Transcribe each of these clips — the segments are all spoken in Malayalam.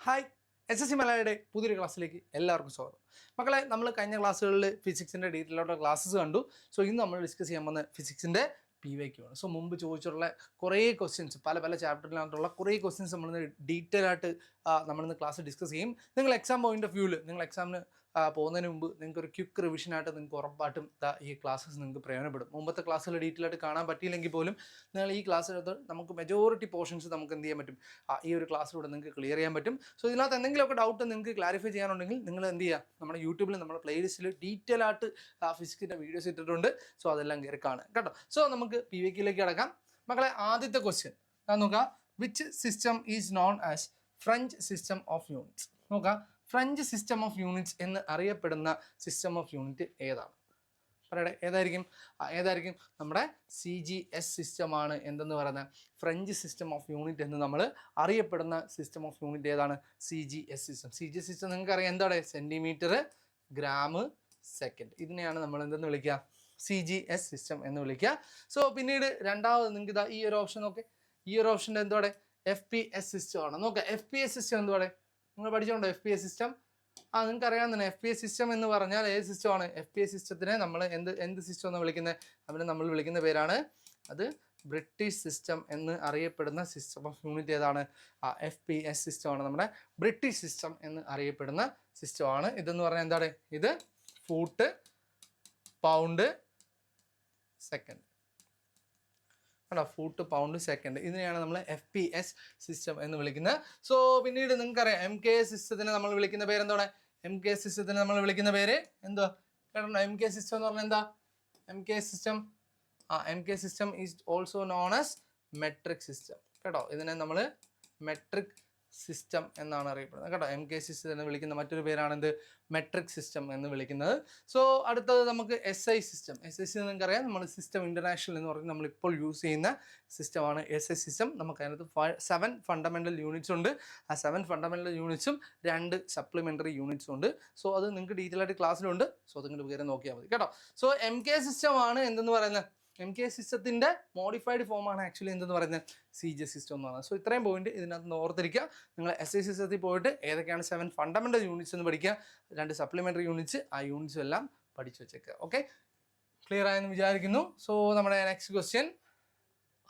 ഹായ് SSC മലയാളിയുടെ പുതിയൊരു ക്ലാസ്സിലേക്ക് എല്ലാവർക്കും സ്വാഗതം. മക്കളെ, നമ്മൾ കഴിഞ്ഞ ക്ലാസ്സുകളിൽ ഫിസിക്സിൻ്റെ ഡീറ്റെയിലോട്ട് ക്ലാസ്സസ് കണ്ടു. സോ ഇന്ന് നമ്മൾ ഡിസ്കസ് ചെയ്യാൻ പോകുന്ന ഫിസിക്സിൻ്റെ PYQ ആണ്. സോ മുമ്പ് ചോദിച്ചിട്ടുള്ള കുറേ ക്വസ്റ്റ്യൻസ്, പല ചാപ്റ്ററിനകത്തുള്ള കുറേ ക്വസ്റ്റ്യൻസ് നമ്മളിന്ന് ഡീറ്റെയിൽ ആയിട്ട് നമ്മളിന്ന് ക്ലാസ് ഡിസ്കസ് ചെയ്യും. നിങ്ങൾ എക്സാം പോയിന്റ് ഓഫ് വ്യൂവിൽ നിങ്ങൾ എക്സാമിന് പോകുന്നതിന് മുമ്പ് നിങ്ങൾക്ക് ഒരു ക്വിക്ക് റിവിഷനായിട്ട് നിങ്ങൾക്ക് ഉറപ്പായിട്ടും ഈ ക്ലാസ്സസ് നിങ്ങൾക്ക് പ്രയോജനപ്പെടും. മുമ്പത്തെ ക്ലാസ്സുകൾ ഡീറ്റെയിൽ ആയിട്ട് കാണാൻ പറ്റിയില്ലെങ്കിൽ പോലും നിങ്ങൾ ഈ ക്ലാസ്സിനകത്ത് നമുക്ക് മെജോറിറ്റി പോർഷൻസ് നമുക്ക് എന്ത് ചെയ്യാൻ പറ്റും, ഈ ഒരു ക്ലാസ്സിലൂടെ നിങ്ങൾക്ക് ക്ലിയർ ചെയ്യാൻ പറ്റും. സോ ഇതിനകത്ത് എന്തെങ്കിലുമൊക്കെ ഡൗട്ട് നിങ്ങൾക്ക് ക്ലാരിഫൈ ചെയ്യാനുണ്ടെങ്കിൽ നിങ്ങൾ എന്ത് ചെയ്യുക, നമ്മുടെ യൂട്യൂബിൽ നമ്മുടെ പ്ലേലിസ്റ്റിൽ ഡീറ്റെയിൽ ആയിട്ട് ഫിസിക്സിൻ്റെ വീഡിയോസ് ഇട്ടിട്ടുണ്ട്. സോ അതെല്ലാം കയറി കാണുക കേട്ടോ. സോ നമുക്ക് PYQയിലേക്ക് കിടക്കാം. മക്കളെ, ആദ്യത്തെ ക്വസ്റ്റ്യൻ ഞാൻ നോക്കാം. Which system is known as French system of units? നോക്കാം, ഫ്രഞ്ച് സിസ്റ്റം ഓഫ് യൂണിറ്റ്സ് എന്ന് അറിയപ്പെടുന്ന സിസ്റ്റം ഓഫ് യൂണിറ്റ് ഏതാണ്? പറയട്ടെ, ഏതായിരിക്കും? നമ്മുടെ CGS സിസ്റ്റമാണ് എന്തെന്ന് പറയുന്നത് ഫ്രഞ്ച് സിസ്റ്റം ഓഫ് യൂണിറ്റ് എന്ന് നമ്മൾ അറിയപ്പെടുന്ന സിസ്റ്റം ഓഫ് യൂണിറ്റ് ഏതാണ്? CGS system. CGS സിസ്റ്റം നിങ്ങൾക്ക് അറിയാം എന്താണ്? Centimetre, gram, second. ഇതിനെയാണ് നമ്മൾ എന്തെന്ന് വിളിക്കുക? CGS സിസ്റ്റം എന്ന് വിളിക്കുക. സോ പിന്നീട് രണ്ടാമത് നിങ്ങൾക്ക് ഇതാ ഈ ഒരു ഓപ്ഷൻ നോക്കെ. ഈ ഒരു ഓപ്ഷൻ്റെ എന്തുവാടെ? FPS സിസ്റ്റമാണ്. നോക്കാം, FPS സിസ്റ്റം എന്തുവാടെ? നിങ്ങൾ പഠിച്ചോണ്ടോ FPS സിസ്റ്റം? നിങ്ങൾക്ക് അറിയാൻ തന്നെ FPS സിസ്റ്റം എന്ന് പറഞ്ഞാൽ ഏത് സിസ്റ്റമാണ്? FPS സിസ്റ്റത്തിനെ നമ്മൾ എന്ത് സിസ്റ്റം എന്ന് വിളിക്കുന്നത്? അതിനെ നമ്മൾ വിളിക്കുന്ന പേരാണ് അത് ബ്രിട്ടീഷ് സിസ്റ്റം എന്ന് അറിയപ്പെടുന്ന സിസ്റ്റം ഓഫ് യൂണിറ്റ് ഏതാണ്? FPS സിസ്റ്റമാണ് നമ്മുടെ ബ്രിട്ടീഷ് സിസ്റ്റം എന്ന് അറിയപ്പെടുന്ന സിസ്റ്റമാണ്. ഇതെന്ന് പറഞ്ഞാൽ എന്താണ്? ഇത് foot, pound, second. Foot, pound, second. ഇതിനെയാണ് നമ്മൾ FPS സിസ്റ്റം എന്ന് വിളിക്കുന്നത്. സോ പിന്നീട് നിങ്ങൾക്കറിയാം MKS സിസ്റ്റത്തിനെ നമ്മൾ വിളിക്കുന്ന പേര് എന്താണ്? MKS സിസ്റ്റത്തിനെ നമ്മൾ വിളിക്കുന്ന പേര് എന്തുവാ കേട്ടോ? MKS സിസ്റ്റം എന്ന് പറഞ്ഞാൽ എന്താ? MKS system is also known as metric system കേട്ടോ. ഇതിനെ നമ്മൾ മെട്രിക് സിസ്റ്റം എന്നാണ് അറിയപ്പെടുന്നത് കേട്ടോ. MKS സിസ്റ്റം എന്ന് വിളിക്കുന്ന മറ്റൊരു പേരാണ് എന്ത്? മെട്രിക് സിസ്റ്റം എന്ന് വിളിക്കുന്നത്. സോ അടുത്തത് നമുക്ക് SI സിസ്റ്റം. SI സിസ്റ്റം നിങ്ങൾക്കറിയാം, നമ്മൾ സിസ്റ്റം ഇൻ്റർനാഷണൽ എന്ന് പറഞ്ഞ് നമ്മളിപ്പോൾ യൂസ് ചെയ്യുന്ന സിസ്റ്റമാണ് SI സിസ്റ്റം. നമുക്ക് അതിനകത്ത് 7 ഫണ്ടമെൻ്റൽ യൂണിറ്റ്സ് ഉണ്ട്. ആ 7 ഫണ്ടമെൻ്റൽ യൂണിറ്റ്സും 2 സപ്ലിമെൻ്ററി യൂണിറ്റ്സും ഉണ്ട്. സോ അത് നിങ്ങൾക്ക് ഡീറ്റെയിൽ ആയിട്ട് ക്ലാസ്സിലുണ്ട്. സോ അതിങ്ങോട്ട് കയറി നോക്കിയാൽ മതി കേട്ടോ. സോ MKS സിസ്റ്റമാണ് എന്തെന്ന് പറയുന്നത്? MKS സിസ്റ്റത്തിൻ്റെ മോഡിഫൈഡ് ഫോമാണ് ആക്ച്വലി എന്തെന്ന് പറയുന്നത്? CGS സിസ്റ്റം എന്ന് പറയുന്നത്. സോ ഇത്രയും പോയിന്റ് ഇതിനകത്ത് ഓർത്തിരിക്കുക. നിങ്ങൾ SI സിസ്റ്റത്തിൽ പോയിട്ട് ഏതൊക്കെയാണ് 7 ഫണ്ടമെൻ്റൽ യൂണിറ്റ്സ് എന്ന് പഠിക്കുക. 2 സപ്ലിമെൻ്ററി യൂണിറ്റ്സ്, ആ യൂണിറ്റ്സും എല്ലാം പഠിച്ചു വെച്ചേക്കുക. ഓക്കെ, ക്ലിയർ ആയെന്ന് വിചാരിക്കുന്നു. സോ നമ്മുടെ next question,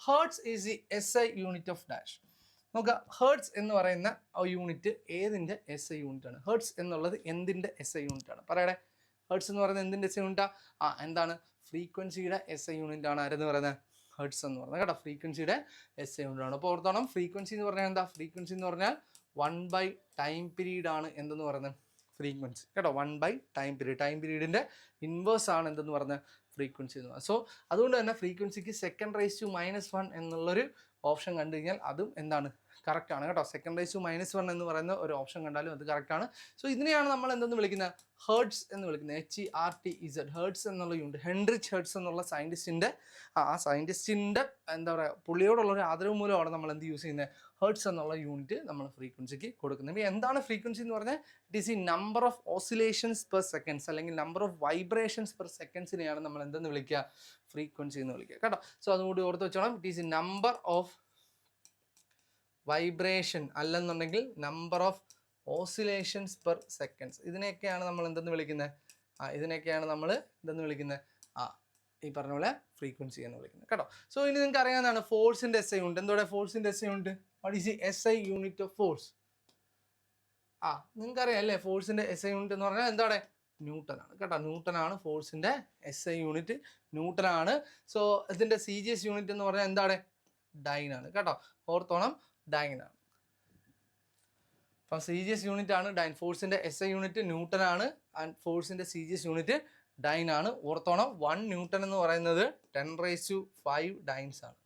hertz is the SI unit of dash. നോക്കുക, ഹേർട്സ് എന്ന് പറയുന്ന യൂണിറ്റ് ഏതിൻ്റെ SI യൂണിറ്റ് ആണ്? ഹേർട്സ് എന്നുള്ളത് എന്തിൻ്റെ SI യൂണിറ്റ് ആണ്? പറയട്ടെ. ഹേർട്സ് എന്ന് പറയുന്നത് എന്തിൻ്റെ SI യൂണിറ്റാ? എന്താണ്? ഫ്രീക്വൻസിയുടെ SI യൂണിറ്റ് ആണ് ആരെന്ന് പറയുന്നത്? ഹേർട്സ് എന്ന് പറയുന്നത് കേട്ടോ. ഫ്രീക്വൻസിയുടെ SI യൂണിറ്റ് ആണ്. അപ്പോൾ ഓർത്തോണം, ഫ്രീക്വൻസി എന്ന് പറഞ്ഞാൽ എന്താ? ഫ്രീക്വൻസി എന്ന് പറഞ്ഞാൽ 1/ടൈം പീരീഡ് ആണ് എന്തെന്ന് പറയുന്നത്? ഫ്രീക്വൻസി കേട്ടോ. 1/ടൈം പീരീഡ്. ടൈം പീരീഡിൻ്റെ ഇൻവേഴ്സ് ആണ് എന്തെന്ന് പറയുന്നത്? ഫ്രീക്വൻസി എന്ന് പറയുന്നത്. സോ അതുകൊണ്ട് തന്നെ ഫ്രീക്വൻസിക്ക് (10⁻⁻1) എന്നുള്ളൊരു ഓപ്ഷൻ കണ്ടു കഴിഞ്ഞാൽ അതും എന്താണ്? കറക്റ്റാണ് കേട്ടോ. (10⁻⁻1) എന്ന് പറയുന്ന ഒരു ഓപ്ഷൻ കണ്ടാലും അത് കറക്റ്റാണ്. സോ ഇതിനെയാണ് നമ്മൾ എന്തെന്ന് വിളിക്കുന്നത്? ഹേർട്സ് എന്ന് വിളിക്കുന്നത്. HERTZ, ഹേർട്സ് എന്നുള്ള യൂണിറ്റ്. ഹെൻറിച്ച് ഹേർട്സ് എന്നുള്ള സയൻറ്റിസ്റ്റിൻ്റെ സയൻറ്റിസ്റ്റിൻ്റെ എന്താ പറയുക, പുള്ളിയോടുള്ളൊരു ആദരവ് മൂലമാണ് നമ്മൾ എന്ത് യൂസ് ചെയ്യുന്നത്? ഹേർട്സ് എന്നുള്ള യൂണിറ്റ് നമ്മൾ ഫ്രീക്വൻസിക്ക് കൊടുക്കുന്നത്. എന്താണ് ഫ്രീക്വൻസി എന്ന് പറഞ്ഞാൽ? ഇറ്റ് ഈസ് ഈ number of oscillations per seconds അല്ലെങ്കിൽ നമ്പർ ഓഫ് വൈബ്രേഷൻസ് പെർ സെക്കൻഡ്സിനെയാണ് നമ്മൾ എന്തെന്ന് വിളിക്കുക? ഫ്രീക്വൻസി എന്ന് വിളിക്കുക കേട്ടോ. സോ അതുകൂടി ഓർത്ത് വെച്ചോണം. ഇറ്റ് ഈസ് ഈ നമ്പർ ഓഫ് വൈബ്രേഷൻ അല്ലെന്നുണ്ടെങ്കിൽ number of oscillations per seconds. ഇതിനെയൊക്കെയാണ് നമ്മൾ എന്തെന്ന് വിളിക്കുന്നത്? ഇതിനെയൊക്കെയാണ് നമ്മൾ എന്തെന്ന് വിളിക്കുന്നത്? ഈ പറഞ്ഞ പോലെ ഫ്രീക്വൻസി എന്ന് വിളിക്കുന്നത് കേട്ടോ. സോ ഇനി നിങ്ങൾക്ക് അറിയാവുന്നതാണ് ഫോഴ്സിൻ്റെ SI യൂണിറ്റ്. എന്തോടെ ഫോഴ്സിൻ്റെ SI unit? What is the SI unit of force? നിങ്ങൾക്കറിയാം അല്ലേ? ഫോഴ്സിൻ്റെ SI യൂണിറ്റ് എന്ന് പറഞ്ഞാൽ എന്താണ്? ന്യൂട്ടനാണ് കേട്ടോ. ന്യൂട്ടനാണ് ഫോഴ്സിൻ്റെ SI യൂണിറ്റ്, ന്യൂട്ടനാണ്. സോ ഇതിൻ്റെ CGS യൂണിറ്റ് എന്ന് പറഞ്ഞാൽ എന്താണ്? ഡൈനാണ് കേട്ടോ. ഓർത്തോണം, ഡൈനാണ്. അപ്പം CGS യൂണിറ്റ് ആണ് ഡൈൻ. ഫോഴ്സിൻ്റെ SI യൂണിറ്റ് ന്യൂട്ടനാണ് ആൻഡ് ഫോഴ്സിൻ്റെ CGS യൂണിറ്റ് ഡൈനാണ്. ഓർത്തോണം, 1 ന്യൂട്ടൺ എന്ന് പറയുന്നത് 10⁵5 ഡൈൻസ് ആണ്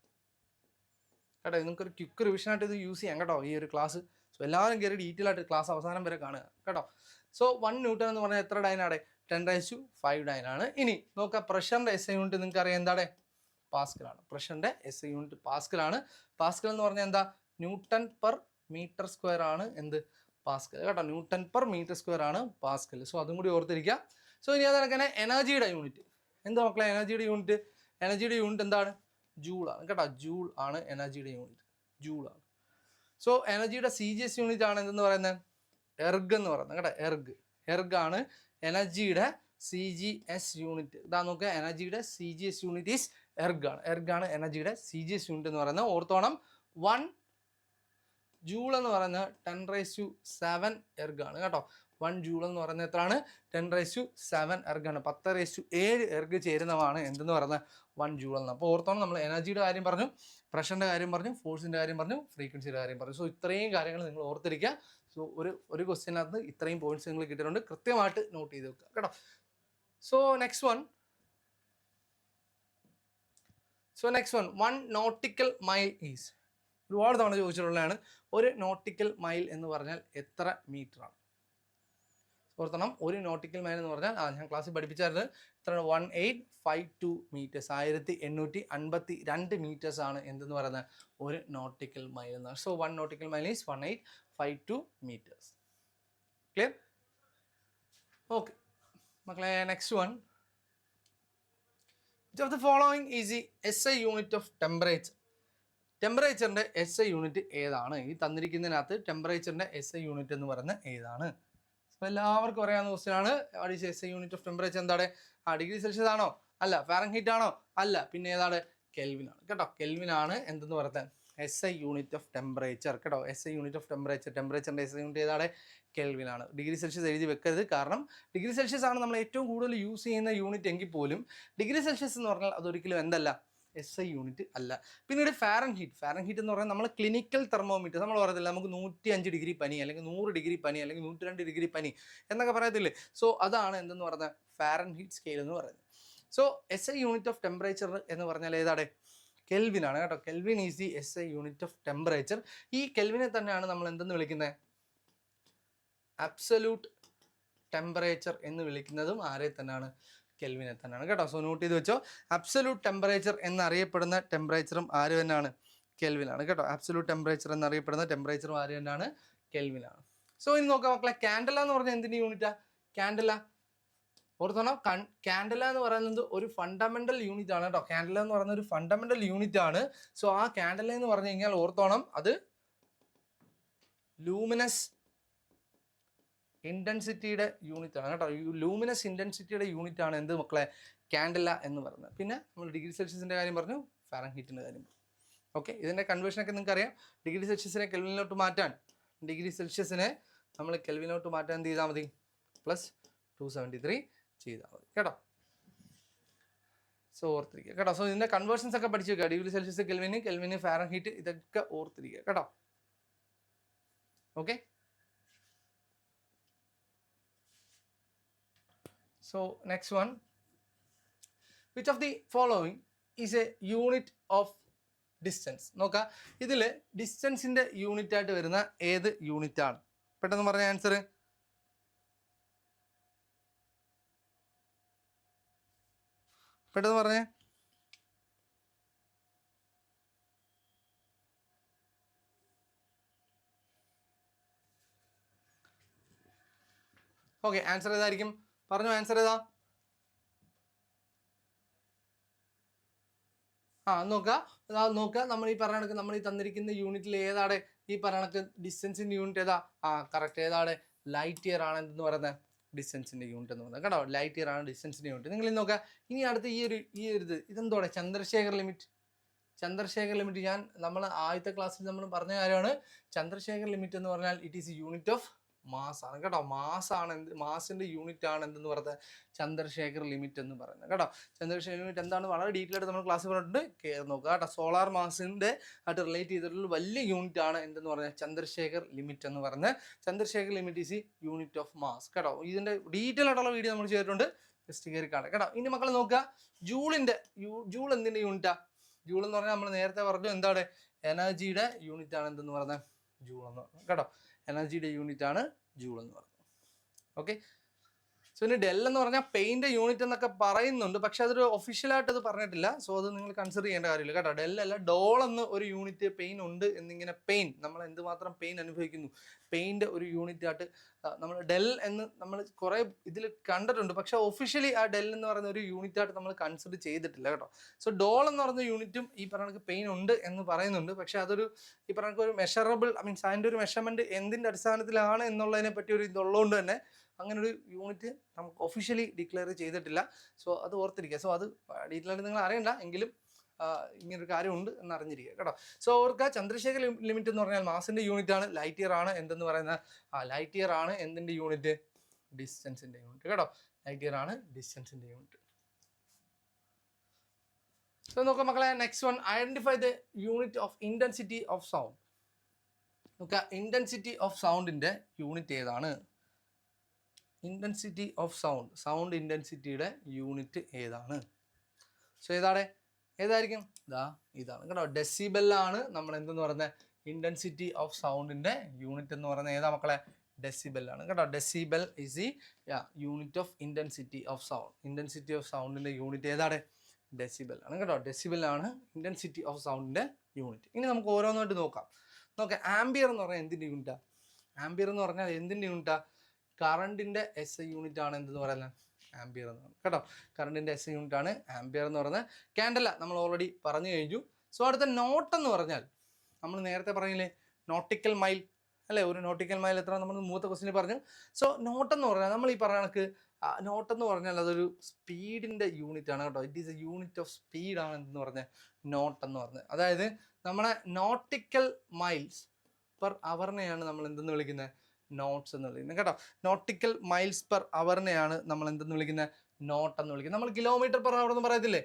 കേട്ടോ. നിങ്ങൾക്കൊരു ക്വിക്ക് റിവിഷനായിട്ട് ഇത് യൂസ് ചെയ്യാം കേട്ടോ ഈ ഒരു ക്ലാസ്. സോ എല്ലാവരും കയറി ഡീറ്റെയിൽ ആയിട്ട് ക്ലാസ് അവസാനം വരെ കാണുക കേട്ടോ. സോ 1 ന്യൂട്ടൺ എന്ന് പറഞ്ഞാൽ എത്ര ഡൈനാണ്? 10⁵5 ഡൈനാണ്. ഇനി നോക്കാം, പ്രഷറിൻ്റെ SI യൂണിറ്റ് നിങ്ങൾക്ക് അറിയാം എന്താണ്? പാസ്കലാണ്. പ്രഷറിൻ്റെ SI യൂണിറ്റ് പാസ്കലാണ്. പാസ്കൽ എന്ന് പറഞ്ഞാൽ എന്താ? ന്യൂട്ടൺ പെർ മീറ്റർ സ്ക്വയർ ആണ് എന്ത്? പാസ്കൽ കേട്ടോ. ന്യൂട്ടൺ പെർ മീറ്റർ സ്ക്വയർ ആണ് പാസ്കൽ. സോ അതും കൂടി ഓർത്തിരിക്കുക. സോ ഇനി അതങ്ങനെ എനർജിയുടെ യൂണിറ്റ് എന്താ മക്കളെ? എനർജിയുടെ യൂണിറ്റ് എന്താണ്? ജൂൾ ആണ് കേട്ടോ. ജൂൾ ആണ് എനർജിയുടെ യൂണിറ്റ്. ജൂൾ ആണ്. സോ എനർജിയുടെ CGS യൂണിറ്റ് ആണ് എന്തെന്ന് പറയുന്നത്, എർഗ് എന്ന് പറയുന്നത് കേട്ടോ. എർഗ് ആണ് എനർജിയുടെ CGS യൂണിറ്റ്. ഇതാ നോക്കുക, എനർജിയുടെ CGS യൂണിറ്റ് ഈസ് എർഗ് ആണ് എനർജിയുടെ CGS യൂണിറ്റ് എന്ന് പറയുന്നത്. ഓർത്തോണം, 1 ജൂൾ എന്ന് പറയുന്നത് 10⁻⁷ എർഗ് ആണ് കേട്ടോ. 1 ജൂൾ എന്ന് പറയുന്നത് എത്രയാണ്? 10⁻⁷ എർഗ് ആണ്. 10⁻7 എർഗ് ചേരുന്നതാണ് എന്തെന്ന് പറയുന്നത് 1 ജൂൾ എന്ന്. അപ്പോൾ ഓർത്തോണം, നമ്മൾ എനർജിയുടെ കാര്യം പറഞ്ഞു, പ്രഷറിൻ്റെ കാര്യം പറഞ്ഞു, ഫോഴ്സിൻ്റെ കാര്യം പറഞ്ഞു, ഫ്രീക്വൻസിയുടെ കാര്യം പറഞ്ഞു. സോ ഇത്രയും കാര്യങ്ങൾ നിങ്ങൾ ഓർത്തിരിക്കുക. സോ ഒരു ക്വസ്റ്റ്യനകത്ത് ഇത്രയും പോയിന്റ്സ് നിങ്ങൾ കിട്ടിയിട്ടുണ്ട്, കൃത്യമായിട്ട് നോട്ട് ചെയ്ത് വെക്കുക കേട്ടോ. So next one 1 nautical mile is. ഒരുപാട് തവണ ചോദിച്ചിട്ടുള്ളതാണ്. ഒരു നോട്ടിക്കൽ മൈൽ എന്ന് പറഞ്ഞാൽ എത്ര മീറ്റർ ആണ്? ഓർത്തണം, ഒരു നോട്ടിക്കൽ മൈൽ എന്ന് പറഞ്ഞാൽ ഞാൻ ക്ലാസ്സിൽ പഠിപ്പിച്ചായിരുന്നു എത്ര, 1852 മീറ്റേഴ്സ്, 1852 മീറ്റേഴ്സ് ആണ് എന്തെന്ന് പറയുന്നത് ഒരു നോട്ടിക്കൽ മൈൽ എന്ന്. So 1 nautical mile is 1852 metres. Clear? Okay മക്കളെ, next one, which of the following is the SI unit of temperature? ടെമ്പറേച്ചറിൻ്റെ SI unit ഏതാണ്? ഈ തന്നിരിക്കുന്നതിനകത്ത് ടെമ്പറേച്ചറിൻ്റെ SI യൂണിറ്റ് എന്ന് പറയുന്നത് ഏതാണ്? അപ്പോൾ എല്ലാവർക്കും അറിയാവുന്ന ക്വസ്റ്റ്യൻ ആണ്. What is SI unit of temperature? എന്താണ്? ഡിഗ്രി സെൽഷ്യസ് ആണോ? അല്ല. ഫാരൻഹീറ്റ് ആണോ? അല്ല. പിന്നെ ഏതാണ്? കെൽവിൻ ആണ് കേട്ടോ. കെൽവിൻ ആണ് എന്തെന്ന് പറയുന്നത് SI യൂണിറ്റ് ഓഫ് ടെമ്പറേച്ചർ കേട്ടോ. SI യൂണിറ്റ് ഓഫ് ടെമ്പറേച്ചർ, ടെമ്പറേച്ചറിൻ്റെ SI യൂണിറ്റ് ഏതാണ്? കെൽവിൻ ആണ്. ഡിഗ്രി സെൽഷ്യസ് എഴുതി വെക്കരുത്, കാരണം ഡിഗ്രി സെൽഷ്യസ് ആണ് നമ്മൾ ഏറ്റവും കൂടുതൽ യൂസ് ചെയ്യുന്ന യൂണിറ്റ് എങ്കിൽ പോലും ഡിഗ്രി സെൽഷ്യസ് എന്ന് പറഞ്ഞാൽ അതൊരിക്കലും എന്തല്ല, SI യൂണിറ്റ് അല്ല. പിന്നീട് ഫാരൻഹീറ്റ് എന്ന് പറഞ്ഞാൽ നമ്മൾ ക്ലിനിക്കൽ തെർമോമീറ്റർ, നമ്മൾ പറയത്തില്ല നമുക്ക് 105 ഡിഗ്രി പനി, അല്ലെങ്കിൽ 100 ഡിഗ്രി പനി, അല്ലെങ്കിൽ 102 ഡിഗ്രി പനി എന്നൊക്കെ പറയത്തില്ലേ. സോ അതാണ് എന്തെന്ന് പറയുന്നത് ഫാരൻഹീറ്റ് സ്കെയിൽ എന്ന് പറയുന്നത്. So SI unit of temperature എന്ന് പറഞ്ഞാൽ ഏതാണ്? കെൽവിൻ ആണ് കേട്ടോ. Kelvin is the SI unit of temperature. ഈ കെൽവിനെ തന്നെയാണ് നമ്മൾ എന്തെന്ന് വിളിക്കുന്നത്? അബ്സല്യൂട്ട് ടെമ്പറേച്ചർ എന്ന് വിളിക്കുന്നതും ആരെ തന്നെയാണ്? കെൽവിനെ തന്നെയാണ് കേട്ടോ. സോ നോട്ട് ചെയ്ത് വെച്ചോ, അബ്സല്യൂട്ട് ടെമ്പറേച്ചർ എന്നറിയപ്പെടുന്ന ടെമ്പറേച്ചറും ആര് തന്നെയാണ്? കെൽവിനാണ് കേട്ടോ. അബ്സല്യൂട്ട് ടെമ്പറേച്ചർ എന്നറിയപ്പെടുന്ന ടെമ്പറേച്ചറും ആര് തന്നെയാണ്? കെൽവിനാണ്. സോ ഇനി നോക്കാം മക്കളെ, കാൻഡല എന്ന് പറഞ്ഞാൽ എന്തിൻ്റെ യൂണിറ്റാ? കാൻഡല ഓർത്തോണം, കാൻഡല എന്ന് പറയുന്നത് ഒരു ഫണ്ടമെന്റൽ യൂണിറ്റ് ആണ് കേട്ടോ. കാൻഡല എന്ന് പറയുന്ന ഒരു ഫണ്ടമെന്റൽ യൂണിറ്റ് ആണ്. സോ ആ കാൻഡല എന്ന് പറഞ്ഞു കഴിഞ്ഞാൽ ഓർത്തോണം, അത് ലൂമിനസ് ഇൻറ്റൻസിറ്റിയുടെ യൂണിറ്റ് ആണ് കേട്ടോ. ലൂമിനസ് ഇൻറ്റൻസിറ്റിയുടെ യൂണിറ്റ് ആണ് എന്ത് മക്കളെ? കാൻഡല എന്ന് പറയുന്നത്. പിന്നെ നമ്മൾ ഡിഗ്രി സെൽഷ്യസിൻ്റെ കാര്യം പറഞ്ഞു, ഫാരൻഹീറ്റിൻ്റെ കാര്യം പറഞ്ഞു. ഓക്കെ, ഇതിൻ്റെ കൺവേർഷനൊക്കെ നിങ്ങൾക്ക് അറിയാം. ഡിഗ്രി സെൽഷ്യസിനെ കെൽവിനിലോട്ട് മാറ്റാൻ, ഡിഗ്രി സെൽഷ്യസിനെ നമ്മൾ കെൽവിനിലോട്ട് മാറ്റാൻ എന്ത് ചെയ്താൽ മതി? +273 ചെയ്താൽ മതി കേട്ടോ. സോ ഓർത്തിരിക്കുക കേട്ടോ. സോ ഇതിൻ്റെ കൺവേർഷൻസ് ഒക്കെ പഠിച്ചു വെക്കുക. ഡിഗ്രി സെൽഷ്യസ് കെൽവിന് ഫാരൻഹീറ്റ്, ഇതൊക്കെ ഓർത്തിരിക്കുക കേട്ടോ. Okay, so next one, which of the following is a unit of distance? നോക്കുക, ഇതിൽ ഡിസ്റ്റൻസിൻ്റെ യൂണിറ്റ് ആയിട്ട് വരുന്ന ഏത് യൂണിറ്റ് ആണ്? പെട്ടെന്ന് പറഞ്ഞ ആൻസർ. പെട്ടെന്ന് പറഞ്ഞേ. ഓക്കെ, ആൻസർ ഏതായിരിക്കും? പറഞ്ഞു, ആൻസർ ഏതാ? നോക്കുക, നമ്മൾ ഈ പറഞ്ഞ കണക്ക് നമ്മൾ ഈ തന്നിരിക്കുന്ന യൂണിറ്റിൽ ഏതാണ് ഈ പറഞ്ഞ കണക്ക് ഡിസ്റ്റൻസിൻ്റെ യൂണിറ്റ് ഏതാ? കറക്റ്റ്, ഏതാണ്? ലൈറ്റ് ഇയർ ആണ് എന്തെന്ന് പറയുന്നത് ഡിസ്റ്റൻസിൻ്റെ യൂണിറ്റ് എന്ന് പറയുന്നത് കേട്ടോ. ലൈറ്റ് ഇയർ ആണ് ഡിസ്റ്റൻസിൻ്റെ യൂണിറ്റ്. നിങ്ങൾ നോക്കുക, ഇനി അടുത്ത് ഈ ഒരു ഇതെന്തോടെ? ചന്ദ്രശേഖർ ലിമിറ്റ്. നമ്മൾ ആദ്യത്തെ ക്ലാസ്സിൽ നമ്മൾ പറഞ്ഞ കാര്യമാണ്. ചന്ദ്രശേഖർ ലിമിറ്റ് എന്ന് പറഞ്ഞാൽ it is unit of mass ആണ് കേട്ടോ. മാസിൻ്റെ യൂണിറ്റ് ആണ് എന്തെന്ന് പറയുന്നത് ചന്ദ്രശേഖർ ലിമിറ്റ് എന്ന് പറയുന്നത് കേട്ടോ. ചന്ദ്രശേഖർ ലിമിറ്റ് എന്താണ് വളരെ ഡീറ്റെയിൽ ആയിട്ട് നമ്മൾ ക്ലാസ് പറഞ്ഞിട്ടുണ്ട്, കയറി നോക്കുക കേട്ടോ. സോളാർ മാസിൻ്റെ ആയിട്ട് റിലേറ്റ് ചെയ്തിട്ടുള്ള വലിയ യൂണിറ്റ് ആണ് എന്തെന്ന് പറഞ്ഞാൽ ചന്ദ്രശേഖർ ലിമിറ്റ് എന്ന് പറയുന്നത്. Chandrasekhar limit is unit of mass കേട്ടോ. ഇതിൻ്റെ ഡീറ്റെയിൽ ആയിട്ടുള്ള വീഡിയോ നമ്മൾ ചെയ്തിട്ടുണ്ട്, ജസ്റ്റ് കയറി കാണാം കേട്ടോ. ഇനി മക്കൾ നോക്കുക, ജൂൾ എന്തിൻ്റെ യൂണിറ്റാ? ജൂൾ എന്ന് പറഞ്ഞാൽ നമ്മൾ നേരത്തെ പറഞ്ഞു എന്താണ്? എനർജിയുടെ യൂണിറ്റ് ആണ് എന്തെന്ന് പറയുന്നത് ജൂൾ എന്ന് പറയുന്നത് കേട്ടോ. എനർജിയുടെ യൂണിറ്റ് ആണ് ജൂൾ എന്ന് പറയുന്നത്. ഓക്കെ, സോ ഇനി ഡെൽ എന്ന് പറഞ്ഞാൽ പെയിൻ്റെ യൂണിറ്റ് എന്നൊക്കെ പറയുന്നുണ്ട്, പക്ഷെ അതൊരു ഒഫീഷ്യലായിട്ട് അത് പറഞ്ഞിട്ടില്ല. സോ അത് നിങ്ങൾ കൺസിഡർ ചെയ്യേണ്ട കാര്യമില്ല കേട്ടോ. ഡെൽ അല്ല, ഡോൾ എന്ന് ഒരു യൂണിറ്റ് പെയിൻ ഉണ്ട് എന്നിങ്ങനെ പെയിൻ നമ്മൾ എന്തുമാത്രം പെയിൻ അനുഭവിക്കുന്നു പെയിൻ്റെ ഒരു യൂണിറ്റ് ആയിട്ട് നമ്മൾ ഡെൽ എന്ന് നമ്മൾ കുറേ ഇതിൽ കണ്ടിട്ടുണ്ട്, പക്ഷെ ഒഫീഷ്യലി ആ ഡെൽ എന്ന് പറയുന്ന ഒരു യൂണിറ്റ് ആയിട്ട് നമ്മൾ കൺസിഡർ ചെയ്തിട്ടില്ല കേട്ടോ. സോ ഡോൾ എന്ന് പറയുന്ന യൂണിറ്റും ഈ പറഞ്ഞ പെയിൻ ഉണ്ട് എന്ന് പറയുന്നുണ്ട്, പക്ഷെ അതൊരു ഈ പറഞ്ഞ ഒരു മെഷറബിൾ മീൻസ് അതിൻ്റെ ഒരു മെഷർമെൻറ്റ് എന്തിൻ്റെ അടിസ്ഥാനത്തിലാണ് എന്നുള്ളതിനെ പറ്റി ഒരു ഇതുള്ളതുകൊണ്ട് തന്നെ അങ്ങനെ ഒരു യൂണിറ്റ് നമുക്ക് ഒഫീഷ്യലി ഡിക്ലെയർ ചെയ്തിട്ടില്ല. സോ അത് ഓർത്തിരിക്കുക. സോ അത് ഡീറ്റെയിൽ ആയിട്ട് നിങ്ങൾ അറിയണ്ട, എങ്കിലും ഇങ്ങനൊരു കാര്യമുണ്ട് എന്ന് അറിഞ്ഞിരിക്കുക കേട്ടോ. സോ ഓർക്കുക, ചന്ദ്രശേഖർ ലിമിറ്റ് എന്ന് പറഞ്ഞാൽ മാസിൻ്റെ യൂണിറ്റ് ആണ്. ലൈറ്റ് ഇയർ ആണ് എന്തെന്ന് പറയുന്ന ലൈറ്റ് ഇയർ ആണ് എന്തിൻ്റെ യൂണിറ്റ്? ഡിസ്റ്റൻസിൻ്റെ യൂണിറ്റ് കേട്ടോ. ലൈറ്റ് ഇയർ ആണ് ഡിസ്റ്റൻസിൻ്റെ യൂണിറ്റ്. സോ നോക്കാം മക്കളെ, next one, identify the unit of intensity of sound. നോക്കുക, ഇൻറ്റൻസിറ്റി ഓഫ് സൗണ്ടിൻ്റെ യൂണിറ്റ് ഏതാണ്? ഇൻറ്റൻസിറ്റി ഓഫ് സൗണ്ട്, സൗണ്ട് ഇൻറ്റൻസിറ്റിയുടെ യൂണിറ്റ് ഏതാണ്? സോ ഏതായിരിക്കും? ഇതാണ് കേട്ടോ. ഡെസിബെല്ലാണ് നമ്മൾ എന്തെന്ന് പറയുന്നത് ഇൻറ്റൻസിറ്റി ഓഫ് സൗണ്ടിൻ്റെ യൂണിറ്റ് എന്ന് പറയുന്നത്. ഏതാ മക്കളെ? ഡെസിബെല്ലാണ് കേട്ടോ. Decibel is the unit of intensity of sound. Intensity of സൗണ്ടിൻ്റെ യൂണിറ്റ് ഏതാണ്? ഡെസിബെല്ലാണ് കേട്ടോ. ഡെസിബെല്ലാണ് ഇൻറ്റൻസിറ്റി ഓഫ് സൗണ്ടിൻ്റെ യൂണിറ്റ്. ഇനി നമുക്ക് ഓരോന്നായിട്ട് നോക്കാം. ആംബിയർ എന്ന് പറഞ്ഞാൽ എന്തിൻ്റെ യൂണിറ്റാണ്? ആംബിയർ എന്ന് പറഞ്ഞാൽ എന്തിൻ്റെ യൂണിറ്റാണ്? കറണ്ടിൻ്റെ SI യൂണിറ്റ് ആണ് എന്തെന്ന് പറയുന്നത്? ആംബിയർ എന്ന് പറയുന്നത് കേട്ടോ. കറണ്ടിൻ്റെ SI യൂണിറ്റ് ആണ് ആംബിയർ എന്ന് പറയുന്നത്. കാൻഡല നമ്മൾ ഓൾറെഡി പറഞ്ഞു കഴിഞ്ഞു. സോ അടുത്ത നോട്ട് എന്ന് പറഞ്ഞാൽ നമ്മൾ നേരത്തെ പറഞ്ഞില്ലേ നോട്ടിക്കൽ മൈൽ അല്ലേ? ഒരു നോട്ടിക്കൽ മൈൽ എത്ര നമ്മൾ മൂത്ത ക്വസ്റ്റിന് പറഞ്ഞു. സോ നോട്ട് എന്ന് പറഞ്ഞാൽ നമ്മൾ ഈ പറഞ്ഞ കണക്ക് നോട്ട് എന്ന് പറഞ്ഞാൽ അതൊരു സ്പീഡിൻ്റെ യൂണിറ്റ് ആണ് കേട്ടോ. It is A unit of speed ആണ് എന്തെന്ന് പറഞ്ഞാൽ നോട്ട് എന്ന് പറഞ്ഞത്. അതായത് നമ്മുടെ നോട്ടിക്കൽ മൈൽസ് പെർ അവറിനെയാണ് നമ്മൾ എന്തെന്ന് വിളിക്കുന്നത്? നോട്ട്സ് എന്ന് വിളിക്കുന്നത് കേട്ടോ. നോട്ടിക്കൽ മൈൽസ് പെർ അവറിനെയാണ് നമ്മൾ എന്തെന്ന് വിളിക്കുന്നത്? നോട്ട് എന്ന് വിളിക്കുന്നത്. നമ്മൾ കിലോമീറ്റർ പെർ അവർ എന്ന് പറയത്തില്ലേ?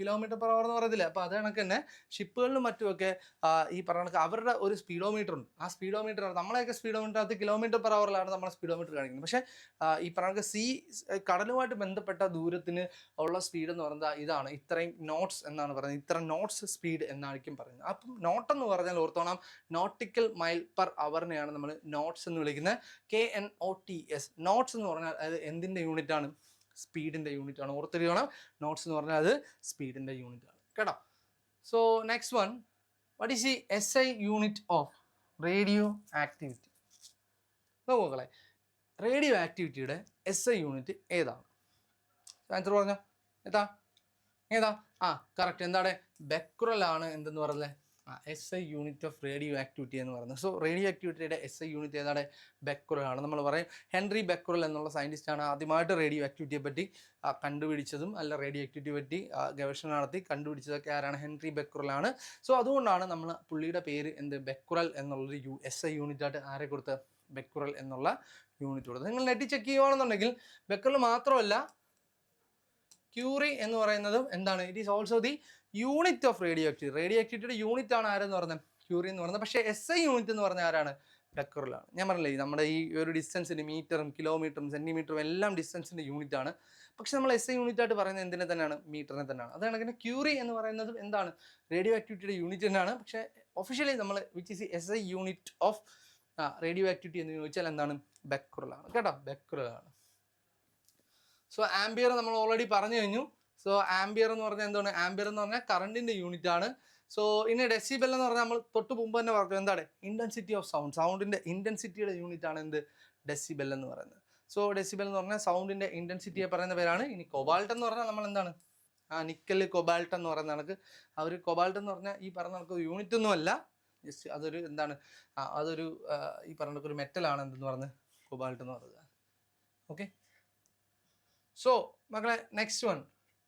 കിലോമീറ്റർ പെർ അവർ എന്ന് പറയത്തില്ല. അപ്പോൾ അത് കണക്ക് തന്നെ ഷിപ്പുകളിലും മറ്റുമൊക്കെ ഈ പറഞ്ഞ കണക്ക് അവരുടെ ഒരു സ്പീഡോമീറ്റർ ഉണ്ട്. ആ സ്പീഡോമീറ്റർ നമ്മളെയൊക്കെ സ്പീഡോമീറ്റർ അത് കിലോമീറ്റർ പെർ അവറിലാണ് നമ്മളെ സ്പീഡോമീറ്റർ കാണിക്കുന്നത്. പക്ഷേ ഈ പറഞ്ഞ കണക്ക് കടലുമായിട്ട് ബന്ധപ്പെട്ട ദൂരത്തിന് ഉള്ള സ്പീഡ് എന്ന് പറയുന്നത് ഇതാണ്, ഇത്രയും നോട്ട്സ് എന്നാണ് പറയുന്നത്. ഇത്ര നോട്ട്സ് സ്പീഡ് എന്നായിരിക്കും പറയുന്നത്. അപ്പം നോട്ട് എന്ന് പറഞ്ഞാൽ ഓർത്തോണം, നോട്ടിക്കൽ മൈൽ പെർ അവറിനെയാണ് നമ്മൾ നോട്ട്സ് എന്ന് വിളിക്കുന്നത്. KNOTS. നോട്ട്സ് എന്ന് പറഞ്ഞാൽ അത് എന്തിൻ്റെ യൂണിറ്റ് ആണ്? സ്പീഡിൻ്റെ യൂണിറ്റ് ആണ്. ഓർത്തിരിക്കണം, നോട്ട്സ് എന്ന് പറഞ്ഞാൽ അത് സ്പീഡിൻ്റെ യൂണിറ്റ് ആണ് കേട്ടോ. So next one, what is the SI unit of radio activity? നോക്കളെ, റേഡിയോ ആക്ടിവിറ്റിയുടെ SI യൂണിറ്റ് ഏതാണ്? ആൻസർ പറഞ്ഞോ. ഏതാ? കറക്റ്റ്. എന്താണ്? ബെക്കുറൽ ആണ് എന്തെന്ന് പറഞ്ഞത്? SI unit of radio activity എന്ന് പറയുന്നത്. സോ റേഡിയോ ആക്ടിവിറ്റിയുടെ SI യൂണിറ്റ് ഏതാണ്? ബെക്കുറൽ ആണ്. നമ്മൾ പറയും ഹെൻറി ബെക്കുറൽ എന്നുള്ള സയൻറ്റിസ്റ്റാണ് ആദ്യമായിട്ട് റേഡിയോ ആക്ടിവിറ്റിയെ പറ്റി കണ്ടുപിടിച്ചതും റേഡിയോ ആക്ടിവിറ്റിയെ പറ്റി ഗവേഷണം നടത്തി കണ്ടുപിടിച്ചതൊക്കെ ആരാണ്? ഹെൻറി ബെക്കുറൽ ആണ്. സോ അതുകൊണ്ടാണ് നമ്മൾ പുള്ളിയുടെ പേര് ബെക്കുറൽ എന്നുള്ളൊരു SI യൂണിറ്റായിട്ട് ആരെ കൊടുത്ത്? ബെക്കുറൽ എന്നുള്ള യൂണിറ്റ് കൊടുത്തത്. നിങ്ങൾ നെറ്റ് ചെക്ക് ചെയ്യുകയാണെന്നുണ്ടെങ്കിൽ ബെക്കുറൽ മാത്രമല്ല ക്യൂറി എന്ന് പറയുന്നതും എന്താണ്? It is also the unit of radio activity. Radio ആക്ടിവിറ്റിയുടെ യൂണിറ്റ് ആണ് ആരെന്ന് പറയുന്നത്? ക്യൂറി എന്ന് പറയുന്നത്. പക്ഷേ SI യൂണിറ്റ് എന്ന് പറഞ്ഞാൽ ആരാണ്? ബെക്കുറലാണ്. ഞാൻ പറഞ്ഞില്ലേ, നമ്മുടെ ഈ ഒരു ഡിസ്റ്റൻസിന് മീറ്ററും കിലോമീറ്ററും സെൻറ്റിമീറ്ററും എല്ലാം ഡിസ്റ്റൻസിൻ്റെ യൂണിറ്റ് ആണ്. പക്ഷെ നമ്മൾ SI യൂണിറ്റ് ആയിട്ട് പറയുന്നത് എന്തിനെ തന്നെയാണ്? മീറ്ററിനെ തന്നെയാണ്. അത് കണക്കിന് ക്യൂറി എന്ന് പറയുന്നത് എന്താണ്? റേഡിയോ ആക്ടിവിറ്റിയുടെ യൂണിറ്റ് തന്നെയാണ്. പക്ഷേ ഒഫീഷ്യലി നമ്മൾ which is SI unit of radio activity എന്ന് ചോദിച്ചാൽ എന്താണ്? ബെക്കുറലാണ് കേട്ടോ. ബെക്കുറലാണ്. സോ ആംബിയർ നമ്മൾ ഓൾറെഡി പറഞ്ഞു കഴിഞ്ഞു. സോ ആംബിയർ എന്ന് പറഞ്ഞാൽ എന്താണ്? ആംബിയർ എന്ന് പറഞ്ഞാൽ കറണ്ടിൻ്റെ യൂണിറ്റ് ആണ്. സോ ഇനി ഡെസിബെൽ എന്ന് പറഞ്ഞാൽ നമ്മൾ തൊട്ട് മുമ്പ് തന്നെ പറഞ്ഞു എന്താണ്? Intensity of sound. സൗണ്ടിൻ്റെ ഇൻറ്റൻസിറ്റിയുടെ യൂണിറ്റ് ആണ് എന്ത്? ഡെസിബെൽ എന്ന് പറയുന്നത്. സോ ഡെസിബെൽ എന്ന് പറഞ്ഞാൽ സൗണ്ടിൻ്റെ ഇൻറ്റൻസിറ്റിയെ പറയുന്ന പേരാണ്. ഇനി കൊബാൾട്ട് എന്ന് പറഞ്ഞാൽ നമ്മൾ എന്താണ്? നിക്കൽ കൊബാൾട്ട് എന്ന് പറയുന്ന കണക്ക് അവർ കൊബാൾട്ട് എന്ന് പറഞ്ഞാൽ ഈ പറഞ്ഞ കണക്ക് യൂണിറ്റ് ഒന്നും അല്ല, ജസ്റ്റ് അതൊരു എന്താണ്? അതൊരു ഈ പറഞ്ഞ കണക്ക് ഒരു മെറ്റലാണ് എന്തെന്ന് പറഞ്ഞ് കൊബാൾട്ട് എന്ന് പറയുന്നത്. ഓക്കെ. സോ മക്കളെ, next one,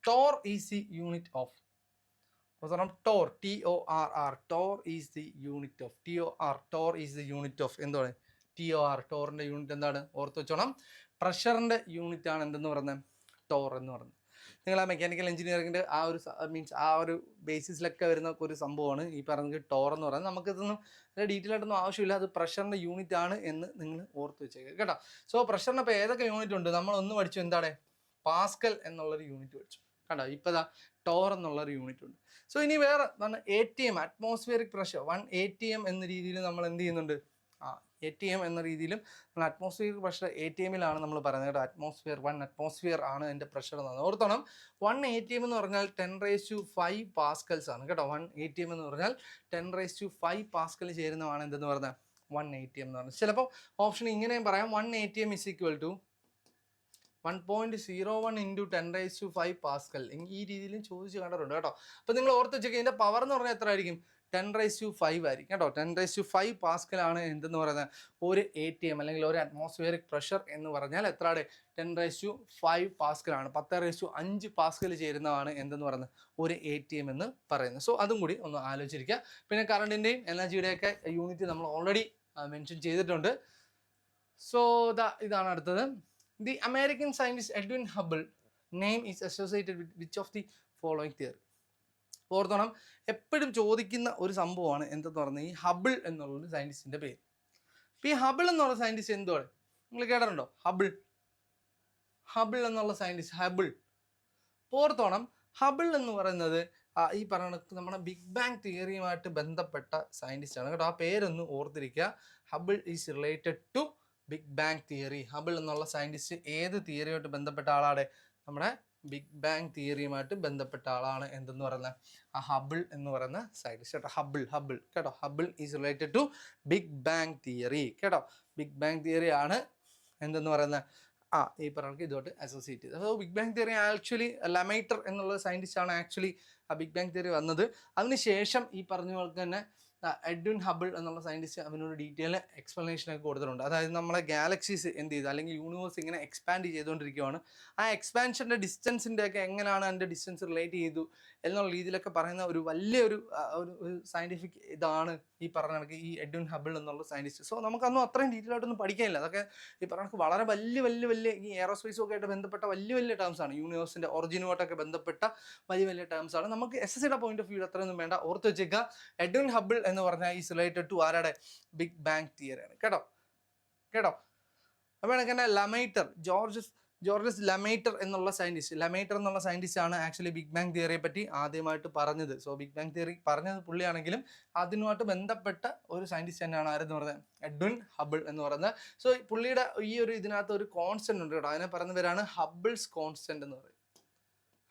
Tor is the unit of. Tor, TORR. Tor is the unit of. Tor is the unit of എന്താണ്? TOR. ടോറിൻ്റെ യൂണിറ്റ് എന്താണ്? ഓർത്ത് വെച്ചോണം. പ്രഷറിൻ്റെ യൂണിറ്റ് ആണ് എന്തെന്ന് പറയുന്നത്? ടോർ എന്ന് പറയുന്നത്. നിങ്ങൾ മെക്കാനിക്കൽ എഞ്ചിനീയറിങ്ങിൻ്റെ മീൻസ് ആ ഒരു ബേസിസിലൊക്കെ വരുന്ന ഒരു സംഭവമാണ് ഈ പറഞ്ഞത് ടോർ എന്ന് പറയുന്നത്. നമുക്കിതൊന്നും ഡീറ്റെയിൽ ആയിട്ടൊന്നും ആവശ്യമില്ല. അത് പ്രഷറിൻ്റെ യൂണിറ്റ് ആണ് എന്ന് നിങ്ങൾ ഓർത്ത് വെച്ചേക്കുക കേട്ടോ. സോ പ്രഷറിന് ഇപ്പോൾ ഏതൊക്കെ യൂണിറ്റ് ഉണ്ട്? നമ്മളൊന്ന് പഠിച്ചു എന്താണ്? പാസ്കൽ എന്നുള്ളൊരു യൂണിറ്റ് പഠിച്ചു കണ്ടോ. ഇപ്പോൾ ടോർ എന്നുള്ളൊരു യൂണിറ്റ് ഉണ്ട്. സോ ഇനി വേറെ ATM, അറ്റ്മോസ്ഫിയറിക് പ്രഷർ 1 ATM എന്ന രീതിയിൽ നമ്മൾ എന്ത് ചെയ്യുന്നുണ്ട്? ATM എന്ന രീതിയിലും നമ്മൾ അറ്റ്മോസ്ഫിയർ പ്രഷർ ATMലാണ് നമ്മൾ പറയുന്നത് കേട്ടോ. അറ്റ്മോസ്ഫിയർ 1 അറ്റ്മോസ്ഫിയർ ആണ് എൻ്റെ പ്രഷർ എന്ന് ഓർത്തോണം. 1 ATM എന്ന് പറഞ്ഞാൽ 10⁵5 പാസ്കൽസ് ആണ് കേട്ടോ. 1 ATM എന്ന് പറഞ്ഞാൽ 10⁵5 പാസ്കൽ ചേരുന്നതാണ് എന്തെന്ന് പറഞ്ഞാൽ 1 ATM എന്ന് പറഞ്ഞാൽ. ചിലപ്പോൾ ഓപ്ഷൻ ഇങ്ങനെയും പറയാം, 1 ATM is equal to 1.01 into 10⁵5 Pascal. ഈ രീതിയിലും ചോദിച്ച് കണ്ടിട്ടുണ്ട് കേട്ടോ. അപ്പോൾ നിങ്ങൾ ഓർത്ത് വെച്ചേക്കുക, ഇതിൻ്റെ പവർ എന്ന് പറഞ്ഞാൽ എത്ര ആയിരിക്കും? 10⁵5 ആയിരിക്കും കേട്ടോ. 10⁵5 പാസ്കലാണ് എന്തെന്ന് പറയുന്നത് ഒരു ATM അല്ലെങ്കിൽ ഒരു അറ്റ്മോസ്ഫിയറിക് പ്രഷർ എന്ന് പറഞ്ഞാൽ എത്രയാണ്? 10⁵5 പാസ്കലാണ്. 10⁵5 പാസ്കൽ ചേരുന്നതാണ് എന്തെന്ന് പറയുന്നത് ഒരു ATM എന്ന് പറയുന്നത്. സോ അതും കൂടി ഒന്ന് ആലോചിച്ചിരിക്കുക. പിന്നെ കറണ്ടിൻ്റെയും എനർജിയുടെയൊക്കെ യൂണിറ്റ് നമ്മൾ ഓൾറെഡി മെൻഷൻ ചെയ്തിട്ടുണ്ട്. സോ ഇതാണ് അടുത്തത്. The American scientist Edwin Hubble name is associated with which of the following theory? ഓർത്തോണം, എപ്പോഴും ചോദിക്കുന്ന ഒരു സംഭവമാണ് എന്തെന്ന് പറഞ്ഞാൽ ഈ ഹബിൾ എന്നുള്ളൊരു സയൻറ്റിസ്റ്റിൻ്റെ പേര്. അപ്പോൾ ഈ ഹബിൾ എന്നുള്ള സയൻറ്റിസ്റ്റ് എന്തുവാണ്? നിങ്ങൾ കേട്ടിട്ടുണ്ടോ? ഹബിൾ എന്നുള്ള സയൻറ്റിസ്റ്റ് ഹബിൾ. ഓർത്തോണം, ഹബിൾ എന്ന് പറയുന്നത് ഈ പറഞ്ഞ നമ്മുടെ ബിഗ് ബാങ് തിയറിയുമായിട്ട് ബന്ധപ്പെട്ട സയൻറ്റിസ്റ്റാണ് കേട്ടോ. ആ പേരൊന്ന് ഓർത്തിരിക്കുക. Hubble is related to big bang theory. Hubble എന്നുള്ള സയൻറ്റിസ്റ്റ് ഏത് തിയറിയുമായിട്ട് ബന്ധപ്പെട്ട ആളാണ്? നമ്മുടെ ബിഗ് ബാങ് തിയറിയുമായിട്ട് ബന്ധപ്പെട്ട ആളാണ് എന്തെന്ന് പറയുന്നത് ആ ഹബിൾ എന്ന് പറയുന്ന സയൻറ്റിസ്റ്റ് കേട്ടോ. ഹബിൾ കേട്ടോ. Hubble is related to big bang theory കേട്ടോ. ബിഗ് ബാങ് തിയറി ആണ് എന്തെന്ന് പറയുന്നത് ഈ പറഞ്ഞ ഇതോട്ട് അസോസിയേറ്റ് ചെയ്ത്. അപ്പോൾ big bang theory actually Lemaitre എന്നുള്ള സയൻറ്റിസ്റ്റാണ് ആക്ച്വലി ആ ബിഗ് ബാങ് തിയറി വന്നത്. അതിനുശേഷം ഈ പറഞ്ഞ പോലെ തന്നെ എഡ്വിൻ ഹബിൾ എന്നുള്ള സയൻറ്റിസ്റ്റ് അവനൊരു ഡീറ്റെയിൽ എക്സ്പ്ലനേഷനൊക്കെ കൊടുത്തിട്ടുണ്ട്. അതായത് നമ്മളെ ഗാലക്സീസ് എന്ത് ചെയ്തു അല്ലെങ്കിൽ യൂണിവേഴ്സ് ഇങ്ങനെ എക്സ്പാൻഡ് ചെയ്തുകൊണ്ടിരിക്കുകയാണ്. ആ എക്സ്പാൻഷൻ്റെ ഡിസ്റ്റൻസിൻ്റെ ഒക്കെ എങ്ങനെയാണ് അതിൻ്റെ ഡിസ്റ്റൻസ് റിലേറ്റ് ചെയ്തു എന്നുള്ള രീതിയിലൊക്കെ പറയുന്ന ഒരു വലിയൊരു ഒരു സയൻറ്റിഫിക് ഇതാണ് ഈ പറഞ്ഞ കണക്ക് ഈ എഡ്വിൻ ഹബിൾ എന്നുള്ള സയൻറ്റിസ്റ്റ്. സോ നമുക്കൊന്നും അത്രയും ഡീറ്റെയിൽ ആയിട്ടൊന്നും പഠിക്കാനില്ല. അതൊക്കെ ഈ പറഞ്ഞ കണക്ക് വളരെ വലിയ ഈ എയറോസ്പേസും ആയിട്ട് ബന്ധപ്പെട്ട വലിയ ടേംസാണ്. യൂണിവേഴ്സിൻ്റെ ഒറിജിനുമായിട്ടൊക്കെ ബന്ധപ്പെട്ട വലിയ ടേംസാണ്. നമുക്ക് SSCയുടെ പോയിന്റ് ഓഫ് വ്യൂ അത്രയൊന്നും വേണ്ട. ഓർത്ത് വെച്ചേക്കുക, എഡ്വിൻ ഹബിൾ എന്ന് പറഞ്ഞാൽ ഈസ് റിലേറ്റഡ് ടു ആരുടെ? ബിഗ് ബാങ് തിയറിയാണ് കേട്ടോ. അപ്പോൾ എനിക്ക് തന്നെ ലമൈറ്റർ ജോർജസ് ലമൈറ്റർ എന്നുള്ള സയൻറ്റിസ്റ്റ് ആണ് ആക്ച്വലി ബിഗ് ബാങ് തിയറിയെ പറ്റി ആദ്യമായിട്ട് പറഞ്ഞത്. സോ ബിഗ് ബാങ് തിയറി പറഞ്ഞത് പുള്ളിയാണെങ്കിലും അതിനുമായിട്ട് ബന്ധപ്പെട്ട ഒരു സയൻറ്റിസ്റ്റ് തന്നെയാണ് ആരെന്ന് പറയുന്നത് എഡ്വിൻ ഹബിൾ എന്ന് പറയുന്നത്. സോ പുള്ളിയുടെ ഈ ഒരു ഇതിനകത്ത് ഒരു കോൺസ്റ്റന്റ് ഉണ്ട് കേട്ടോ. അതിനെ പറയുന്ന പേരാണ് ഹബിൾസ് കോൺസ്റ്റന്റ് എന്ന് പറയും.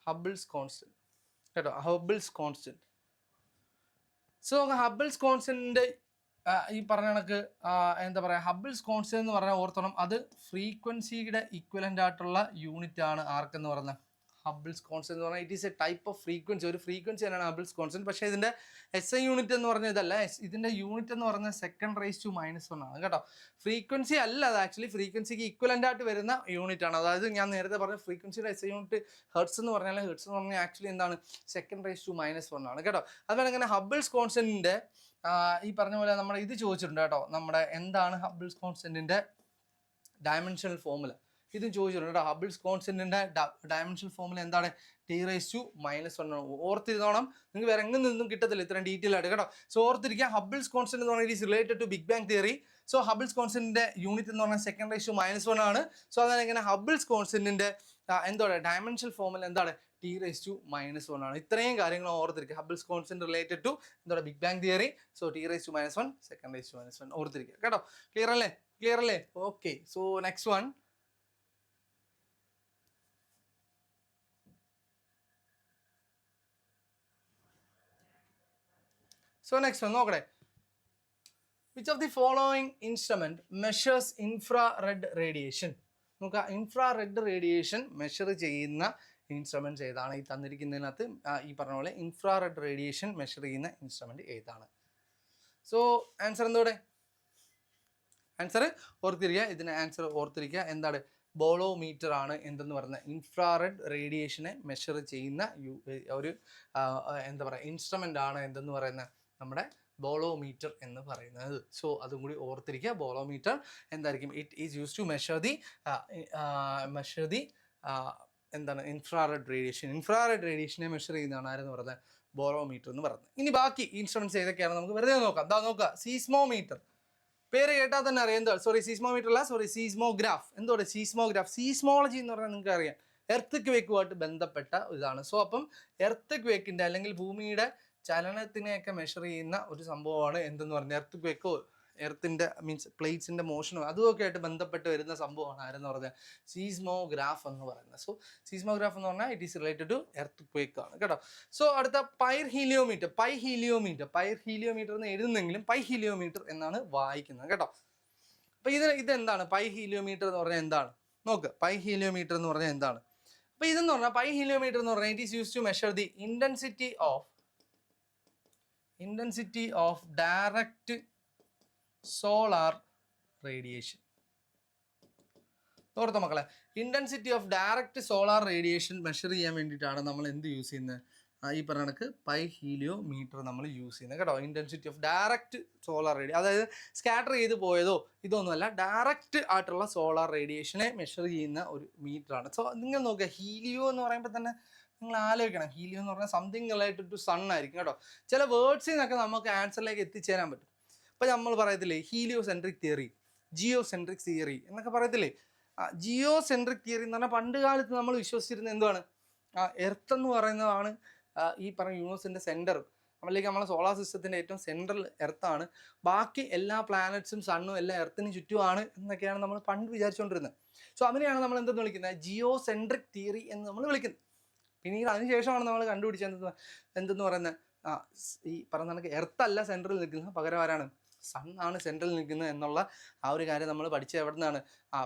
Hubble's constant. സോ ഹബിൾസ് കോൺസ്റ്റന്റിന്റെ ഈ പറഞ്ഞ കണക്ക് എന്താ പറയുക, ഹബിൾസ് കോൺസ്റ്റന്റ് എന്ന് പറഞ്ഞാൽ ഓർത്തോണം, അത് ഫ്രീക്വൻസിയുടെ ഈക്വലൻ്റ് ആയിട്ടുള്ള യൂണിറ്റ് ആണ് ആർക്കെന്ന് പറഞ്ഞാൽ ഹബിൾസ് കോൺസ്റ്റന്റ് എന്ന് പറഞ്ഞാൽ it is A type of frequency. ഒരു ഫ്രീക്വൻസി തന്നെയാണ് ഹബിൾസ് കോൺസ്റ്റന്റ്. പക്ഷേ ഇതിൻ്റെ SI യൂണിറ്റ് എന്ന് പറഞ്ഞാൽ ഇതല്ല. ഇതിൻ്റെ യൂണിറ്റ് എന്ന് പറഞ്ഞാൽ (10⁻⁻⁻1) ആണ് കേട്ടോ. ഫ്രീക്വൻസി അല്ല, അത് ആക്ച്വലി ഫ്രീക്വൻസിക്ക് ഈക്വലൻ്റ് ആയിട്ട് വരുന്ന യൂണിറ്റ് ആണ്. അതായത് ഞാൻ നേരത്തെ പറഞ്ഞ ഫ്രീക്വൻസിയുടെ SI യൂണിറ്റ് ഹെർട്സ് എന്ന് പറഞ്ഞാൽ ആക്ച്വലി എന്താണ് (10⁻⁻1) ആണ് കേട്ടോ. അതുപോലെ തന്നെ ഹബിൾസ് കോൺസ്റ്റന്റിൻ്റെ ഈ പറഞ്ഞ പോലെ നമ്മൾ ഇത് ചോദിച്ചിട്ടുണ്ട് കേട്ടോ. നമ്മുടെ എന്താണ് ഹബിൾസ് കോൺസ്റ്റന്റിൻ്റെ ഡയമെൻഷണൽ ഫോർമുല? ഇതും ചോദിച്ചിട്ടുണ്ട് കേട്ടോ. ഹബിൾസ് കോൺസ്റ്റന്റിന്റെ ഡയമെൻഷണൽ ഫോർമുല എന്താണ്? (10⁻⁻1) ഓർത്തിരുന്നോണം. നിങ്ങൾക്ക് വേറെ എങ്ങനെ നിന്നും കിട്ടത്തില്ല ഇത്രയും ഡീറ്റെയിൽ ആയിട്ട് കേട്ടോ. സോ ഓർത്തിരിക്കുക, ഹബിൾസ് കോൺസ്റ്റന്റ് എന്ന് പറഞ്ഞാൽ is related to big bang theory. So Hubble's കോൺസ്റ്റന്റിന്റെ യൂണിറ്റ് എന്ന് പറഞ്ഞാൽ (10⁻⁻1) ആണ്. സോ അതാണ് എങ്ങനെ ഹബിൾസ് കോൺസ്റ്റന്റിന്റെ എന്താണ് ഡയമെൻഷണൽ ഫോർമുല എന്താണ്? (10⁻⁻1) ആണ്. ഇത്രയും കാര്യങ്ങൾ ഓർത്തിരിക്കുക. ഹബിൾസ് കോൺസ്റ്റന്റ് റിലേറ്റഡ് ടു എന്താണ്? Big bang theory. സോ (10⁻⁻1) (10⁻⁻1) ഓർത്തിരിക്കുക കേട്ടോ. ക്ലിയർ അല്ലേ? Okay. So next one. So next one നോക്കട്ടെ. Which of the following instrument measures infrared radiation? നോക്കുക, ഇൻഫ്രാറെഡ് റേഡിയേഷൻ മെഷർ ചെയ്യുന്ന ഇൻസ്ട്രുമെൻറ്റ്സ് ഏതാണ്? ഈ തന്നിരിക്കുന്നതിനകത്ത് ഈ പറഞ്ഞ പോലെ ഇൻഫ്രാറെഡ് റേഡിയേഷൻ മെഷർ ചെയ്യുന്ന ഇൻസ്ട്രുമെൻറ്റ് ഏതാണ്? സോ ആൻസർ എന്തോടെ? ആൻസർ ഓർത്തിരിക്കുക. ഇതിന് ആൻസർ ഓർത്തിരിക്കുക. എന്താണ്? ബോളോമീറ്റർ ആണ് എന്തെന്ന് പറയുന്നത് ഇൻഫ്രാറെഡ് റേഡിയേഷനെ മെഷർ ചെയ്യുന്ന ഒരു എന്താ പറയുക ഇൻസ്ട്രുമെൻ്റ് ആണ് എന്തെന്ന് പറയുന്നത് നമ്മുടെ ബോളോമീറ്റർ എന്ന് പറയുന്നത്. സോ അതും കൂടി ഓർത്തിരിക്കുക. ബോളോമീറ്റർ എന്തായിരിക്കും? It is use to measure the എന്താണ് ഇൻഫ്രാറെഡ് റേഡിയേഷനെ മെഷർ ചെയ്യുന്നതാണ് ആരെന്ന് പറയുന്നത് ബോളോമീറ്റർ എന്ന് പറയുന്നത്. ഇനി ബാക്കി ഇൻസ്ട്രുമെന്റ്സ് ഏതൊക്കെയാണ് നമുക്ക് വെറുതെ നോക്കാം. നോക്കുക, സീസ്മോമീറ്റർ. പേര് കേട്ടാൽ തന്നെ അറിയാം. എന്താ? സീസ്മോമീറ്റർ അല്ല, സീസ്മോഗ്രാഫ്. എന്തോടെ? സീസ്മോഗ്രാഫ്. സീസ്മോളജി എന്ന് പറഞ്ഞാൽ നിങ്ങൾക്ക് അറിയാം, എർത്ത് ക്വേക്കുമായിട്ട് ബന്ധപ്പെട്ട ഇതാണ്. സോ അപ്പം എർത്ത് ക്വേക്കിൻ്റെ അല്ലെങ്കിൽ ഭൂമിയുടെ ചലനത്തിനെയൊക്കെ മെഷർ ചെയ്യുന്ന ഒരു സംഭവമാണ് എന്തെന്ന് പറഞ്ഞാൽ എർത്ത് ക്വേക്കോ എർത്തിൻ്റെ മീൻസ് പ്ലേറ്റ്സിൻ്റെ മോഷനും അതുമൊക്കെ ആയിട്ട് ബന്ധപ്പെട്ട് വരുന്ന സംഭവമാണ് ആരെന്ന് പറഞ്ഞാൽ സീസ്മോഗ്രാഫ് എന്ന് പറയുന്നത്. സോ സീസ്മോഗ്രാഫ് എന്ന് പറഞ്ഞാൽ it is related to earthquake ആണ് കേട്ടോ. സോ അടുത്ത പൈർ ഹീലിയോമീറ്റർ എന്ന് എഴുതുന്നെങ്കിലും പൈ ഹീലിയോമീറ്റർ എന്നാണ് വായിക്കുന്നത് കേട്ടോ. അപ്പോൾ ഇതെന്താണ് പൈ ഹീലിയോമീറ്റർ എന്ന് പറഞ്ഞാൽ എന്താണ് നോക്ക്. പൈ ഹീലിയോമീറ്റർ എന്ന് പറഞ്ഞാൽ എന്താണ്? അപ്പോൾ ഇതെന്ന് പറഞ്ഞാൽ പൈ ഹീലിയോമീറ്റർ എന്ന് പറഞ്ഞാൽ it is use to measure the intensity of direct solar radiation. ഓർത്തോ മക്കളെ, intensity of direct solar radiation measure ചെയ്യാൻ വേണ്ടിയിട്ടാണ് നമ്മൾ എന്ത് യൂസ് ചെയ്യുന്നത്? ഈ പറഞ്ഞ കണക്ക് പൈ ഹീലിയോമീറ്റർ നമ്മൾ യൂസ് ചെയ്യുന്നത് കേട്ടോ. Intensity of direct solar radiation, അതായത് സ്കാറ്റർ ചെയ്ത് പോയതോ ഇതൊന്നുമല്ല, ഡയറക്റ്റ് ആയിട്ടുള്ള സോളാർ റേഡിയേഷനെ മെഷർ ചെയ്യുന്ന ഒരു മീറ്ററാണ്. സോ നിങ്ങൾ നോക്കുക, ഹീലിയോ എന്ന് പറയുമ്പോൾ തന്നെ നിങ്ങൾ ആലോചിക്കണം, ഹീലിയോ എന്ന് പറഞ്ഞാൽ സംതിങ് റിലേറ്റഡ് ടു സൺ ആയിരിക്കും കേട്ടോ. ചില വേർഡ്സിൽ നിന്നൊക്കെ നമുക്ക് ആൻസറിലേക്ക് എത്തിച്ചേരാൻ പറ്റും. ഇപ്പം നമ്മൾ പറയത്തില്ലേ heliocentric theory, geocentric theory എന്നൊക്കെ പറയത്തില്ലേ. ജിയോ സെൻട്രിക് തിയറി എന്ന് പറഞ്ഞാൽ പണ്ട് കാലത്ത് നമ്മൾ വിശ്വസിച്ചിരുന്നത് എന്താണ്? എർത്ത് എന്ന് പറയുന്നതാണ് ഈ പറഞ്ഞ യൂണിവേഴ്സിൻ്റെ സെൻറ്റർ. നമ്മളിലേക്ക് നമ്മളെ സോളാർ സിസ്റ്റത്തിൻ്റെ ഏറ്റവും സെൻട്രൽ എർത്താണ്. ബാക്കി എല്ലാ പ്ലാനറ്റ്സും സണ്ണും എല്ലാം എർത്തിന് ചുറ്റുമാണ് എന്നൊക്കെയാണ് നമ്മൾ പണ്ട് വിചാരിച്ചുകൊണ്ടിരുന്നത്. സോ അതിനെയാണ് നമ്മൾ എന്തെന്ന് വിളിക്കുന്നത്? ജിയോ സെൻട്രിക് തിയറി എന്ന് നമ്മൾ വിളിക്കുന്നത്. പിന്നീട് അതിനുശേഷമാണ് നമ്മൾ കണ്ടുപിടിച്ചത് എന്തെന്ന് പറയുന്നത്, ഈ പറഞ്ഞ കണക്ക് എർത്തല്ല സെൻട്രൽ നിൽക്കുന്നത്, പകരം ആരാണ്? സണ്ണാണ് സെൻട്രൽ നിൽക്കുന്നത് എന്നുള്ള ആ ഒരു കാര്യം നമ്മൾ പഠിച്ചത് എവിടെ നിന്നാണ്?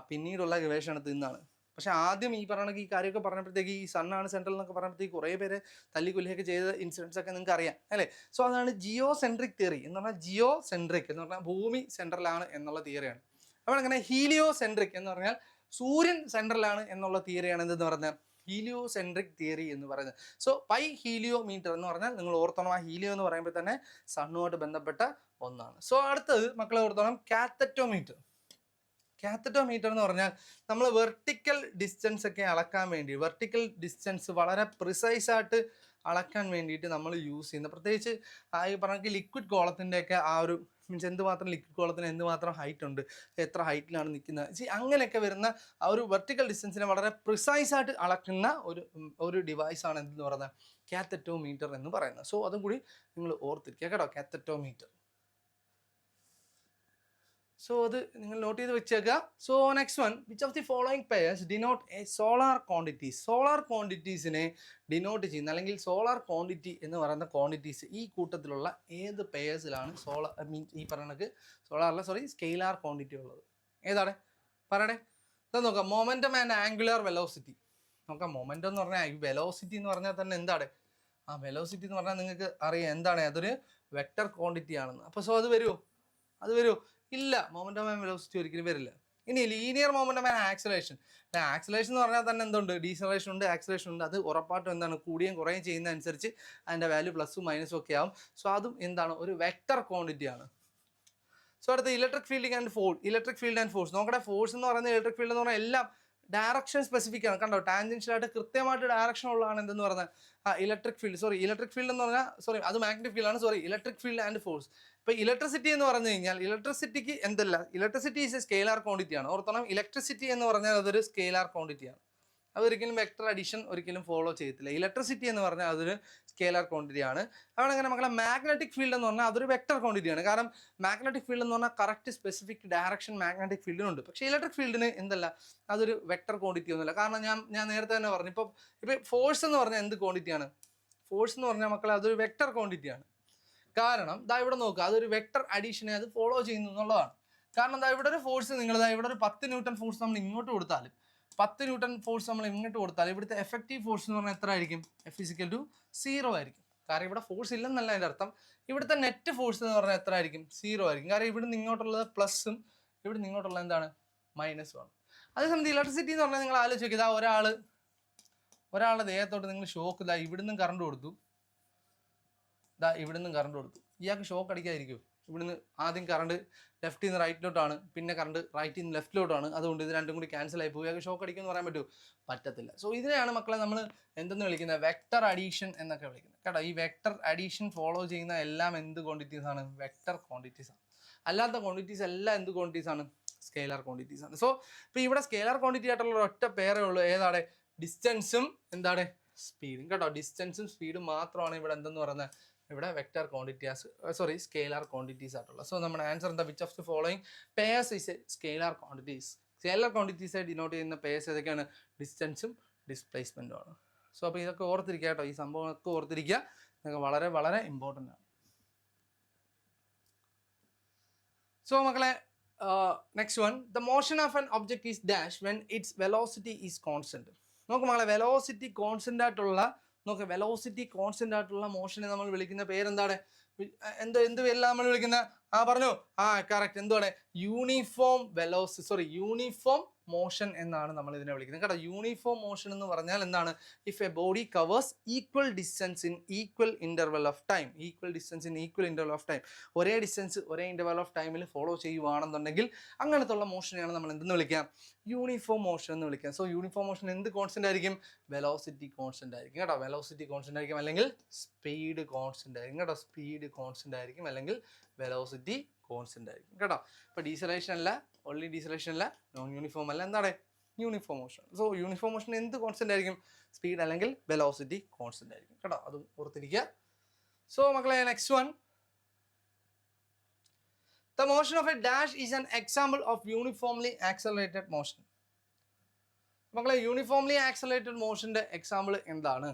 പിന്നീടുള്ള ഗവേഷണത്തിൽ നിന്നാണ്. പക്ഷെ ആദ്യം ഈ പറഞ്ഞ ഈ കാര്യമൊക്കെ പറഞ്ഞപ്പോഴത്തേക്ക് ഈ സണ്ണാണ് സെൻട്രൽ എന്നൊക്കെ പറഞ്ഞപ്പോഴത്തേക്ക് കുറേ പേര് തല്ലിക്കൊല്ലിയൊക്കെ ചെയ്ത ഇൻസിഡൻസ് ഒക്കെ നിങ്ങൾക്ക് അറിയാം അല്ലേ. സോ അതാണ് ജിയോ സെൻട്രിക് തിയറി എന്ന് പറഞ്ഞാൽ, ജിയോ സെൻട്രിക് എന്ന് പറഞ്ഞാൽ ഭൂമി സെൻട്രലാണ് എന്നുള്ള തിയറിയാണ്. അപ്പോൾ അങ്ങനെ ഹീലിയോ സെൻട്രിക് എന്ന് പറഞ്ഞാൽ സൂര്യൻ സെൻട്രലാണ് എന്നുള്ള തിയറിയാണ് എന്തെന്ന് പറഞ്ഞാൽ ഹീലിയോ സെൻട്രിക് തിയറി എന്ന് പറയുന്നത്. സോ പൈ ഹീലിയോമീറ്റർ എന്ന് പറഞ്ഞാൽ നിങ്ങൾ ഓർത്തണം, ആ ഹീലിയോ എന്ന് പറയുമ്പോൾ തന്നെ സണ്ണുമായിട്ട് ബന്ധപ്പെട്ട ഒന്നാണ്. സോ അടുത്തത് മക്കളെ ഓർത്തോണം, കാത്തറ്റോമീറ്റർ. കാത്തറ്റോമീറ്റർ എന്ന് പറഞ്ഞാൽ നമ്മൾ വെർട്ടിക്കൽ ഡിസ്റ്റൻസ് ഒക്കെ അളക്കാൻ വേണ്ടി, വെർട്ടിക്കൽ ഡിസ്റ്റൻസ് വളരെ പ്രിസൈസ് ആയിട്ട് അളക്കാൻ വേണ്ടിയിട്ട് നമ്മൾ യൂസ് ചെയ്യുന്ന, പ്രത്യേകിച്ച് ഈ പറഞ്ഞ ലിക്വിഡ് കോളത്തിൻ്റെയൊക്കെ ആ ഒരു മീൻസ് എന്തുമാത്രം ലിക്വിഡ് കോളത്തിന് എന്തുമാത്രം ഹൈറ്റ് ഉണ്ട്, എത്ര ഹൈറ്റിലാണ് നിൽക്കുന്നത്, അങ്ങനെയൊക്കെ വരുന്ന ആ ഒരു വെർട്ടിക്കൽ ഡിസ്റ്റൻസിനെ വളരെ പ്രിസൈസ് ആയിട്ട് അളക്കുന്ന ഒരു ഡിവൈസാണ് എന്തെന്ന് പറയുന്നത് കാത്തറ്റോമീറ്റർ എന്ന് പറയുന്നത്. സോ അതും കൂടി നിങ്ങൾ ഓർത്തിരിക്കുക കേട്ടോ, കാത്തറ്റോമീറ്റർ. സോ അത് നിങ്ങൾ നോട്ട് ചെയ്ത് വെച്ചേക്കുക. So next one, which of the following pairs denote a solar quantities? Solar ക്വാണ്ടിറ്റീസിനെ ഡിനോട്ട് ചെയ്യുന്ന അല്ലെങ്കിൽ സോളാർ ക്വാണ്ടിറ്റി എന്ന് പറയുന്ന ക്വാണ്ടിറ്റീസ് ഈ കൂട്ടത്തിലുള്ള ഏത് പെയർസിലാണ് ഈ പറഞ്ഞ സ്കെയിലാർ ക്വാണ്ടിറ്റി ഉള്ളത്? ഏതാണ് പറയണേ? ഇതാ നോക്കാം, മൊമെൻറ്റം ആൻഡ് ആംഗുലർ വെലോസിറ്റി. നോക്കാം, മൊമെൻറ്റം എന്ന് പറഞ്ഞാൽ ഈ വെലോസിറ്റി എന്ന് പറഞ്ഞാൽ തന്നെ എന്താണ്? വെലോസിറ്റി എന്ന് പറഞ്ഞാൽ നിങ്ങൾക്ക് അറിയാം എന്താണ്, അതൊരു വെക്ടർ ക്വാണ്ടിറ്റി ആണെന്ന്. അപ്പോൾ സോ അത് വരുമോ? ഇല്ല, മൊമെൻറ്റം ആൻഡ് വെലോസിറ്റി ഒരിക്കലും വരില്ല. ഇനി linear momentum and acceleration. Acceleration എന്ന് പറഞ്ഞാൽ തന്നെ എന്തുണ്ട്? ഡീസലേഷൻ ഉണ്ട്, ആക്സലേഷൻ ഉണ്ട്. അത് ഉറപ്പായിട്ടും എന്താണ്, കൂടുകയും കുറയുകയും ചെയ്യുന്ന അനുസരിച്ച് അതിൻ്റെ വാല്യൂ പ്ലസും മൈനസും ഒക്കെ ആവും. സോ അതും എന്താണ്, ഒരു വെക്ടർ ക്വാണ്ടിറ്റി ആണ്. സോ അടുത്ത ഇലക്ട്രിക് ഫീൽഡ് ആൻഡ് ഫോഴ്സ്. നോക്കട്ടെ, ഫോഴ്സ് എന്ന് പറയുന്നത് ഇലക്ട്രിക് ഫീൽഡ് എന്ന് പറഞ്ഞാൽ എല്ലാം ഡയറക്ഷൻ സ്പെസിഫിക് ആണ്. കണ്ടോ, ടാൻജൻഷ്യലായിട്ട് കൃത്യമായിട്ട് ഡയറക്ഷൻ ഉള്ളതാണ് എന്തെന്ന് പറഞ്ഞാൽ ഇലക്ട്രിക് ഫീൽഡ് എന്ന് പറഞ്ഞാൽ അത് മാഗ്നറ്റിക് ഫീൽഡ് ആണ്. Electric field and force. ഇപ്പോൾ ഇലക്ട്രിസിറ്റി എന്ന് പറഞ്ഞു കഴിഞ്ഞാൽ ഇലക്ട്രിസിറ്റിക്ക് എന്തല്ല, electricity is A scalar quantity ആണ്. ഓർത്തോണം, ഇലക്ട്രിസിറ്റി എന്ന് പറഞ്ഞാൽ അതൊരു സ്കെയിലാർ ക്വാണ്ടിറ്റി ആണ്. അതൊരിക്കലും വെക്ടർ അഡീഷൻ ഒരിക്കലും ഫോളോ ചെയ്യത്തില്ല. ഇലക്ട്രിസിറ്റി എന്ന് പറഞ്ഞാൽ അതൊരു സ്കെയിലാർ ക്വാണ്ടിറ്റി ആണ്. അവിടെ അങ്ങനെ മക്കളെ മാഗ്നറ്റിക് ഫീൽഡ് എന്ന് പറഞ്ഞാൽ അതൊരു വെക്ടർ ക്വാണ്ടിറ്റി ആണ്. കാരണം മാഗ്നറ്റിക് ഫീൽഡ് എന്ന് പറഞ്ഞാൽ കറക്റ്റ് സ്പെസിഫിക് ഡയറക്ഷൻ മാഗ്നറ്റിക് ഫീൽഡിനുണ്ട്. പക്ഷേ ഇലക്ട്രിക് ഫീൽഡിന് എന്തല്ല, അതൊരു വെക്ടർ ക്വാണ്ടിറ്റി ഒന്നുമില്ല. കാരണം ഞാൻ നേരത്തെ തന്നെ പറഞ്ഞു, ഇപ്പോൾ ഫോഴ്സ് എന്ന് പറഞ്ഞാൽ എന്ത് ക്വാണ്ടിറ്റിയാണ്? ഫോഴ്സ് എന്ന് പറഞ്ഞാൽ മക്കളെ അതൊരു വെക്ടർ ക്വാണ്ടിറ്റിയാണ്. കാരണം ഇവിടെ നോക്കുക, അതൊരു വെക്ടർ അഡീഷനെ അത് ഫോളോ ചെയ്യുന്നു എന്നുള്ളതാണ്. കാരണം ഇവിടെ ഒരു ഫോഴ്സ് ഇവിടെ ഒരു 10 ന്യൂട്ടൺ ഫോഴ്സ് നമ്മൾ ഇങ്ങോട്ട് കൊടുത്താലും 10 ന്യൂട്ടൺ ഫോഴ്സ് നമ്മൾ ഇങ്ങോട്ട് കൊടുത്താലും ഇവിടുത്തെ എഫക്റ്റീവ് ഫോഴ്സ് എന്ന് പറഞ്ഞാൽ എത്ര ആയിരിക്കും? F=0 ആയിരിക്കും. കാരണം ഇവിടെ ഫോഴ്സ് ഇല്ലെന്നല്ല അതിൻ്റെ അർത്ഥം. ഇവിടുത്തെ നെറ്റ് ഫോഴ്സ് എന്ന് പറഞ്ഞാൽ എത്ര ആയിരിക്കും? 0 ആയിരിക്കും. കാരണം ഇവിടെ നിന്ന് ഇങ്ങോട്ടുള്ളത് പ്ലസും ഇവിടെ നിന്ന് ഇങ്ങോട്ടുള്ളത് എന്താണ്? മൈനസും ആണ്. അതേസമയത്ത് ഇലക്ട്രിസിറ്റി എന്ന് പറഞ്ഞാൽ നിങ്ങൾ ആലോചിച്ച് നോക്കിയത്, ഒരാളുടെ ദേഹത്തോട്ട് നിങ്ങൾ ഷോക്ക് ഇവിടുന്ന് കറണ്ട് കൊടുത്തു, ഇവിടുന്ന് കറണ്ട് കൊടുത്തു. ഇയാൾക്ക് ഷോക്ക് അടിക്കാതിരിക്കും? ഇവിടുന്ന് ആദ്യം കറണ്ട് ലെഫ്റ്റിൽ നിന്ന് റൈറ്റിലോട്ടാണ്, പിന്നെ കറണ്ട് റൈറ്റിൽ നിന്ന് ലെഫ്റ്റിലോട്ടാണ്. അതുകൊണ്ട് ഇത് രണ്ടും കൂടി ക്യാൻസൽ ആയി പോയി ഇയാൾക്ക് ഷോക്ക് അടിക്കുമെന്ന് പറയാൻ പറ്റത്തില്ല. സോ ഇതിനെയാണ് മക്കളെ നമ്മൾ എന്തെന്ന് വിളിക്കുന്നത്? വെക്ടർ അഡീഷൻ എന്നൊക്കെ വിളിക്കുന്നത് കേട്ടോ. ഈ വെക്ടർ അഡീഷൻ ഫോളോ ചെയ്യുന്ന എല്ലാം എന്ത് ക്വാണ്ടിറ്റീസ് ആണ്? വെക്ടർ ക്വാണ്ടിറ്റീസ് ആണ്. അല്ലാത്ത ക്വാണ്ടിറ്റീസ് എല്ലാം എന്ത് ക്വാണ്ടിറ്റീസ് ആണ്? സ്കെയിലാർ ക്വാണ്ടിറ്റീസ് ആണ്. സോ ഇപ്പോൾ ഇവിടെ സ്കെയിലാർ ക്വാണ്ടിറ്റി ആയിട്ടുള്ള ഒറ്റ പേരേ ഉള്ളൂ. ഏതാണ്? ഡിസ്റ്റൻസും എന്താണ്? സ്പീഡും കേട്ടോ. ഡിസ്റ്റൻസും സ്പീഡും മാത്രമാണ് ഇവിടെ എന്തെന്ന് പറയുന്നത് ഇവിടെ വെക്റ്റർ ക്വാണ്ടിറ്റീസ് സ്കെയിലാർ ക്വാണ്ടിറ്റീസ് ആയിട്ടുള്ള. സോ നമ്മുടെ ആൻസർ എന്താ? Which of the following pairs is A scalar quantities? Scalar quantities ആയി ഡിനോട്ട് ചെയ്യുന്ന പെയർസ് ഏതൊക്കെയാണ്? ഡിസ്റ്റൻസും ഡിസ്പ്ലേസ്മെൻറ്റും ആണ്. സോ അപ്പോൾ ഇതൊക്കെ ഓർത്തിരിക്കുക കേട്ടോ, ഈ സംഭവങ്ങളൊക്കെ ഓർത്തിരിക്കുക, ഇതൊക്കെ വളരെ വളരെ ഇമ്പോർട്ടൻ്റ് ആണ്. സോ മക്കളെ, next one, the motion of an object is dash when it's velocity is constant. നോക്ക് മക്കളെ, വെലോസിറ്റി കോൺസ്റ്റന്റ് ആയിട്ടുള്ള മോഷനെ നമ്മൾ വിളിക്കുന്ന പേരെന്താണ്? എന്ത് പേരിലാണ് നമ്മൾ വിളിക്കുന്നത്? പറഞ്ഞു, കറക്റ്റ്. എന്താണ്? യൂണിഫോം മോഷൻ എന്നാണ് നമ്മൾ ഇതിനെ വിളിക്കുന്നത് കേട്ടോ. യൂണിഫോം മോഷൻ എന്ന് പറഞ്ഞാൽ എന്താണ്? If A body covers equal distance in equal interval of time. ഒരേ ഡിസ്റ്റൻസ് ഒരേ ഇന്റർവൽ ഓഫ് ടൈമിൽ ഫോളോ ചെയ്യുവാണെന്നുണ്ടെങ്കിൽ അങ്ങനത്തുള്ള മോഷനെയാണ് നമ്മൾ എന്തെന്ന് വിളിക്കാം? യൂണിഫോം മോഷൻ എന്ന് വിളിക്കാം. സോ യൂണിഫോം മോഷൻ എന്ത് കോൺസ്റ്റന്റ് ആയിരിക്കും? വെലോസിറ്റി കോൺസ്റ്റന്റ് ആയിരിക്കും കേട്ടോ. വെലോസിറ്റി കോൺസ്റ്റന്റ് ആയിരിക്കും, അല്ലെങ്കിൽ സ്പീഡ് കോൺസ്റ്റന്റ് ആയിരിക്കും കേട്ടോ. സ്പീഡ് കോൺസ്റ്റന്റ് ആയിരിക്കും, അല്ലെങ്കിൽ വെലോസിറ്റി കോൺസ്റ്റന്റ് ആയിരിക്കും കേട്ടോ. ഇപ്പോൾ ഡീസലേഷൻ അല്ല, ഓൺലി ഡീസലേഷൻ അല്ല, നോൺ യൂണിഫോം അല്ല, എന്താണ്? Uniform motion. So uniform motion എന്ത് കോൺസ്റ്റന്റ് ആയിരിക്കും? സ്പീഡ് അല്ലെങ്കിൽ വെലോസിറ്റി കോൺസ്റ്റന്റ് ആയിരിക്കും കേട്ടോ. അതും ഓർത്തിരിക്കുക. സോ മക്കളെ, next one, the motion of a dash is an example of uniformly accelerated motion. മക്കളെ, യൂണിഫോംലി ആക്സലറേറ്റഡ് മോഷന്റെ എക്സാമ്പിൾ എന്താണ്?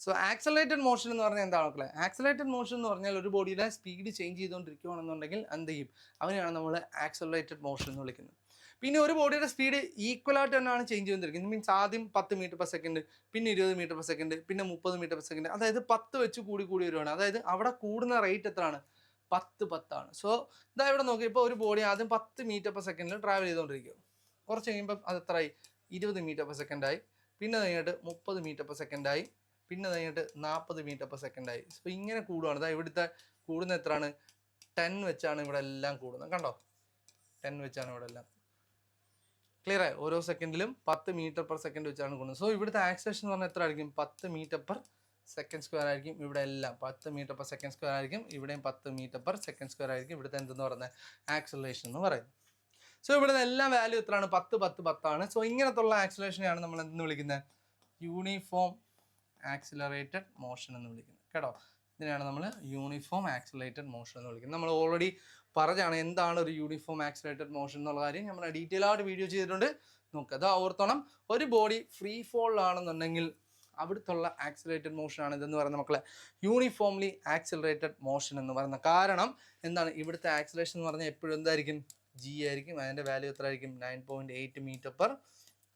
സോ ആക്സലറേറ്റഡ് മോഷൻ എന്ന് പറഞ്ഞാൽ എന്താണ് മക്കളെ? ആക്സലറേറ്റഡ് മോഷൻ എന്ന് പറഞ്ഞാൽ ഒരു ബോഡിയുടെ സ്പീഡ് ചേഞ്ച് ചെയ്തുകൊണ്ടിരിക്കുകയാണെന്നുണ്ടെങ്കിൽ എന്ത് ചെയ്യും? അവനെയാണ് നമ്മൾ ആക്സലറേറ്റഡ് മോഷൻ എന്ന് വിളിക്കുന്നത്. പിന്നെ ഒരു ബോഡിയുടെ സ്പീഡ് ഈക്വൽ ആയിട്ട് തന്നെയാണ് ചേഞ്ച് ചെയ്തുകൊണ്ടിരിക്കുന്നത്. മീൻസ് ആദ്യം 10 മീറ്റർ പെർ സെക്കൻഡ്, പിന്നെ 20 മീറ്റർ പെർ സെക്കൻഡ്, പിന്നെ 30 മീറ്റർ പെർ സെക്കൻഡ്, അതായത് 10 വെച്ച് കൂടി വരുവാണ്. അതായത് അവിടെ കൂടുന്ന റേറ്റ് എത്രയാണ്? 10 ആണ്. സോ ഇതാ ഇവിടെ നോക്കി, ഇപ്പോൾ ഒരു ബോഡി ആദ്യം 10 മീറ്റർ പെർ സെക്കൻഡിൽ ട്രാവൽ ചെയ്തുകൊണ്ടിരിക്കും. കുറച്ച് കഴിയുമ്പോൾ അത് എത്രയായി? 20 മീറ്റർ പെർ സെക്കൻഡായി, പിന്നെ കഴിഞ്ഞിട്ട് 30 മീറ്റർ പെർ സെക്കൻഡായി, പിന്നെ കഴിഞ്ഞിട്ട് 40 മീറ്റർ പെർ സെക്കൻഡായി. സോ ഇങ്ങനെ കൂടുകയാണ്. ഇതാ ഇവിടുത്തെ കൂടുന്ന എത്രയാണ്? 10 വെച്ചാണ് ഇവിടെ എല്ലാം കൂടുന്നത്. കണ്ടോ? 10 വെച്ചാണ് ഇവിടെ എല്ലാം. ക്ലിയർ ആയി? ഓരോ സെക്കൻഡിലും 10 മീറ്റർ പെർ സെക്കൻഡ് വെച്ചാണ് കൂടുന്നത്. സോ ഇവിടുത്തെ ആക്സലേഷൻ എന്ന് പറഞ്ഞാൽ എത്ര ആയിരിക്കും? 10 മീറ്റർ പെർ സെക്കൻഡ് സ്ക്വയർ ആയിരിക്കും. ഇവിടെ എല്ലാം 10 മീറ്റർ പെർ സെക്കൻഡ് സ്ക്വയർ ആയിരിക്കും. ഇവിടെയും 10 മീറ്റർ പെർ സെക്കൻഡ് സ്ക്വയർ ആയിരിക്കും. ഇവിടുത്തെ എന്തെന്ന് പറയുന്നത്? ആക്സലേഷൻ എന്ന് പറയുന്നത്. സോ ഇവിടുത്തെ എല്ലാം വാല്യൂ എത്രയാണ്? 10 ആണ്. സോ ഇങ്ങനത്തുള്ള ആക്സലേഷനെയാണ് നമ്മൾ എന്തെന്ന് വിളിക്കുന്നത്? യൂണിഫോം ആക്സിലറേറ്റഡ് മോഷൻ എന്ന് വിളിക്കുന്നത് കേട്ടോ. ഇതിനെയാണ് നമ്മൾ യൂണിഫോം ആക്സിലറേറ്റഡ് മോഷൻ എന്ന് വിളിക്കുന്നത്. നമ്മൾ ഓൾറെഡി പറഞ്ഞാണ് എന്താണ് ഒരു യൂണിഫോം ആക്സിലറേറ്റഡ് മോഷൻ എന്നുള്ള കാര്യം. നമ്മൾ ഡീറ്റെയിൽ ആയിട്ട് വീഡിയോ ചെയ്തിട്ടുണ്ട്, നോക്കുക. അത് ഓർത്തോണം. ഒരു ബോഡി ഫ്രീ ഫോൾ ആണെന്നുണ്ടെങ്കിൽ അവിടുത്തുള്ള ആക്സിലറേറ്റഡ് മോഷൻ ആണ് ഇതെന്ന് പറയുന്ന മക്കളെ യൂണിഫോംലി ആക്സിലറേറ്റഡ് മോഷൻ എന്ന് പറയുന്നത്. കാരണം എന്താണ്? ഇവിടുത്തെ ആക്സിലറേഷൻ എന്ന് പറഞ്ഞാൽ എപ്പോഴും എന്തായിരിക്കും? ജി ആയിരിക്കും. അതിൻ്റെ വാല്യൂ എത്ര ആയിരിക്കും? 9.8 മീറ്റർ പെർ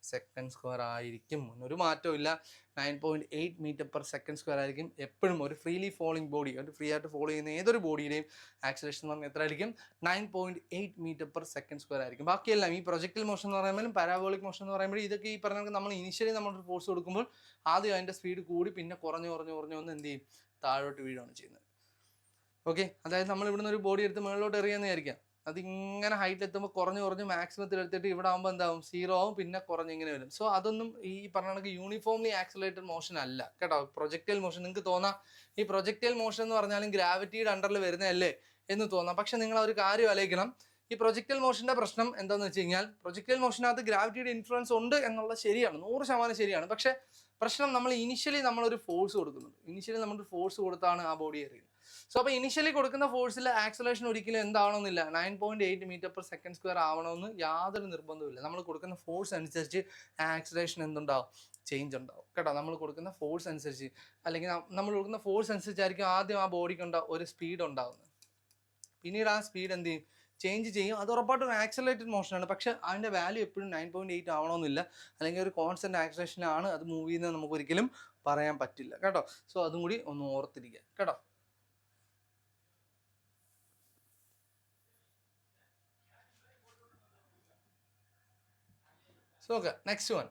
സെക്കൻഡ് സ്ക്വയർ ആയിരിക്കും. ഒരു മാറ്റവും ഇല്ല. 9.8 മീറ്റർ പെർ സെക്കൻഡ് സ്ക്വയർ ആയിരിക്കും എപ്പോഴും. ഒരു ഫ്രീലി ഫോളിങ് ബോഡി, ഒരു ഫ്രീ ആയിട്ട് ഫോളോ ചെയ്യുന്ന ഏതൊരു ബോഡിയുടെയും ആക്സിലറേഷൻ എന്ന് പറഞ്ഞാൽ എത്ര ആയിരിക്കും? 9.8 മീറ്റർ പെർ സെക്കൻഡ് സ്ക്വയർ ആയിരിക്കും. ബാക്കിയെല്ലാം ഈ പ്രൊജക്ടൈൽ മോഷൻ എന്ന് പറയുമ്പോഴും പാരാബോളിക് മോഷൻ എന്ന് പറയുമ്പോഴും ഇതൊക്കെ ഈ പറഞ്ഞ നമ്മൾ ഇനിഷ്യലി നമ്മളൊരു ഫോഴ്സ് കൊടുക്കുമ്പോൾ ആദ്യം അതിൻ്റെ സ്പീഡ് കൂടി പിന്നെ കുറഞ്ഞ് വന്ന് എന്ത് ചെയ്യും? താഴോട്ട് വീഴുകയാണ് ചെയ്യുന്നത്. ഓക്കെ, അതായത് നമ്മൾ ഇവിടുന്ന് ഒരു ബോഡി എടുത്ത് മുകളിലോട്ട് എറിയാന്ന് വിചാരിക്കാം. അതിങ്ങനെ ഹൈറ്റ് എത്തുമ്പോൾ കുറഞ്ഞ് മാക്സിമത്തിൽ എടുത്തിട്ട് ഇവിടെ ആകുമ്പോൾ എന്താവും? 0 ആവും, പിന്നെ കുറഞ്ഞിങ്ങനെ വരും. സോ അതൊന്നും ഈ പറഞ്ഞ കണക്ക് യൂണിഫോംലി ആക്സിലറേറ്റഡ് മോഷൻ അല്ല കേട്ടോ. പ്രൊജക്ടൈൽ മോഷൻ നിങ്ങൾക്ക് തോന്നാം ഈ പ്രൊജക്ടൈൽ മോഷൻ എന്ന് പറഞ്ഞാലും ഗ്രാവിറ്റിയുടെ അണ്ടറിൽ വരുന്നതല്ലേ എന്ന് തോന്നാം. പക്ഷെ നിങ്ങൾ ഒരു കാര്യം ആലോചിക്കണം. ഈ പ്രൊജക്ടൈൽ മോഷന്റെ പ്രശ്നം എന്താണെന്ന് വെച്ച് കഴിഞ്ഞാൽ, പ്രൊജക്ടൈൽ മോഷനകത്ത് ഗ്രാവിറ്റിയുടെ ഇൻഫ്ലുവൻസ് ഉണ്ട് എന്നുള്ളത് ശരിയാണ്, 100% ശരിയാണ്. പക്ഷെ പ്രശ്നം നമ്മൾ ഇനിഷ്യലി നമ്മളൊരു ഫോഴ്സ് കൊടുക്കുന്നുണ്ട്. ഇനിഷ്യലി നമ്മളൊരു ഫോഴ്സ് കൊടുത്താണ് ആ ബോഡി എറിയുന്നത്. സോ അപ്പോൾ ഇനിഷ്യലി കൊടുക്കുന്ന ഫോഴ്സിൽ ആക്സലേഷൻ ഒരിക്കലും എന്താവണമെന്നില്ല 9.8 മീറ്റർ പെർ സെക്കൻഡ് സ്ക്വയർ ആവണമെന്ന് യാതൊരു നിർബന്ധവുമില്ല. നമ്മൾ കൊടുക്കുന്ന ഫോഴ്സ് അനുസരിച്ച് ആക്സലേഷൻ എന്തുണ്ടാവും? ചേഞ്ച് ഉണ്ടാവും കേട്ടോ. നമ്മൾ കൊടുക്കുന്ന ഫോഴ്സ് അനുസരിച്ച്, അല്ലെങ്കിൽ നമ്മൾ കൊടുക്കുന്ന ഫോഴ്സ് അനുസരിച്ചായിരിക്കും ആദ്യം ആ ബോഡിക്ക് ഒരു സ്പീഡ് ഉണ്ടാകുന്നത്. പിന്നീട് ആ സ്പീഡ് എന്ത് ചെയ്യും? ചേഞ്ച് ചെയ്യും. അത് ഉറപ്പായിട്ടും ഒരു ആക്സലറേറ്റഡ് മോഷനാണ്. പക്ഷെ അതിൻ്റെ വാല്യൂ എപ്പോഴും 9.8 ആവണമെന്നില്ല, അല്ലെങ്കിൽ ഒരു കോൺസ്റ്റന്റ് ആക്സലേഷനാണ് അത് മൂവ് ചെയ്യുന്നത് നമുക്ക് ഒരിക്കലും പറയാൻ പറ്റില്ല കേട്ടോ. സോ അതും കൂടി ഒന്ന് ഓർത്തിരിക്കുക കേട്ടോ. So okay, next one.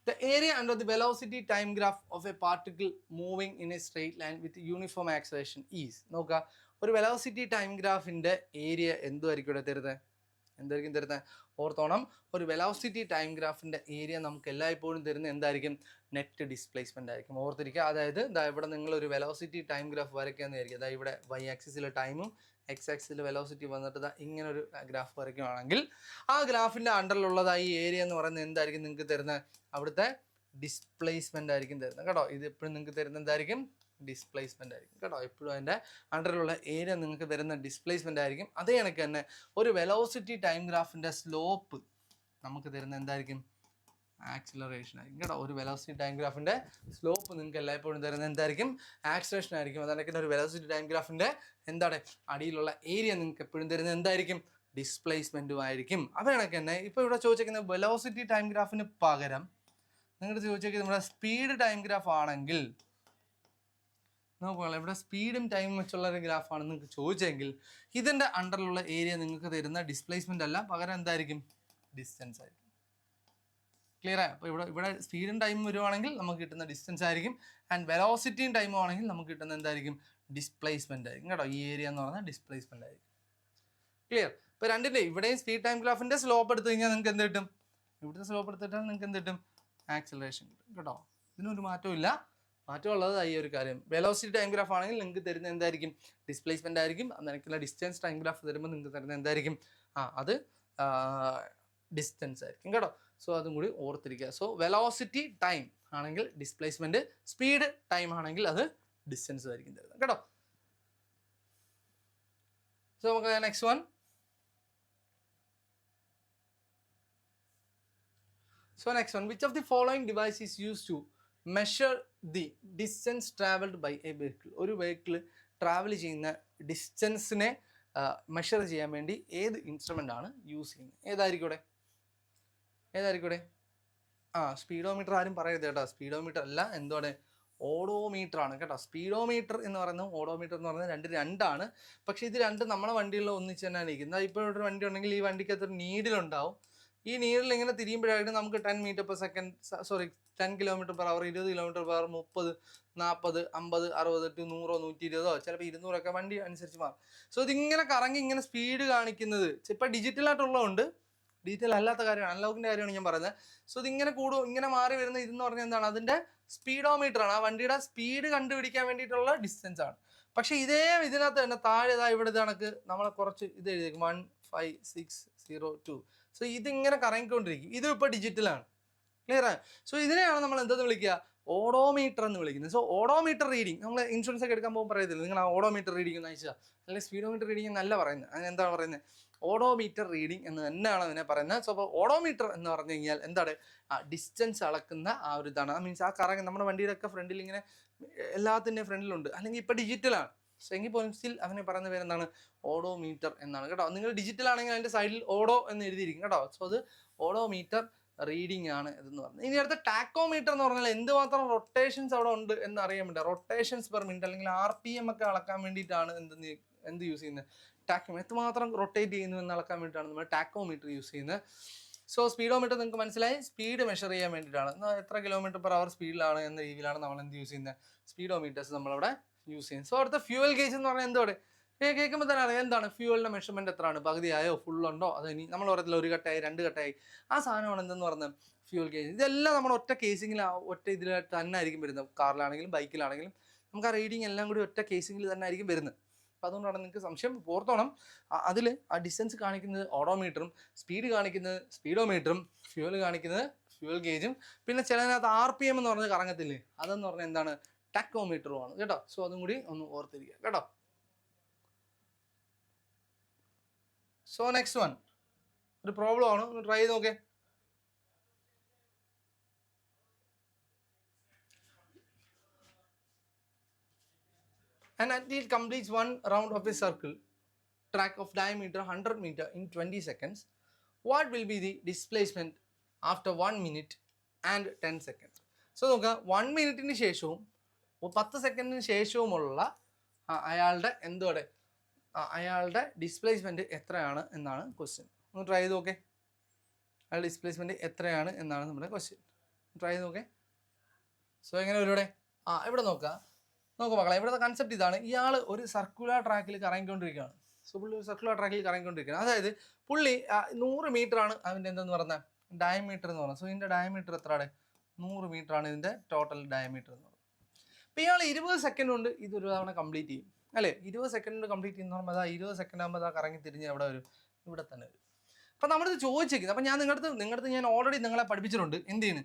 The area under the velocity time graph of a particle moving in a straight line with uniform acceleration is. നോക്കുക, ഒരു വെലോസിറ്റി ടൈം ഗ്രാഫിൻ്റെ ഏരിയ എന്തായിരിക്കും തരുന്നത്? ഓർത്തോണം, ഒരു വെലോസിറ്റി ടൈം ഗ്രാഫിൻ്റെ ഏരിയ നമുക്ക് എല്ലായ്പ്പോഴും തരുന്നത് എന്തായിരിക്കും? നെറ്റ് ഡിസ്പ്ലേസ്മെൻ്റ് ആയിരിക്കും. ഓർത്തിരിക്കുക. അതായത് ഇവിടെ നിങ്ങളൊരു വെലോസിറ്റി ടൈം ഗ്രാഫ് വരയ്ക്കുകയെന്ന് വിചാരിക്കുക. അതായത് ഇവിടെ y ആക്സിസിലെ ടൈമും x ആക്സിസിൽ വെലോസിറ്റി വന്നിട്ട് ഇങ്ങനെ ഒരു ഗ്രാഫ് വരയ്ക്കുകയാണെങ്കിൽ ആ ഗ്രാഫിൻ്റെ അണ്ടറിലുള്ളതായി ഏരിയ എന്ന് പറയുന്നത് എന്തായിരിക്കും നിങ്ങൾക്ക് തരുന്നത്? അവിടുത്തെ ഡിസ്പ്ലേസ്മെൻ്റ് ആയിരിക്കും തരുന്നത് കേട്ടോ. ഇത് എപ്പോഴും നിങ്ങൾക്ക് തരുന്ന എന്തായിരിക്കും? ഡിസ്പ്ലേസ്മെൻ്റ് ആയിരിക്കും കേട്ടോ. എപ്പോഴും അതിൻ്റെ അണ്ടറിലുള്ള ഏരിയ നിങ്ങൾക്ക് തരുന്ന ഡിസ്പ്ലേസ്മെൻ്റ് ആയിരിക്കും. അതേ കണക്ക് തന്നെ ഒരു വെലോസിറ്റി ടൈം ഗ്രാഫിൻ്റെ സ്ലോപ്പ് നമുക്ക് തരുന്ന എന്തായിരിക്കും? ആക്സിലറേഷൻ ആയിരിക്കും കേട്ടോ. ഒരു വെലോസിറ്റി ടൈം ഗ്രാഫിൻ്റെ സ്ലോപ്പ് നിങ്ങൾക്ക് എല്ലായ്പ്പോഴും തരുന്നത് എന്തായിരിക്കും? ആക്സിലറേഷൻ ആയിരിക്കും. അതായത് ഒരു വെലോസിറ്റി ടൈം ഗ്രാഫിൻ്റെ എന്താണ് അടിയിലുള്ള ഏരിയ നിങ്ങൾക്ക് എപ്പോഴും തരുന്നത് എന്തായിരിക്കും? ഡിസ്പ്ലേസ്മെൻറ്റും ആയിരിക്കും. അപ്പോൾ കണക്ക് തന്നെ ഇപ്പോൾ ഇവിടെ ചോദിച്ചിരിക്കുന്നത് വെലോസിറ്റി ടൈം ഗ്രാഫിന് പകരം നിങ്ങളുടെ ചോദിച്ചേക്കുന്നത് നമ്മുടെ സ്പീഡ് ടൈം ഗ്രാഫ് ആണെങ്കിൽ നോക്കുക, ഇവിടെ സ്പീഡും ടൈമും വെച്ചുള്ള ഒരു ഗ്രാഫാണ് നിങ്ങൾക്ക് ചോദിച്ചെങ്കിൽ ഇതിൻ്റെ അണ്ടറിലുള്ള ഏരിയ നിങ്ങൾക്ക് തരുന്ന ഡിസ്പ്ലേസ്മെൻ്റ് അല്ല, പകരം എന്തായിരിക്കും? ഡിസ്റ്റൻസ് ആയിരിക്കും. ക്ലിയർ ആയി? അപ്പോൾ ഇവിടെ സ്പീഡും ടൈമും വരുവാണെങ്കിൽ നമുക്ക് കിട്ടുന്ന ഡിസ്റ്റൻസ് ആയിരിക്കും. ആൻഡ് വെലോസിറ്റിയും ടൈമും ആണെങ്കിൽ നമുക്ക് കിട്ടുന്ന എന്തായിരിക്കും? ഡിസ്പ്ലേസ്മെൻ്റ് ആയിരിക്കും കേട്ടോ. ഈ ഏരിയ എന്ന് പറഞ്ഞാൽ ഡിസ്പ്ലേസ്മെൻ്റ് ആയിരിക്കും. ക്ലിയർ? ഇപ്പോൾ രണ്ടിൻ്റെ ഇവിടെയും സ്പീഡ് ടൈം ഗ്രാഫിൻ്റെ സ്ലോപ്പ് എടുത്തു കഴിഞ്ഞാൽ നിങ്ങൾക്ക് എന്ത് കിട്ടും? ഇവിടുത്തെ സ്ലോപ്പ് എടുത്തിട്ടാൽ നിങ്ങൾക്ക് എന്ത് കിട്ടും? ആക്സിലറേഷൻ കിട്ടും കേട്ടോ. ഇതിനൊരു മാറ്റവും ഇല്ല. മാറ്റമുള്ളത് ഈ ഒരു കാര്യം. വെലോസിറ്റി ടൈം ഗ്രാഫ് ആണെങ്കിൽ നിങ്ങൾക്ക് തരുന്ന എന്തായിരിക്കും? ഡിസ്പ്ലേസ്മെൻ്റ് ആയിരിക്കും. അന്നേരക്കുള്ള ഡിസ്റ്റൻസ് ടൈം ഗ്രാഫ് തരുമ്പോൾ നിങ്ങൾക്ക് തരുന്ന എന്തായിരിക്കും? അത് ഡിസ്റ്റൻസ് ആയിരിക്കും കേട്ടോ. സോ അതും കൂടി ഓർത്തിരിക്കുക. സോ വെലോസിറ്റി ടൈം ആണെങ്കിൽ ഡിസ്പ്ലേസ്മെൻറ്റ്, സ്പീഡ് ടൈം ആണെങ്കിൽ അത് ഡിസ്റ്റൻസ് ആയിരിക്കും തരുന്നത് കേട്ടോ. സോ നമുക്ക് next one. So next one, which of the following device is used to measure the distance traveled by a vehicle? ഒരു വെഹിക്കിൾ ട്രാവൽ ചെയ്യുന്ന ഡിസ്റ്റൻസിനെ മെഷർ ചെയ്യാൻ വേണ്ടി ഏത് ഇൻസ്ട്രുമെൻ്റ് ആണ് യൂസ് ചെയ്യുന്നത്? ഏതായിരിക്കും? സ്പീഡോമീറ്റർ ആരും പറയരുത് കേട്ടോ. സ്പീഡോമീറ്റർ അല്ല, എന്താണ്? ഓഡോമീറ്റർ ആണ് കേട്ടോ. സ്പീഡോമീറ്റർ എന്ന് പറയുന്നത് ഓഡോമീറ്റർ എന്ന് പറയുന്നത് രണ്ടാണ്. പക്ഷേ ഇത് രണ്ടും നമ്മളെ വണ്ടികളിൽ ഒന്നിച്ച് തന്നെയാണ് ഇരിക്കുന്നത്. ഇപ്പോൾ ഒരു വണ്ടി ഉണ്ടെങ്കിൽ ഈ വണ്ടിക്കകത്ത് ഒരു നീഡിലുണ്ടാവും. ഈ നീഡിൽ ഇങ്ങനെ തിരിയുമ്പോഴായിട്ട് നമുക്ക് 10 metre per second 10 kilometre per hour, 20 kilometre per hour, 30, 40, 50, 60 to 100, 120, ചിലപ്പോൾ 200 വണ്ടി അനുസരിച്ച് മാറും. സോ ഇതിങ്ങനെ കറങ്ങി ഇങ്ങനെ സ്പീഡ് കാണിക്കുന്നത് ഇപ്പം ഡിജിറ്റലായിട്ടുള്ളതുകൊണ്ട്, ഡിജിറ്റൽ അല്ലാത്ത കാര്യമാണ്, അനലോഗിൻ്റെ കാര്യമാണ് ഞാൻ പറയുന്നത്. സോ ഇതിങ്ങനെ ഇങ്ങനെ മാറി വരുന്ന ഇതെന്ന് പറഞ്ഞാൽ എന്താണ്? അതിൻ്റെ സ്പീഡോമീറ്റർ ആണ്. ആ വണ്ടിയുടെ സ്പീഡ് കണ്ടുപിടിക്കാൻ വേണ്ടിയിട്ടുള്ള ഡിസ്റ്റൻസ് ആണ്. പക്ഷേ ഇതിനകത്ത് തന്നെ താഴെ ഇവിടെ കണക്ക് നമ്മളെ കുറച്ച് ഇത് എഴുതിയേക്കും 15602. സോ ഇതിങ്ങനെ കറങ്ങിക്കൊണ്ടിരിക്കും. ഇതും ഇപ്പോൾ ഡിജിറ്റലാണ്. ക്ലിയർ ആണ്? സോ ഇതിനെയാണ് നമ്മൾ എന്തെന്ന് വിളിക്കുക? ഓഡോമീറ്റർ എന്ന് വിളിക്കുന്നത്. സോ ഓഡോമീറ്റർ റീഡിങ് നമ്മൾ ഇൻഷുറൻസ് ഒക്കെ എടുക്കാൻ പോകുമ്പോൾ പറയത്തില്ല നിങ്ങൾ ആ ഓഡോമീറ്റർ റീഡിംഗ് എന്ന് അയച്ചാൽ, അല്ലെങ്കിൽ സ്പീഡോമീറ്റർ റീഡിംഗ് എന്നല്ല പറയുന്നത്. അങ്ങനെ എന്താണ് പറയുന്നത്? ഓഡോമീറ്റർ റീഡിംഗ് എന്ന് തന്നെയാണ് അതിനെ പറയുന്നത്. സോ അപ്പോൾ ഓഡോമീറ്റർ എന്ന് പറഞ്ഞു കഴിഞ്ഞാൽ എന്താണ്? ഡിസ്റ്റൻസ് അളക്കുന്ന ആ ഒരു ഇതാണ്. മീൻസ് ആ കറങ്ങി നമ്മുടെ വണ്ടിയുടെയൊക്കെ ഫ്രണ്ടിൽ ഇങ്ങനെ എല്ലാത്തിൻ്റെയും ഫ്രണ്ടിലുണ്ട്. അല്ലെങ്കിൽ ഇപ്പോൾ ഡിജിറ്റലാണ്. സോ എങ്കിൽ പോലും സ്റ്റിൽ അവനെ പറയുന്ന പേരെന്താണ്? ഓഡോമീറ്റർ എന്നാണ് കേട്ടോ. നിങ്ങൾ ഡിജിറ്റൽ ആണെങ്കിൽ അതിൻ്റെ സൈഡിൽ ഓഡോ എന്ന് എഴുതിയിരിക്കും കേട്ടോ. സോ അത് ഓഡോമീറ്റർ റീഡിംഗ് ആണ് ഇതെന്ന് പറഞ്ഞത്. ഇനി അടുത്ത ടാക്കോമീറ്റർ എന്ന് പറഞ്ഞാൽ എന്തുമാത്രം റൊട്ടേഷൻസ് അവിടെ ഉണ്ട് എന്ന് അറിയാൻ വേണ്ടി, റൊട്ടേഷൻസ് പെർ മിനിറ്റ് അല്ലെങ്കിൽ RPM ഒക്കെ അളക്കാൻ വേണ്ടിയിട്ടാണ് എന്ത് യൂസ് ചെയ്യുന്നത്? ടാക്കോമീറ്റർ. എത്രമാത്രം റൊട്ടേറ്റ് ചെയ്യുന്നു എന്ന് അളക്കാൻ വേണ്ടിയിട്ടാണ് നമ്മൾ ടാക്കോമീറ്റർ യൂസ് ചെയ്യുന്നത്. സോ സ്പീഡോമീറ്റർ നിങ്ങൾക്ക് മനസ്സിലായി, സ്പീഡ് മെഷർ ചെയ്യാൻ വേണ്ടിയിട്ടാണ്. എത്ര കിലോമീറ്റർ പെർ അവർ സ്പീഡിലാണ് എന്ന രീതിയിലാണ് നമ്മൾ എന്ത് യൂസ് ചെയ്യുന്നത്? സ്പീഡോമീറ്റേഴ്സ് നമ്മളവിടെ യൂസ് ചെയ്യുന്നത്. സോ അടുത്ത ഫ്യൂവൽ ഗേജ് എന്ന് പറഞ്ഞാൽ എന്തോടെ കേൾക്കുമ്പോൾ തന്നെ അറിയാം എന്താണ് ഫ്യൂവലിൻ്റെ മെഷർമെൻറ്റ് എത്രയാണ്? പകുതിയായോ, ഫുള്ളുണ്ടോ, അത് ഇനി നമ്മൾ പറയത്തില്ല 1 കട്ടായി 2 കട്ടായി, ആ സാധനമാണ് എന്തെന്ന് പറഞ്ഞത്? Fuel gauge. ഇതെല്ലാം നമ്മൾ ഒറ്റ കേസിങ്ങിൽ ഒറ്റ ഇതിൽ തന്നെ ആയിരിക്കും വരുന്നത്. കാറിലാണെങ്കിലും ബൈക്കിലാണെങ്കിലും നമുക്ക് ആ റീഡിങ് എല്ലാം കൂടി ഒറ്റ കേസിങ്ങിൽ തന്നെ ആയിരിക്കും വരുന്നത്. അപ്പോൾ അതുകൊണ്ടാണ് നിങ്ങൾക്ക് സംശയം ഓർത്തോണം. അതിൽ ആ ഡിസ്റ്റൻസ് കാണിക്കുന്നത് ഓഡോമീറ്ററും, സ്പീഡ് കാണിക്കുന്നത് സ്പീഡോമീറ്ററും, ഫ്യൂവൽ കാണിക്കുന്നത് ഫ്യൂവൽ ഗേജും, പിന്നെ ചിലതിനകത്ത് RPM എന്ന് പറഞ്ഞ് കറങ്ങത്തില്ലേ, അതെന്ന് പറഞ്ഞാൽ എന്താണ്? ടാക്കോമീറ്ററുമാണ് കേട്ടോ. സോ അതും കൂടി ഒന്ന് ഓർത്തിരിക്കുക കേട്ടോ. സോ നെക്സ്റ്റ് വൺ ഒരു പ്രോബ്ലം ആണ്, ഒന്ന് ട്രൈ ചെയ്ത് നോക്കേ. An athlete completes one round of a circle track of diameter 100 meter in 20 seconds. What will be the displacement after 1 minute and 10 seconds? So നോക്കുക, 1 മിനിറ്റിന് ശേഷവും 10 സെക്കൻഡിന് ശേഷവുമുള്ള അയാളുടെ അയാളുടെ ഡിസ്പ്ലേസ്മെൻറ്റ് എത്രയാണ് എന്നാണ് ക്വസ്റ്റ്യൻ. ഒന്ന് ട്രൈ ചെയ്ത് നോക്കേ. അയാളുടെ ഡിസ്പ്ലേസ്മെൻറ്റ് എത്രയാണ് എന്നാണ് നമ്മുടെ ക്വസ്റ്റ്യൻ. ട്രൈ ചെയ്ത് നോക്കേ. സോ എങ്ങനെ വരും ഇവിടെ? ഇവിടെ നോക്കുക മക്കളെ, ഇവിടുത്തെ കൺസെപ്റ്റ് ഇതാണ്. ഇയാൾ ഒരു സർക്കുലർ ട്രാക്കിൽ കറങ്ങിക്കൊണ്ടിരിക്കുകയാണ്. സോ പുള്ളി ഒരു സർക്കുലർ ട്രാക്കിൽ കറങ്ങിക്കൊണ്ടിരിക്കുകയാണ്. അതായത് പുള്ളി 100 മീറ്ററാണ് അതിൻ്റെ എന്തെന്ന് പറഞ്ഞാൽ ഡയമീറ്റർ എന്ന് പറഞ്ഞാൽ. സോ ഇതിൻ്റെ ഡയമീറ്റർ എത്രയാണ്? 100 മീറ്ററാണ് ഇതിൻ്റെ ടോട്ടൽ ഡയമീറ്റർ എന്ന് പറഞ്ഞത്. അപ്പോൾ ഇയാൾ 20 സെക്കൻഡ് കൊണ്ട് ഇതൊരു തവണ കംപ്ലീറ്റ് ചെയ്യും അല്ലേ? 20 സെക്കൻഡ് കൊണ്ട് കംപ്ലീറ്റ് ചെയ്യുന്ന പറയുമ്പോൾ 20 സെക്കൻഡ് ആകുമ്പോൾ കറങ്ങി തിരിഞ്ഞ് എവിടെ വരും? ഇവിടെ തന്നെ വരും. അപ്പം നമ്മളിത് ചോദിച്ചേക്കുന്നത്. അപ്പം ഞാൻ നിങ്ങളുടെ ഞാൻ ഓൾറെഡി നിങ്ങളെ പഠിപ്പിച്ചിട്ടുണ്ട്. എന്ത് ചെയ്യുന്നു,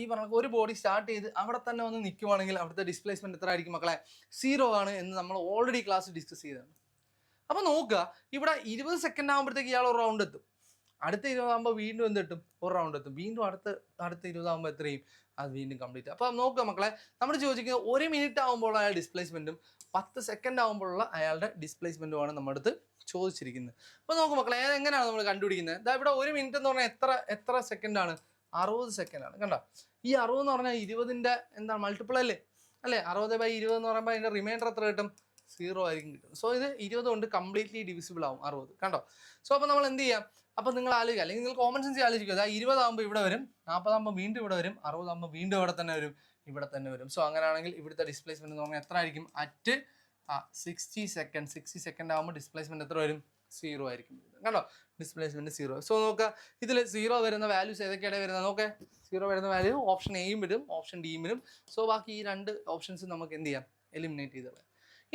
ഈ പറഞ്ഞ ഒരു ബോഡി സ്റ്റാർട്ട് ചെയ്ത് അവിടെ തന്നെ ഒന്ന് നിൽക്കുവാണെങ്കിൽ അവിടുത്തെ ഡിസ്പ്ലേസ്മെന്റ് എത്ര ആയിരിക്കും മക്കളെ? 0 ആണ് എന്ന് നമ്മൾ ഓൾറെഡി ക്ലാസ് ഡിസ്കസ് ചെയ്തതാണ്. അപ്പം നോക്കുക, ഇവിടെ 20 സെക്കൻഡ് ആകുമ്പോഴത്തേക്ക് ഇയാൾ ഒരു റൗണ്ട് എത്തും. അടുത്ത 20 ആകുമ്പോൾ വീണ്ടും എന്തെത്തും? ഒരു റൗണ്ട് എത്തും. വീണ്ടും അടുത്ത 20 ആകുമ്പോൾ എത്രയും അത് വീണ്ടും കംപ്ലീറ്റ്. അപ്പം നോക്കുക മക്കളെ, നമ്മൾ ചോദിക്കുന്നത് 1 മിനിറ്റ് ആകുമ്പോൾ അയാൾ ഡിസ്പ്ലേസ്മെന്റും 10 സെക്കൻഡ് ആകുമ്പോഴുള്ള അയാളുടെ ഡിസ്പ്ലേസ്മെന്റുമാണ് നമ്മുടെ അടുത്ത് ചോദിച്ചിരിക്കുന്നത്. അപ്പോൾ നോക്കുക മക്കളെ, എങ്ങനെയാണ് നമ്മൾ കണ്ടുപിടിക്കുന്നത്? ഇതാ ഇവിടെ 1 മിനിറ്റ് എന്ന് പറഞ്ഞാൽ എത്ര സെക്കൻഡാണ്? 60 സെക്കൻഡാണ്. കണ്ടോ, ഈ 60 എന്ന് പറഞ്ഞാൽ 20ന്റെ എന്താണ് മൾട്ടിപ്പിൾ അല്ലേ? 60/20 എന്ന് പറയുമ്പോൾ അതിൻ്റെ റിമൈൻഡർ എത്ര കിട്ടും? 0 ആയിരിക്കും കിട്ടും. സോ ഇത് 20 കൊണ്ട് കംപ്ലീറ്റ്ലി ഡിവിസിബിൾ ആവും 60. കണ്ടോ? സോ അപ്പോൾ നമ്മൾ എന്ത് ചെയ്യാം? അപ്പോൾ നിങ്ങൾ ആലോചിക്കുക, അല്ലെങ്കിൽ നിങ്ങൾ കോമൺ സെൻസ് ആലോചിക്കുക. അതായത് 20 ആകുമ്പോൾ ഇവിടെ വരും, 40 ആകുമ്പോൾ വീണ്ടും ഇവിടെ വരും, 60 ആകുമ്പോൾ വീണ്ടും ഇവിടെ തന്നെ വരും. സോ അങ്ങനെയാണെങ്കിൽ ഇവിടുത്തെ ഡിസ്പ്ലേസ്മെന്റ് എന്ന് പറഞ്ഞാൽ എത്ര ആയിരിക്കും? അറ്റ് 60 സെക്കൻഡ് ആകുമ്പോൾ ഡിസ്പ്ലേസ്മെന്റ് എത്ര വരും? 0 ആയിരിക്കും. കണ്ടോ, ഡിസ്പ്ലേസ്മെന്റ് 0. സോ നോക്കുക, ഇതിൽ 0 വരുന്ന വാല്യൂസ് ഏതൊക്കെയാണ് വരുന്നത്? നോക്കേ, 0 വരുന്ന വാല്യൂ ഓപ്ഷൻ എയും വരും, ഓപ്ഷൻ ഡിയും വരും. സോ ബാക്കി ഈ 2 ഓപ്ഷൻസ് നമുക്ക് എന്ത് ചെയ്യാം? എലിമിനേറ്റ് ചെയ്തത്.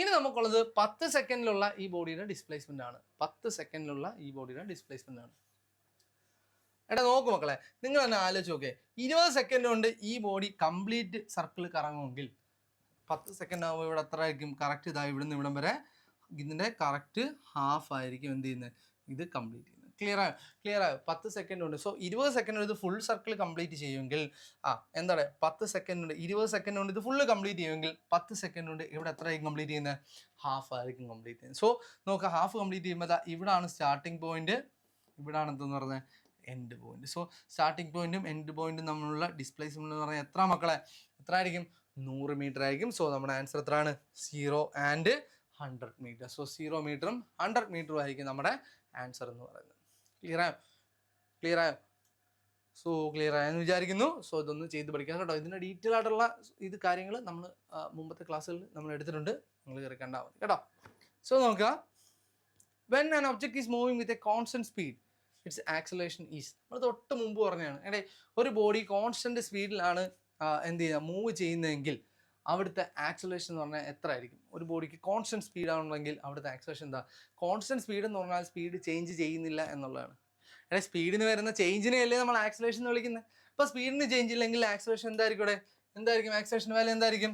ഇനി നമുക്കുള്ളത് 10 സെക്കൻഡിലുള്ള ഈ ബോഡിയുടെ ഡിസ്പ്ലേസ്മെന്റ് ആണ്. 10 സെക്കൻഡിലുള്ള ഈ ബോഡിയുടെ ഡിസ്പ്ലേസ്മെന്റ് ആണ്. എടാ നോക്കൂ മക്കളെ, നിങ്ങൾ തന്നെ ആലോചിച്ച് നോക്കേ, 20 സെക്കൻഡ് കൊണ്ട് ഈ ബോഡി കംപ്ലീറ്റ് സർക്കിൾ കറങ്ങുമെങ്കിൽ 10 സെക്കൻഡ് ആകുമ്പോൾ ഇവിടെ എത്ര ആയിരിക്കും? കറക്റ്റ് ഇതാ ഇവിടുന്ന് ഇവിടം വരെ ഇതിൻ്റെ കറക്റ്റ് ഹാഫ് ആയിരിക്കും എന്ത് ചെയ്യുന്നത്? ഇത് കംപ്ലീറ്റ് ചെയ്യുന്നത്. ക്ലിയർ ആയോ? 10 സെക്കൻഡ് ഉണ്ട്. സോ 20 സെക്കൻഡ് കൊണ്ട് ഇത് ഫുൾ സർക്കിൾ കംപ്ലീറ്റ് ചെയ്യുമെങ്കിൽ എന്താണ് 10 സെക്കൻഡ് ഉണ്ട്, 20 സെക്കൻഡ് കൊണ്ട് ഇത് ഫുള്ള് കംപ്ലീറ്റ് ചെയ്യുമെങ്കിൽ 10 സെക്കൻഡ് കൊണ്ട് ഇവിടെ എത്ര ആയിരിക്കും കംപ്ലീറ്റ് ചെയ്യുന്നത്? ഹാഫ് ആയിരിക്കും കംപ്ലീറ്റ് ചെയ്യുന്നത്. സോ നോക്കുക, ഹാഫ് കംപ്ലീറ്റ് ചെയ്യുമ്പോൾ ഇവിടാണ് സ്റ്റാർട്ടിങ് പോയിന്റ്, ഇവിടാണ് എന്തെന്ന് പറഞ്ഞാൽ എൻഡ് പോയിന്റ്. സോ സ്റ്റാർട്ടിങ് പോയിന്റും എൻഡ് പോയിന്റും തമ്മിലുള്ള ഡിസ്പ്ലേസ്മെന്റ് എന്ന് പറഞ്ഞാൽ എത്ര മക്കളെ? എത്ര ആയിരിക്കും? 100 മീറ്റർ ആയിരിക്കും. സോ നമ്മുടെ ആൻസർ എത്രയാണ്? 0 ആൻഡ് 100 മീറ്റർ. സോ 0 മീറ്ററും 100 മീറ്ററും ആയിരിക്കും നമ്മുടെ ആൻസർ എന്ന് പറയുന്നത്. ക്ലിയർ ആയോ? സോ ക്ലിയർ ആയെന്ന് വിചാരിക്കുന്നു. സോ ഇതൊന്ന് ചെയ്ത് പഠിക്കാം കേട്ടോ. ഇതിൻ്റെ ഡീറ്റെയിൽ ആയിട്ടുള്ള കാര്യങ്ങൾ നമ്മൾ മുമ്പത്തെ ക്ലാസ്സുകളിൽ നമ്മൾ എടുത്തിട്ടുണ്ട്. നിങ്ങൾ കയറി കണ്ടാൽ മതി കേട്ടോ. സോ നോക്കുക, when an object is moving with a constant speed its acceleration is. നമ്മൾ തൊട്ട് മുമ്പ് പറഞ്ഞതാണ്, ഒരു ബോഡി കോൺസ്റ്റന്റ് സ്പീഡിലാണ് എന്ത് ചെയ്യുക? മൂവ് ചെയ്യുന്നതെങ്കിൽ അവിടുത്തെ ആക്സലേഷൻ എന്ന് പറഞ്ഞാൽ എത്ര ആയിരിക്കും? ഒരു ബോഡിക്ക് കോൺസ്റ്റന്റ് സ്പീഡ് ആണെന്നുണ്ടെങ്കിൽ അവിടുത്തെ ആക്സലേഷൻ എന്താ? കോൺസ്റ്റന്റ് സ്പീഡ് എന്ന് പറഞ്ഞാൽ സ്പീഡ് ചേഞ്ച് ചെയ്യുന്നില്ല എന്നുള്ളതാണ്. സ്പീഡിന് വരുന്ന ചേഞ്ചിനെയല്ലേ നമ്മൾ ആക്സലേഷൻ എന്ന് വിളിക്കുന്നത്. അപ്പോൾ സ്പീഡിന് ചേഞ്ച് ഇല്ലെങ്കിൽ ആക്സലേഷൻ എന്തായിരിക്കും? ആക്സലേഷൻ വാല്യൂ എന്തായിരിക്കും?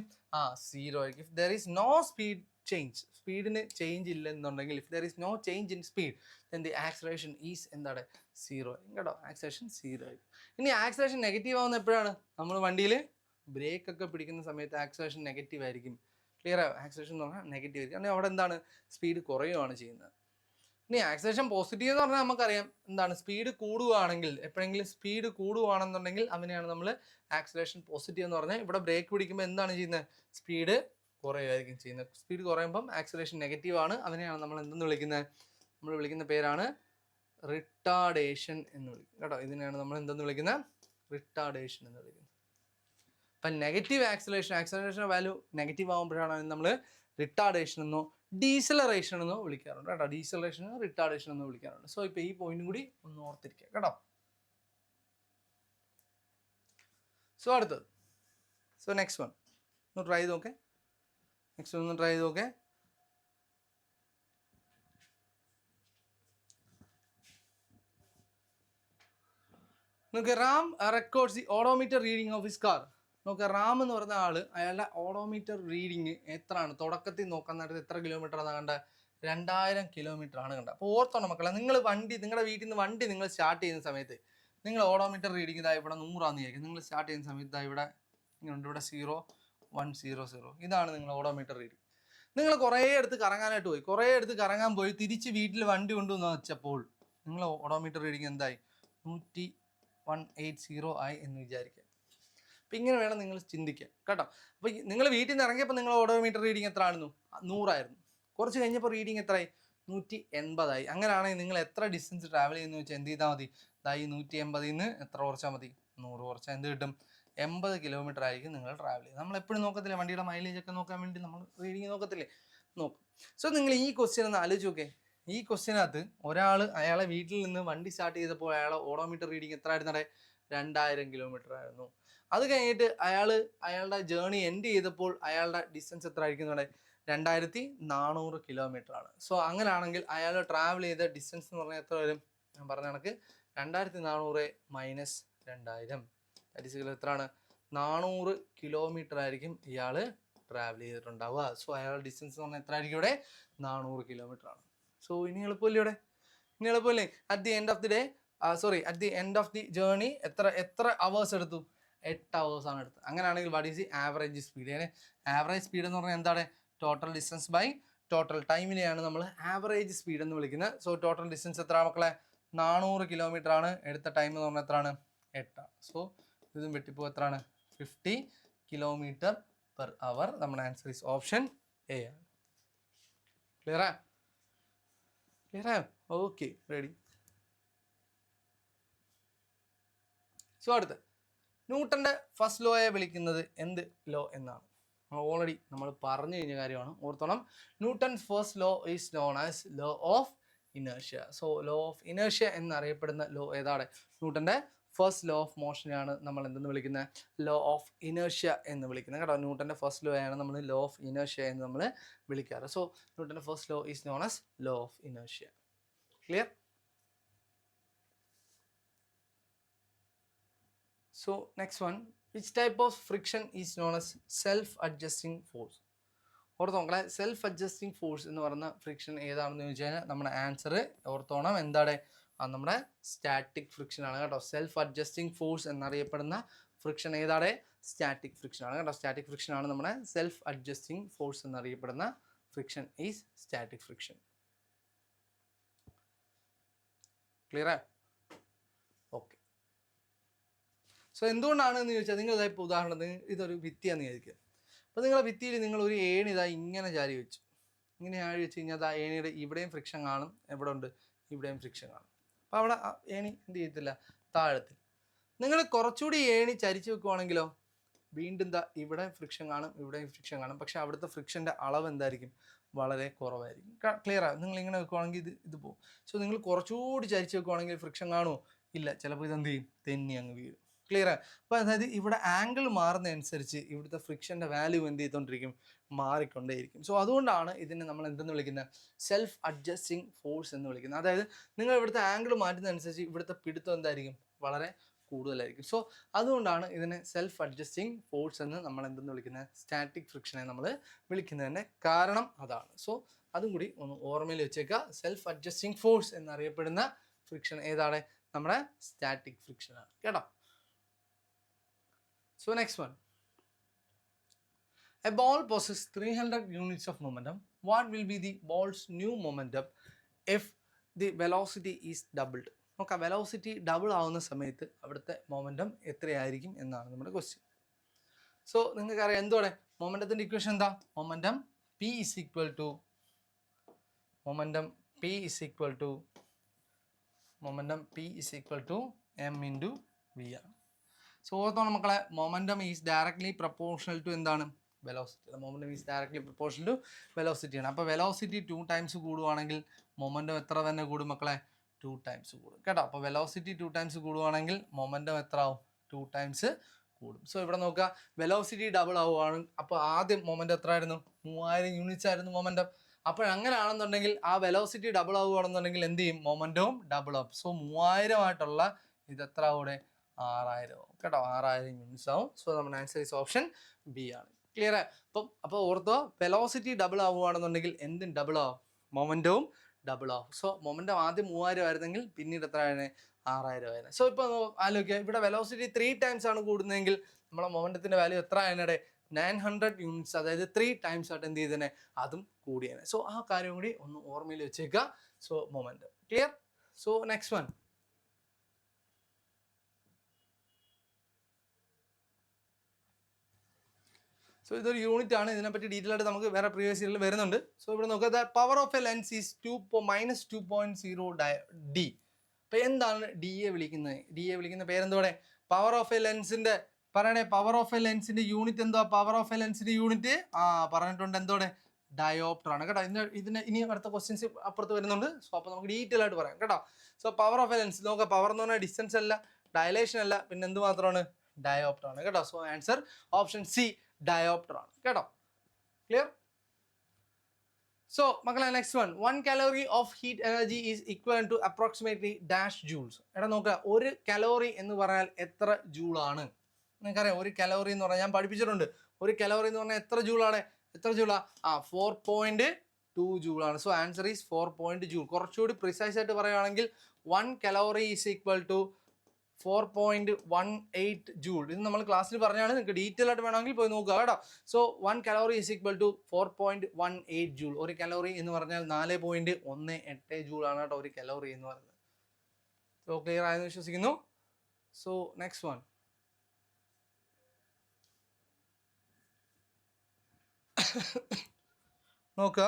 0 ആയിരിക്കും. If there is no speed change, സ്പീഡിന് ചേഞ്ച് ഇല്ല എന്നുണ്ടെങ്കിൽ, if there is no change in speed then the acceleration is എന്താണ്? 0 ആയിരിക്കും കേട്ടോ. ആക്സലേഷൻ 0 ആയിരിക്കും. ഇനി ആക്സലേഷൻ നെഗറ്റീവ് ആവുന്ന എപ്പോഴാണ്? നമ്മൾ വണ്ടിയിൽ ബ്രേക്ക് ഒക്കെ പിടിക്കുന്ന സമയത്ത് ആക്സലേഷൻ നെഗറ്റീവ് ആയിരിക്കും. ക്ലിയർ ആയോ? ആക്സലേഷൻ എന്ന് പറഞ്ഞാൽ നെഗറ്റീവ് ആയിരിക്കും. കാരണം അവിടെ എന്താണ്? സ്പീഡ് കുറയുകയാണ് ചെയ്യുന്നത്. ഇനി ആക്സലേഷൻ പോസിറ്റീവ് എന്ന് പറഞ്ഞാൽ നമുക്കറിയാം എന്താണ്? സ്പീഡ് കൂടുകയാണെങ്കിൽ, എപ്പോഴെങ്കിലും സ്പീഡ് കൂടുകയാണെന്നുണ്ടെങ്കിൽ അതിനെയാണ് നമ്മൾ ആക്സലേഷൻ പോസിറ്റീവ് എന്ന് പറഞ്ഞാൽ. ഇവിടെ ബ്രേക്ക് പിടിക്കുമ്പോൾ എന്താണ് ചെയ്യുന്നത്? സ്പീഡ് കുറയുകയായിരിക്കും ചെയ്യുന്നത്. സ്പീഡ് കുറയുമ്പം ആക്സലേഷൻ നെഗറ്റീവ് ആണ്. അതിനെയാണ് നമ്മൾ എന്തെന്ന് വിളിക്കുന്നത്? നമ്മൾ വിളിക്കുന്ന പേരാണ് റിട്ടാർഡേഷൻ എന്ന് വിളിക്കും കേട്ടോ. ഇതിനെയാണ് നമ്മൾ എന്തെന്ന് വിളിക്കുന്നത്? റിട്ടാർഡേഷൻ എന്ന് വിളിക്കുന്നത്. അപ്പം നെഗറ്റീവ് ആക്സലേഷൻ വാല്യൂ നെഗറ്റീവ് ആകുമ്പോഴാണ് നമ്മൾ റിട്ടാർഡേഷൻ എന്നോ ഡീസലറേഷൻ എന്നോ വിളിക്കാറുണ്ട് കേട്ടോ. ഡീസലറേഷൻ, റിട്ടാർഡേഷൻ എന്നോ വിളിക്കാറുണ്ട്. സോ ഇപ്പോൾ ഈ പോയിന്റും കൂടി ഒന്ന് ഓർത്തിരിക്കുക കേട്ടോ. സോ അടുത്തത്, സോ നെക്സ്റ്റ് വൺ ഒന്ന് ട്രൈ ചെയ്ത് നോക്കേ. നോക്കുക, Ram records the odometer reading of his car. നോക്കുക, റാം എന്ന് പറഞ്ഞ ആള് അയാളുടെ ഓഡോമീറ്റർ റീഡിങ് എത്രയാണ്? തുടക്കത്തിൽ നോക്കാൻ നേരത്തെ എത്ര കിലോമീറ്റർ ആണ് കണ്ട? 2000 കിലോമീറ്റർ ആണ് കണ്ടത്. അപ്പോൾ ഓർത്തോണം മക്കളെ, നിങ്ങളുടെ വീട്ടിൽ നിന്ന് വണ്ടി നിങ്ങൾ സ്റ്റാർട്ട് ചെയ്യുന്ന സമയത്ത് നിങ്ങൾ ഓഡോമീറ്റർ റീഡിങ് ഇതാ ഇവിടെ 100 ആണെന്ന് വിചാരിക്കും. നിങ്ങൾ സ്റ്റാർട്ട് ചെയ്യുന്ന സമയത്ത് ഇവിടെ 0100 ഇതാണ് നിങ്ങൾ ഓഡോമീറ്റർ റീഡിങ്. നിങ്ങൾ കുറേ അടുത്ത് കറങ്ങാൻ പോയി തിരിച്ച് വീട്ടിൽ വണ്ടി കൊണ്ടുവന്ന് വെച്ചപ്പോൾ നിങ്ങൾ ഓഡോമീറ്റർ റീഡിങ് എന്തായി? 180 ആയി എന്ന് വിചാരിക്കുക. അപ്പം ഇങ്ങനെ വേണം നിങ്ങൾ ചിന്തിക്കുക കേട്ടോ. അപ്പോൾ നിങ്ങൾ വീട്ടിൽ നിന്ന് ഇറങ്ങിയപ്പോൾ നിങ്ങൾ ഓഡോമീറ്റർ റീഡിങ് എത്ര ആയിരുന്നു? 100 ആയിരുന്നു. കുറച്ച് കഴിഞ്ഞപ്പോൾ റീഡിങ് എത്രയായി? 180 ആയി. അങ്ങനെയാണെങ്കിൽ നിങ്ങൾ എത്ര ഡിസ്റ്റൻസ് ട്രാവൽ ചെയ്യുന്നു വെച്ചാൽ എന്ത് ചെയ്താൽ മതി? ഈ 180 നിന്ന് എത്ര കുറച്ചാൽ മതി? 100 കുറച്ചാൽ എന്ത് കിട്ടും? 80 കിലോമീറ്റർ ആയിരിക്കും നിങ്ങൾ ട്രാവൽ ചെയ്യുന്നത്. നമ്മൾ എപ്പോഴും നോക്കത്തില്ലേ, വണ്ടിയുടെ മൈലേജ് ഒക്കെ നോക്കാൻ വേണ്ടി നമ്മൾ റീഡിങ് നോക്കത്തില്ലേ? നോക്കും. സോ നിങ്ങൾ ഈ ക്വസ്റ്റ്യൻ ഒന്ന് ആലോചിച്ച് നോക്കേ. ഈ ക്വസ്റ്റ്യനകത്ത് അയാളെ വീട്ടിൽ നിന്ന് വണ്ടി സ്റ്റാർട്ട് ചെയ്തപ്പോൾ അയാളെ ഓഡോമീറ്റർ റീഡിങ് എത്ര ആയിരുന്നു? 2000 കിലോമീറ്റർ ആയിരുന്നു. അത് കഴിഞ്ഞിട്ട് അയാളുടെ ജേർണി എൻഡ് ചെയ്തപ്പോൾ അയാളുടെ ഡിസ്റ്റൻസ് എത്ര ആയിരിക്കും? 2400 കിലോമീറ്റർ ആണ്. സോ അങ്ങനെയാണെങ്കിൽ അയാൾ ട്രാവൽ ചെയ്ത ഡിസ്റ്റൻസ് എന്ന് പറഞ്ഞാൽ എത്ര വരും? ഞാൻ പറഞ്ഞ കണക്ക് 2400 മൈനസ് 2000 ദാറ്റ് എത്രയാണ് 400 കിലോമീറ്റർ ആയിരിക്കും ഇയാൾ ട്രാവൽ ചെയ്തിട്ടുണ്ടാവുക. സോ അയാളുടെ ഡിസ്റ്റൻസ് എന്ന് പറഞ്ഞാൽ എത്ര ആയിരിക്കും ഇവിടെ 400 കിലോമീറ്റർ ആണ്. സോ ഇനി എളുപ്പമില്ലേ ഇവിടെ, ഇനി എളുപ്പമില്ലേ? At the end of the day at the end of the journey എത്ര അവേഴ്സ് എടുത്തു? 8 hours ആണ് എടുത്തത്. അങ്ങനെയാണെങ്കിൽ what is the average speed? Average speed എന്ന് പറഞ്ഞാൽ എന്താണ്? ടോട്ടൽ ഡിസ്റ്റൻസ് ബൈ ടോട്ടൽ ടൈമിനെയാണ് നമ്മൾ ആവറേജ് സ്പീഡ് എന്ന് വിളിക്കുന്നത്. സോ ടോട്ടൽ ഡിസ്റ്റൻസ് എത്ര മക്കളെ? 400 കിലോമീറ്റർ ആണ്. എടുത്ത ടൈം എന്ന് പറഞ്ഞാൽ എത്രയാണ്? 8 ആണ്. സോ ഇതും വെട്ടിപ്പോ എത്രയാണ്? 50 കിലോമീറ്റർ പെർ അവർ. നമ്മുടെ ആൻസർ ഈസ് ഓപ്ഷൻ എ ആണ്. ക്ലിയറാ? ക്ലിയറാ? Okay, ready. സോ അടുത്ത ന്യൂട്ടന്റെ ഫസ്റ്റ് ലോയെ വിളിക്കുന്നത് എന്ത് ലോ എന്നാണ്? ഓൾറെഡി നമ്മൾ പറഞ്ഞു കഴിഞ്ഞ കാര്യമാണ്, ഓർത്തോണം. Newton first law is known as law of inertia. So law of inertia എന്നറിയപ്പെടുന്ന ലോ ഏതാണ്? ന്യൂട്ടന്റെ ഫസ്റ്റ് ലോ ഓഫ് മോഷനെയാണ് നമ്മൾ എന്തെന്ന് വിളിക്കുന്നത്? ലോ ഓഫ് ഇനേർഷ്യ എന്ന് വിളിക്കുന്നത് കേട്ടോ. ന്യൂട്ടന്റെ ഫസ്റ്റ് ലോ ആണ് നമ്മൾ ലോ ഓഫ് ഇനേർഷ്യ എന്ന് നമ്മൾ വിളിക്കാറ്. സോ ന്യൂട്ടന്റെ first law is known as law of inertia. Clear? So next one, which type of friction is known as self-adjusting force? Ortho മക്കളെ, സെൽഫ് അഡ്ജസ്റ്റിംഗ് ഫോഴ്സ് എന്ന് പറയുന്ന ഫ്രിക്ഷൻ ഏതാണെന്ന് ചോദിച്ചു കഴിഞ്ഞാൽ നമ്മുടെ ആൻസർ ഓർത്തോണം എന്താണ്? നമ്മുടെ സ്റ്റാറ്റിക് ഫ്രിക്ഷൻ ആണ് കേട്ടോ. സെൽഫ് അഡ്ജസ്റ്റിംഗ് ഫോഴ്സ് എന്നറിയപ്പെടുന്ന ഫ്രിക്ഷൻ ഏതാണ്? സ്റ്റാറ്റിക് ഫ്രിക്ഷൻ ആണ് കേട്ടോ. സ്റ്റാറ്റിക് ഫ്രിക്ഷൻ ആണ് നമ്മുടെ സെൽഫ് അഡ്ജസ്റ്റിംഗ് ഫോഴ്സ് എന്നറിയപ്പെടുന്ന friction is static friction. Clear? Okay. So എന്തുകൊണ്ടാണ് എന്ന് ചോദിച്ചാൽ, നിങ്ങൾ ഇതായിപ്പോൾ ഉദാഹരണത്തിന് ഇതൊരു ഭിത്തിയാന്ന് വിചാരിക്കുക. അപ്പോൾ നിങ്ങളെ ഭിത്തിയിൽ നിങ്ങൾ ഒരു ഏണി ഇതാ ഇങ്ങനെ ചാരി വെച്ചു. ഇങ്ങനെ ചാരി വെച്ച് കഴിഞ്ഞാൽ ആ ഏണിയുടെ ഇവിടെയും ഫ്രിക്ഷൻ കാണും, എവിടെ ഉണ്ട്? ഇവിടെയും ഫ്രിക്ഷൻ കാണും. അപ്പോൾ അവിടെ ഏണി എന്ത് ചെയ്യത്തില്ല? താഴത്തിൽ. നിങ്ങൾ കുറച്ചുകൂടി ഏണി ചരിച്ച് വെക്കുവാണെങ്കിലോ വീണ്ടും ഇവിടെ ഫ്രിക്ഷൻ കാണും, ഇവിടെയും ഫ്രിക്ഷൻ കാണും. പക്ഷേ അവിടുത്തെ ഫ്രിക്ഷൻ്റെ അളവ് എന്തായിരിക്കും? വളരെ കുറവായിരിക്കും. ക്ലിയറാണ്? നിങ്ങൾ ഇങ്ങനെ വെക്കുവാണെങ്കിൽ ഇത് പോകും. സോ നിങ്ങൾ കുറച്ചുകൂടി ചരിച്ച് വെക്കുവാണെങ്കിൽ ഫ്രിക്ഷൻ കാണുമോ? ഇല്ല. ചിലപ്പോൾ ഇതെന്ത് ചെയ്യും? തെന്നി അങ്ങ് വീഴും. ക്ലിയർ? അപ്പോൾ അതായത് ഇവിടെ ആംഗിൾ മാറുന്നതനുസരിച്ച് ഇവിടുത്തെ ഫ്രിക്ഷൻ്റെ വാല്യൂ എന്ത് ചെയ്തുകൊണ്ടിരിക്കും? മാറിക്കൊണ്ടേയിരിക്കും. സോ അതുകൊണ്ടാണ് ഇതിനെ നമ്മൾ എന്തെന്ന് വിളിക്കുന്നത്? സെൽഫ് അഡ്ജസ്റ്റിംഗ് ഫോഴ്സ് എന്ന് വിളിക്കുന്നത്. അതായത് നിങ്ങൾ ഇവിടുത്തെ ആംഗിൾ മാറ്റുന്നതനുസരിച്ച് ഇവിടുത്തെ പിടുത്തം എന്തായിരിക്കും? വളരെ കൂടുതലായിരിക്കും. സോ അതുകൊണ്ടാണ് ഇതിനെ സെൽഫ് അഡ്ജസ്റ്റിംഗ് ഫോഴ്സ് എന്ന് നമ്മൾ എന്തെന്ന് വിളിക്കുന്നത്? സ്റ്റാറ്റിക് ഫ്രിക്ഷനെ നമ്മൾ വിളിക്കുന്നതിൻ്റെ കാരണം അതാണ്. സോ അതും കൂടി ഒന്ന് ഓർമ്മയിൽ വെച്ചേക്കുക. സെൽഫ് അഡ്ജസ്റ്റിംഗ് ഫോഴ്സ് എന്നറിയപ്പെടുന്ന ഫ്രിക്ഷൻ ഏതാണ്? നമ്മുടെ സ്റ്റാറ്റിക് ഫ്രിക്ഷനാണ് കേട്ടോ. So next one, a ball possesses 300 units of momentum. What will be the ball's new momentum if the velocity is doubled? Okay, velocity double ആവുന്ന സമയത്ത് അവിടുത്തെ മൊമെൻറ്റം എത്രയായിരിക്കും എന്നാണ് നമ്മുടെ ക്വസ്റ്റ്യൻ. സോ നിങ്ങൾക്കറിയാം എന്താണ് മൊമെൻറ്റത്തിൻ്റെ ഇക്വേഷൻ? എന്താ? Momentum P is equal to m into v ആണ്. സോ ഓർത്തോണം മക്കളെ, momentum is directly proportional to എന്താണ്? Velocity. Momentum is directly proportional to വെലോസിറ്റിയാണ്. അപ്പോൾ വെലോസിറ്റി 2 times കൂടുവാണെങ്കിൽ മൊമെൻറ്റം എത്ര തന്നെ കൂടും മക്കളെ? 2 times കൂടും കേട്ടോ. അപ്പോൾ വെലോസിറ്റി 2 times കൂടുവാണെങ്കിൽ മൊമെൻറ്റം എത്ര ആവും? 2 times കൂടും. സോ ഇവിടെ നോക്കുക, വെലോസിറ്റി ഡബിൾ ആവുകയാണ്. അപ്പോൾ ആദ്യം മൊമെൻറ്റം എത്ര ആയിരുന്നു? 3000 units ആയിരുന്നു മൊമെൻറ്റം. അപ്പോൾ അങ്ങനെയാണെന്നുണ്ടെങ്കിൽ ആ വെലോസിറ്റി ഡബിൾ ആവുകയാണെന്നുണ്ടെങ്കിൽ എന്ത് ചെയ്യും? മൊമെൻറ്റവും ഡബിൾ ആവും. സോ 3000 ആയിട്ടുള്ള ഇത് എത്ര കൂടെ? 6000 ആവും കേട്ടോ. 6000 units ആവും. സോ നമ്മുടെ ആൻസർ ഈസ് ഓപ്ഷൻ ബി ആണ്. ക്ലിയർ? അപ്പോൾ ഓർത്തോ, വെലോസിറ്റി ഡബിൾ ആവുകയാണെന്നുണ്ടെങ്കിൽ എന്തും ഡബിൾ ആവും? മൊമെൻറ്റവും ഡബിൾ ആവും. സോ മൊമെൻറ്റം ആദ്യം 3000 ആയിരുന്നെങ്കിൽ പിന്നീട് എത്ര ആയിരുന്നു? 6000 ആയിരുന്നു. സോ ഇപ്പോൾ ആലോചിക്കുക, ഇവിടെ വെലോസിറ്റി 3 times ആണ് കൂടുന്നതെങ്കിൽ നമ്മളെ മൊമെൻറ്റത്തിൻ്റെ വാല്യൂ എത്ര ആയതിനെ? 900 units. അതായത് 3 times ആയിട്ട് എന്ത് ചെയ്തേനെ? അതും കൂടിയേനെ. സോ ആ കാര്യം കൂടി ഒന്ന് ഓർമ്മയിൽ വെച്ചേക്കുക. So momentum. Clear? So next one, so ഇതൊരു യൂണിറ്റ് ആണ്. ഇതിനെപ്പറ്റി ഡീറ്റെയിൽ ആയിട്ട് നമുക്ക് വേറെ പ്രീവിയസ് ഇയറിൽ വരുന്നുണ്ട്. സോ ഇവിടെ നോക്കുക, power of A lens is -2.0 d. അപ്പോൾ എന്താണ് ഡി എ വിളിക്കുന്നത്? ഡി എ വിളിക്കുന്ന പേരെന്തോടെ? പവർ ഓഫ് എ ലെൻസിൻ്റെ പറയണേ. പവർ ഓഫ് എ ലെൻസിൻ്റെ യൂണിറ്റ് എന്താ? പവർ ഓഫ് എ ലെൻസിൻ്റെ യൂണിറ്റ് പറഞ്ഞിട്ടുണ്ട് എന്തോടെ? ഡയോപ്റ്റർ ആണ് കേട്ടോ. ഇതിന് ഇനി അടുത്ത ക്വസ്റ്റ്യൻസ് അപ്പുറത്ത് വരുന്നുണ്ട്. സോ അപ്പോൾ നമുക്ക് ഡീറ്റെയിൽ ആയിട്ട് പറയാം കേട്ടോ. So power of A lens നോക്കുക, പവർ എന്ന് പറഞ്ഞാൽ ഡിസ്റ്റൻസ് അല്ല, ഡയലേഷൻ അല്ല, പിന്നെ എന്ത് മാത്രമാണ്? ഡയോപ്റ്റർ ആണ് കേട്ടോ. So answer option C, dioptre ആണ് കേട്ടോ. ക്ലിയർ? സോ മക്കളെ next one 1 calorie of heat energy is equal to approximately dash joules. എടാ നോക്കുക, ഒരു കലോറി എന്ന് പറഞ്ഞാൽ എത്ര ജൂളാണ്? നിങ്ങൾക്കറിയാം ഒരു കലോറി എന്ന് പറഞ്ഞാൽ ഞാൻ പഠിപ്പിച്ചിട്ടുണ്ട്. ഒരു കലോറി എന്ന് പറഞ്ഞാൽ എത്ര ജൂളാണ്? എത്ര ജൂളാ? 4.2 ജൂളാണ്. So answer is 4 joule. കുറച്ചുകൂടി പ്രിസൈസ് ആയിട്ട് പറയുകയാണെങ്കിൽ 1 calorie is equal to 4.18 joule. ഇത് നമ്മൾ ക്ലാസ്സിൽ പറഞ്ഞാണ്, നിങ്ങൾക്ക് ഡീറ്റെയിൽ ആയിട്ട് വേണമെങ്കിൽ പോയി നോക്കുക കേട്ടോ. So 1 calorie is equal to 4.18 joule. ഒരു കലോറി എന്ന് പറഞ്ഞാൽ 4.18 ജൂൾ ആണ് കേട്ടോ ഒരു കലോറി എന്ന് പറയുന്നത്. സോ ക്ലിയർ ആയെന്ന് വിശ്വസിക്കുന്നു. സോ നെക്സ്റ്റ് വൺ, നോക്കുക.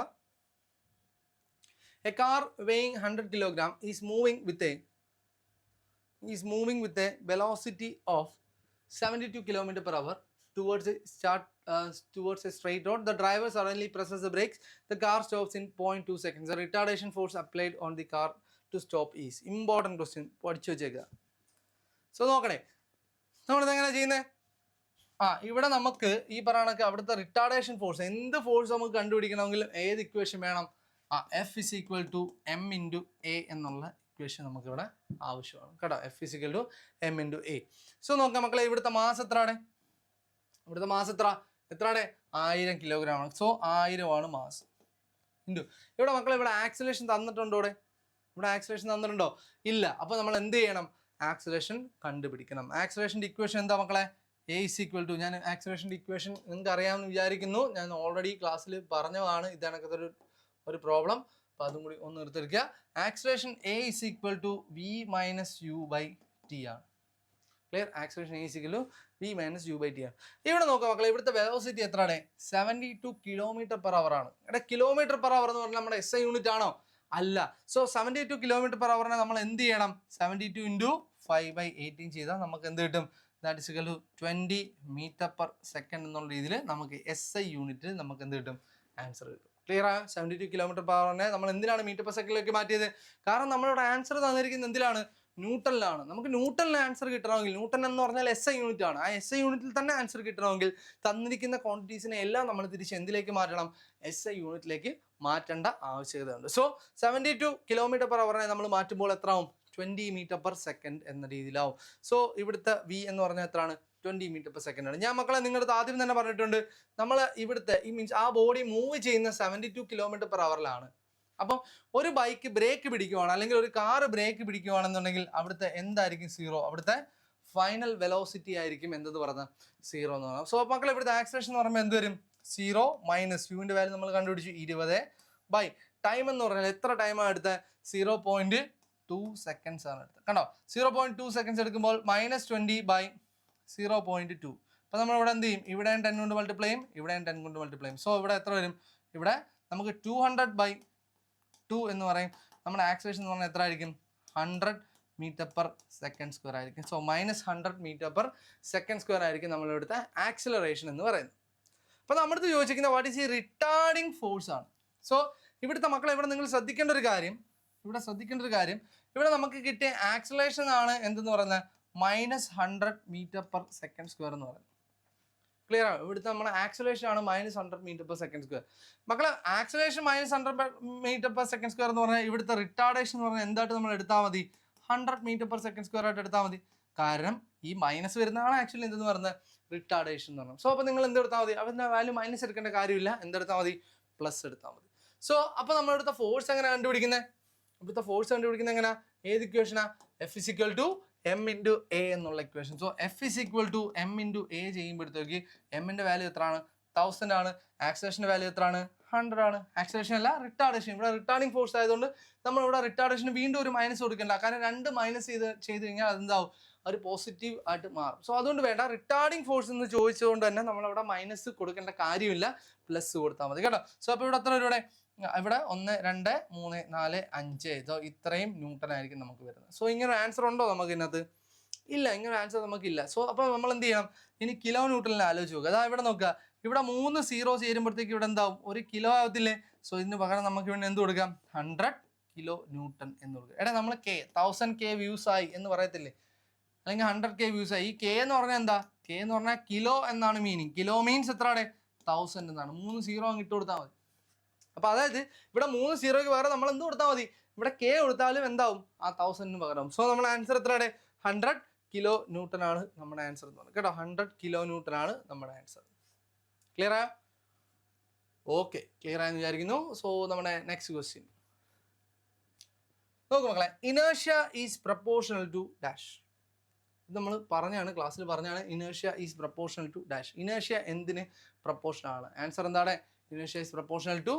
A car weighing 100 kilogram is moving with a velocity of 72 km/h towards a straight road. The driver suddenly presses the brakes. The car stops in 0.2 seconds. The retardation force applied on the car to stop is important question. പഠിച്ചു വെച്ചേക്കുക. സോ നോക്കണേ, നമ്മളിതെങ്ങനെ ചെയ്യുന്നത്? ഇവിടെ നമുക്ക് ഈ പറയണക്ക് അവിടുത്തെ റിട്ടാർഡേഷൻ ഫോഴ്സ്, എന്ത് ഫോഴ്സ് നമുക്ക് കണ്ടുപിടിക്കണമെങ്കിൽ ഏത് ഇക്വേഷൻ വേണം? F is equal to M into A എന്നുള്ള ഇക്വേഷൻ നമുക്കിവിടെ ആവശ്യമാണ് കേട്ടോ. F is equal to M into A. So നോക്കാം മക്കളെ, ഇവിടുത്തെ മാസ് എത്രയാണ്? ഇവിടുത്തെ മാസ് എത്രയാണ്? 1000 കിലോഗ്രാം ആണ്. സോ 1000 ആണ് മാസ് ഇൻറ്റു. ഇവിടെ മക്കളെ ഇവിടെ ആക്സിലേഷൻ തന്നിട്ടുണ്ടോ? ഇവിടെ ആക്സിലേഷൻ തന്നിട്ടുണ്ടോ? ഇല്ല. അപ്പോൾ നമ്മൾ എന്ത് ചെയ്യണം? ആക്സിലേഷൻ കണ്ടുപിടിക്കണം. ആക്സിലേഷൻ്റെ ഇക്വേഷൻ എന്താ മക്കളെ? എ ഇസ് ഈക്വൽ ടു, ഞാൻ ആക്സിലേഷൻ്റെ ഇക്വേഷൻ നിങ്ങൾക്ക് അറിയാമെന്ന് വിചാരിക്കുന്നു, ഞാൻ ഓൾറെഡി ക്ലാസ്സിൽ പറഞ്ഞതാണ് ഇതണക്കത്തെ ഒരു പ്രോബ്ലം. അപ്പോൾ അതും കൂടി ഒന്ന് എടുത്തെടുക്കുക. Acceleration a is equal to v minus u by t ആണ്. Clear? Acceleration a is equal to v minus u by t ആണ്. ഇവിടെ നോക്കാം മക്കളെ, ഇവിടുത്തെ വെലോസിറ്റി എത്രയാണ്? 72 km/h ആണ്. എടാ km/h എന്ന് പറഞ്ഞാൽ നമ്മുടെ SI യൂണിറ്റ് ആണോ? അല്ല. സോ 72 km/h നമ്മൾ എന്ത് ചെയ്യണം? 72 ഇൻറ്റു 5/18 ചെയ്താൽ നമുക്ക് എന്ത് കിട്ടും? That is equal to 20 m/s എന്നുള്ള രീതിയിൽ നമുക്ക് SI യൂണിറ്റിൽ നമുക്ക് എന്ത് കിട്ടും? ആൻസർ കിട്ടും. ക്ലിയർ ആണ്? 72 km/h നമ്മൾ എന്തിനാണ് m/s മാറ്റിയത്? കാരണം നമ്മളിവിടെ ആൻസർ തന്നിരിക്കുന്നത് എന്തിലാണ്? ന്യൂട്ടണിലാണ്. നമുക്ക് ന്യൂട്ടണിൽ ആൻസർ കിട്ടണമെങ്കിൽ, ന്യൂട്ടൺ എന്ന് പറഞ്ഞാൽ SI യൂണിറ്റ് ആണ്, ആ SI യൂണിറ്റിൽ തന്നെ ആൻസർ കിട്ടണമെങ്കിൽ തന്നിരിക്കുന്ന ക്വാണ്ടിറ്റീസിനെ എല്ലാം നമ്മൾ തിരിച്ച് എന്തിലേക്ക് മാറ്റണം? SI യൂണിറ്റിലേക്ക് മാറ്റേണ്ട ആവശ്യകതയുണ്ട്. സോ 72 km/h നമ്മൾ മാറ്റുമ്പോൾ എത്ര ആവും? 20 m/s എന്ന രീതിയിലാവും. സോ ഇവിടുത്തെ വി എന്ന് പറഞ്ഞാൽ എത്രയാണ്? 20 m/s ആണ്. ഞാൻ മക്കളെ നിങ്ങളുടെ ആദ്യം തന്നെ പറഞ്ഞിട്ടുണ്ട്, നമ്മൾ ഇവിടുത്തെ ഈ മീൻസ് ആ ബോഡി മൂവ് ചെയ്യുന്ന 72 km/h. അപ്പം ഒരു ബൈക്ക് ബ്രേക്ക് പിടിക്കുവാണ്, അല്ലെങ്കിൽ ഒരു കാറ് ബ്രേക്ക് പിടിക്കുവാണെന്നുണ്ടെങ്കിൽ അവിടുത്തെ എന്തായിരിക്കും? 0. അവിടുത്തെ ഫൈനൽ വെലോസിറ്റി ആയിരിക്കും എന്തെന്ന് പറഞ്ഞാൽ 0 എന്ന് പറഞ്ഞാൽ. സോ മക്കളെ ഇവിടുത്തെ ആക്സിലേഷൻ എന്ന് പറയുമ്പോൾ എന്ത് വരും? 0 മൈനസ് യുവിൻ്റെ വാല്യൂ നമ്മൾ കണ്ടുപിടിച്ചു 20 ബൈ ടൈം എന്ന് പറഞ്ഞാൽ എത്ര ടൈമാണ് എടുത്തത്? 0.2 seconds ആണ് എടുത്തത്. കണ്ടോ? 0.2 seconds എടുക്കുമ്പോൾ -20 ബൈ 0.2. അപ്പോൾ നമ്മളിവിടെ എന്ത് ചെയ്യും? ഇവിടെ 10 കൊണ്ട് മൾട്ടിപ്ലൈ ചെയ്യും, ഇവിടെ 10 കൊണ്ട് മൾട്ടിപ്ലൈ ചെയ്യും. സോ ഇവിടെ എത്ര വരും? ഇവിടെ നമുക്ക് 200/2 എന്ന് പറയും. നമ്മുടെ ആക്സിലേഷൻ എന്ന് പറഞ്ഞാൽ എത്ര ആയിരിക്കും? 100 m/s² ആയിരിക്കും. സോ -100 m/s² ആയിരിക്കും നമ്മളിവിടുത്തെ ആക്സിലറേഷൻ എന്ന് പറയുന്നത്. അപ്പോൾ നമ്മുടെ അടുത്ത് ചോദിച്ചിരിക്കുന്ന വാട്ട് ഈസ് ഈ റിട്ടാർഡിങ് ഫോഴ്സ് ആണ്. സോ ഇവിടുത്തെ മക്കളെ ഇവിടെ നിങ്ങൾ ശ്രദ്ധിക്കേണ്ട ഒരു കാര്യം, ഇവിടെ നമുക്ക് കിട്ടിയ ആക്സിലറേഷൻ ആണ് എന്തെന്ന് പറയുന്നത്? -100 m/s² എന്ന് പറയുന്നത്. ക്ലിയർ ആണ്? ഇവിടുത്തെ നമ്മുടെ ആക്സിലേഷൻ ആണ് -100 m/s². മക്കളെ ആക്സിലേഷൻ -100 m/s² എന്ന് പറഞ്ഞാൽ ഇവിടുത്തെ റിട്ടാർഡേഷൻ എന്ന് പറഞ്ഞാൽ എന്തായിട്ട് നമ്മൾ എടുത്താൽ മതി? 100 m/s² ആയിട്ട് എടുത്താൽ മതി. കാരണം ഈ മൈനസ് വരുന്നതാണ് ആക്ച്വലി എന്തെന്ന് പറയുന്നത്? റിട്ടാർഡേഷൻ എന്ന് പറഞ്ഞാൽ. സോ അപ്പോൾ നിങ്ങൾ എന്തെടുത്താൽ മതി? അതിൻ്റെ വാല്യൂ മൈനസ് എടുക്കേണ്ട കാര്യമില്ല, എന്തെടുത്താൽ മതി? പ്ലസ് എടുത്താൽ മതി. സോ അപ്പോൾ നമ്മളിവിടുത്തെ ഫോഴ്സ് എങ്ങനെ കണ്ടുപിടിക്കുന്നത്? ഇവിടുത്തെ ഫോഴ്സ് കണ്ടുപിടിക്കുന്നത് എങ്ങനെയാ? ഏത് ഇക്വേഷനാ? F is equal to m into a എന്നുള്ള equation. So F is equal to m into a ചെയ്യുമ്പോഴത്തേക്ക് എമ്മിൻ്റെ വാല്യൂ എത്രയാണ്? 1000 ആണ്. ആക്സിലേഷൻ്റെ വാല്യൂ എത്രയാണ്? 100 ആണ്. ആക്സിലേഷൻ അല്ല, റിട്ടാർഡേഷൻ. ഇവിടെ റിട്ടാർഡിങ് ഫോഴ്സ് ആയതുകൊണ്ട് നമ്മളിവിടെ റിട്ടാർഡേഷന് വീണ്ടും ഒരു മൈനസ് കൊടുക്കണ്ട. കാരണം 2 മൈനസ് ചെയ്ത് കഴിഞ്ഞാൽ അതെന്താവും? ഒരു പോസിറ്റീവ് ആയിട്ട് മാറും. സോ അതുകൊണ്ട് വേണ്ട, റിട്ടാർഡിങ് ഫോഴ്സ് എന്ന് ചോദിച്ചുകൊണ്ട് തന്നെ നമ്മളവിടെ മൈനസ് കൊടുക്കേണ്ട കാര്യമില്ല, പ്ലസ് കൊടുത്താൽ മതി കേട്ടോ. സോ അപ്പോൾ ഇവിടെ എത്ര രൂപയുടെ? ഇവിടെ 1 2 3 4 5 ഇതോ ഇത്രയും ന്യൂട്ടൺ ആയിരിക്കും നമുക്ക് വരുന്നത്. സോ ഇങ്ങനെ ആൻസർ ഉണ്ടോ നമുക്ക് ഇതിനകത്ത്? ഇല്ല, ഇങ്ങനെ ആൻസർ നമുക്കില്ല. സോ അപ്പോൾ നമ്മൾ എന്ത് ചെയ്യണം? ഇനി കിലോ ന്യൂട്ടണിൽ ആലോചിച്ച് നോക്കുക. അതാ ഇവിടെ നോക്കുക, ഇവിടെ 3 0 ചേരുമ്പോഴത്തേക്ക് ഇവിടെ എന്താവും? 1 കിലോ ആവത്തില്ലേ? സോ ഇതിന് പകരം നമുക്ക് ഇവിടെ എന്ത് കൊടുക്കാം? 100 kN എന്ന് കൊടുക്കുക. എടാ നമ്മൾ 1000 K വ്യൂസ് ആയി എന്ന് പറയത്തില്ലേ, അല്ലെങ്കിൽ 100 K വ്യൂസ് ആയി. ഈ K എന്ന് പറഞ്ഞാൽ എന്താ? K എന്ന് പറഞ്ഞാൽ കിലോ എന്നാണ് മീനിങ്. കിലോ മീൻസ് എത്രയാണ്? 1000 എന്നാണ്. 3 0 അങ്ങ് ഇട്ട് കൊടുത്താൽ മതി. അപ്പോൾ അതായത് ഇവിടെ 3 സീറോയ്ക്ക് പകരം നമ്മൾ എന്ത് കൊടുത്താൽ മതി, ഇവിടെ കെ കൊടുത്താലും എന്താവും, ആ 1000 പകരം. സോ നമ്മുടെ ആൻസർ എത്രയാണ്, 100 കിലോ ന്യൂട്ടൺ ആണ് നമ്മുടെ ആൻസർ എന്ന് പറയുന്നത് കേട്ടോ. 100 കിലോ ന്യൂട്ടൺ ആണ് നമ്മുടെ ആൻസർ. ക്ലിയർ ആയോ? ഓക്കെ, ക്ലിയർ ആയെന്ന് വിചാരിക്കുന്നു. സോ നമ്മുടെ നെക്സ്റ്റ് ക്വസ്റ്റ്യൻ നോക്കൂ മക്കളെ. Inertia is proportional to dash. ഇത് നമ്മൾ പറഞ്ഞാണ്, ക്ലാസ്സിൽ പറഞ്ഞാണ്. Inertia is proportional to dash. Inertia എന്തിന് പ്രപ്പോർഷണൽ ആണ്? ആൻസർ എന്താണ്? Inertia is proportional to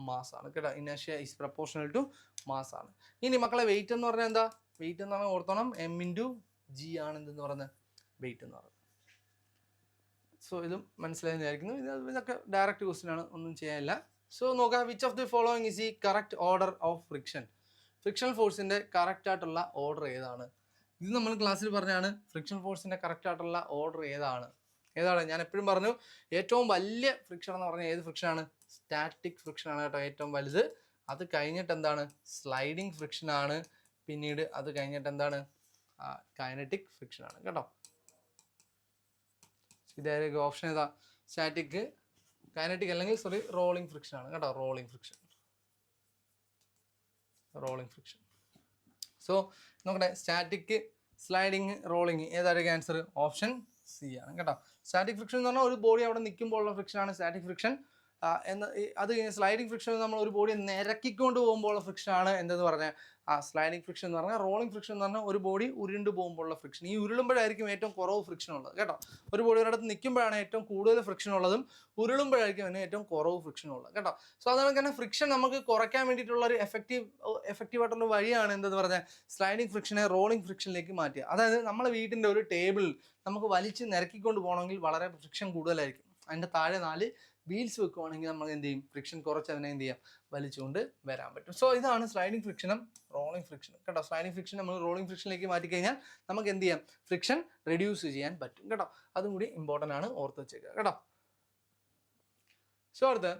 mass ആണ് കേട്ടോ. Inertia is proportional to mass ആണ്. ഇനി മക്കളെ വെയിറ്റ് എന്ന് പറഞ്ഞാൽ എന്താ? വെയിറ്റ് എന്ന് പറഞ്ഞാൽ ഓർത്തോണം, m/g ആണ് എന്തെന്ന് പറയുന്നത് വെയിറ്റ് എന്ന് പറയുന്നത്. സോ ഇതും മനസ്സിലായെന്ന് വിചാരിക്കുന്നു. ഇതൊക്കെ ഡയറക്റ്റ് ക്വസ്റ്റ്യൻ ആണ്, ഒന്നും ചെയ്യാനില്ല. സോ നോക്കാം, which of the following is the correct order of friction. Frictional ഫോഴ്സിന്റെ കറക്റ്റ് ആയിട്ടുള്ള ഓർഡർ ഏതാണ്? ഇത് നമ്മൾ ക്ലാസ്സിൽ പറഞ്ഞാണ്. ഫ്രിക്ഷൻ ഫോഴ്സിന്റെ കറക്റ്റ് ആയിട്ടുള്ള ഓർഡർ ഏതാണ്? ഞാൻ എപ്പോഴും പറഞ്ഞു, ഏറ്റവും വലിയ ഫ്രിക്ഷൻ എന്ന് പറഞ്ഞാൽ ഏത് ഫ്രിക്ഷനാണ്? സ്റ്റാറ്റിക് ഫ്രിക്ഷൻ ആണ് കേട്ടോ, ഏറ്റവും വലുത്. അത് കഴിഞ്ഞിട്ട് എന്താണ്? സ്ലൈഡിങ് ഫ്രിക്ഷൻ ആണ്. പിന്നീട് അത് കഴിഞ്ഞിട്ട് എന്താണ്? കൈനറ്റിക് ഫ്രിക്ഷൻ ആണ് കേട്ടോ. ഇതായിരിക്കും ഓപ്ഷൻ ഏതാ? സ്റ്റാറ്റിക്, കൈനറ്റിക് അല്ലെങ്കിൽ റോളിംഗ് ഫ്രിക്ഷൻ ആണ് കേട്ടോ. Rolling friction. സോ നോക്കട്ടെ, സ്റ്റാറ്റിക്, സ്ലൈഡിങ്, റോളിങ് ഏതായിരിക്കും ആൻസർ? ഓപ്ഷൻ സി ആണ് കേട്ടോ. സ്റ്റാറ്റിക് ഫ്രിക്ഷൻ എന്ന് പറഞ്ഞാൽ ഒരു ബോഡി അവിടെ നിൽക്കുമ്പോൾ ഉള്ള ഫ്രിക്ഷൻ ആണ് സ്റ്റാറ്റിക് ഫ്രിക്ഷൻ. അത് സ്ലൈഡിങ് ഫ്രിക്ഷൻ നമ്മൾ ഒരു ബോഡി നിരക്കിക്കൊണ്ട് പോകുമ്പോൾ ഫ്രിക്ഷൻ ആണ് എന്തെന്ന് പറഞ്ഞാൽ സ്ലൈഡിങ് ഫ്രിക്ഷൻ എന്ന് പറഞ്ഞാൽ. റോളിംഗ് ഫ്രിക്ഷൻ എന്ന് പറഞ്ഞാൽ ഒരു ബോഡി ഉരുണ്ട് പോകുമ്പോഴുള്ള ഫ്രിക്ഷൻ. ഈ ഉരുളുമ്പോഴായിരിക്കും ഏറ്റവും കുറവ് ഫ്രിക്ഷൻ ഉള്ളത് കേട്ടോ. ഒരു ബോഡി ഒരിടത്ത് നിൽക്കുമ്പോഴാണ് ഏറ്റവും കൂടുതൽ ഫ്രിക്ഷൻ ഉള്ളതും ഉരുളുമ്പോഴായിരിക്കും അതിന് ഏറ്റവും കുറവ് ഫ്രിക്ഷൻ ഉള്ളത് കേട്ടോ. സോ അതുകൊണ്ട് തന്നെ ഫ്രിക്ഷൻ നമുക്ക് കുറയ്ക്കാൻ വേണ്ടിയിട്ടുള്ള ഒരു എഫക്റ്റീവായിട്ടുള്ള വഴിയാണ് എന്തെന്ന് പറഞ്ഞാൽ സ്ലൈഡിംഗ് ഫ്രിക്ഷനെ റോളിംഗ് ഫ്രിക്ഷനിലേക്ക് മാറ്റുക. അതായത് നമ്മുടെ വീട്ടിൻ്റെ ഒരു ടേബിൾ നമുക്ക് വലിച്ച് നിരക്കിക്കൊണ്ട് പോകണമെങ്കിൽ വളരെ ഫ്രിക്ഷൻ കൂടുതലായിരിക്കും. അതിൻ്റെ താഴെ 4 വീൽസ് വെക്കുവാണെങ്കിൽ നമ്മൾ എന്ത് ചെയ്യും? ഫ്രിക്ഷൻ കുറച്ച് അതിനെ എന്ത് ചെയ്യാം? വലിച്ചുകൊണ്ട് വരാൻ പറ്റും. സോ ഇതാണ് സ്ലൈഡിംഗ് ഫ്രിക്ഷനും റോളിംഗ് ഫ്രിക്ഷനും കേട്ടോ. സ്ലൈഡിംഗ് ഫ്രിക്ഷൻ നമ്മൾ റോളിംഗ് ഫ്രിക്ഷനിലേക്ക് മാറ്റിക്കഴിഞ്ഞാൽ നമുക്ക് എന്ത് ചെയ്യാം? ഫ്രിക്ഷൻ റെഡ്യൂസ് ചെയ്യാൻ പറ്റും കേട്ടോ. അതും കൂടി ഇമ്പോർട്ടൻ്റ് ആണ്, ഓർത്ത് വെച്ചേക്കുക കേട്ടോ. സോ അടുത്ത്,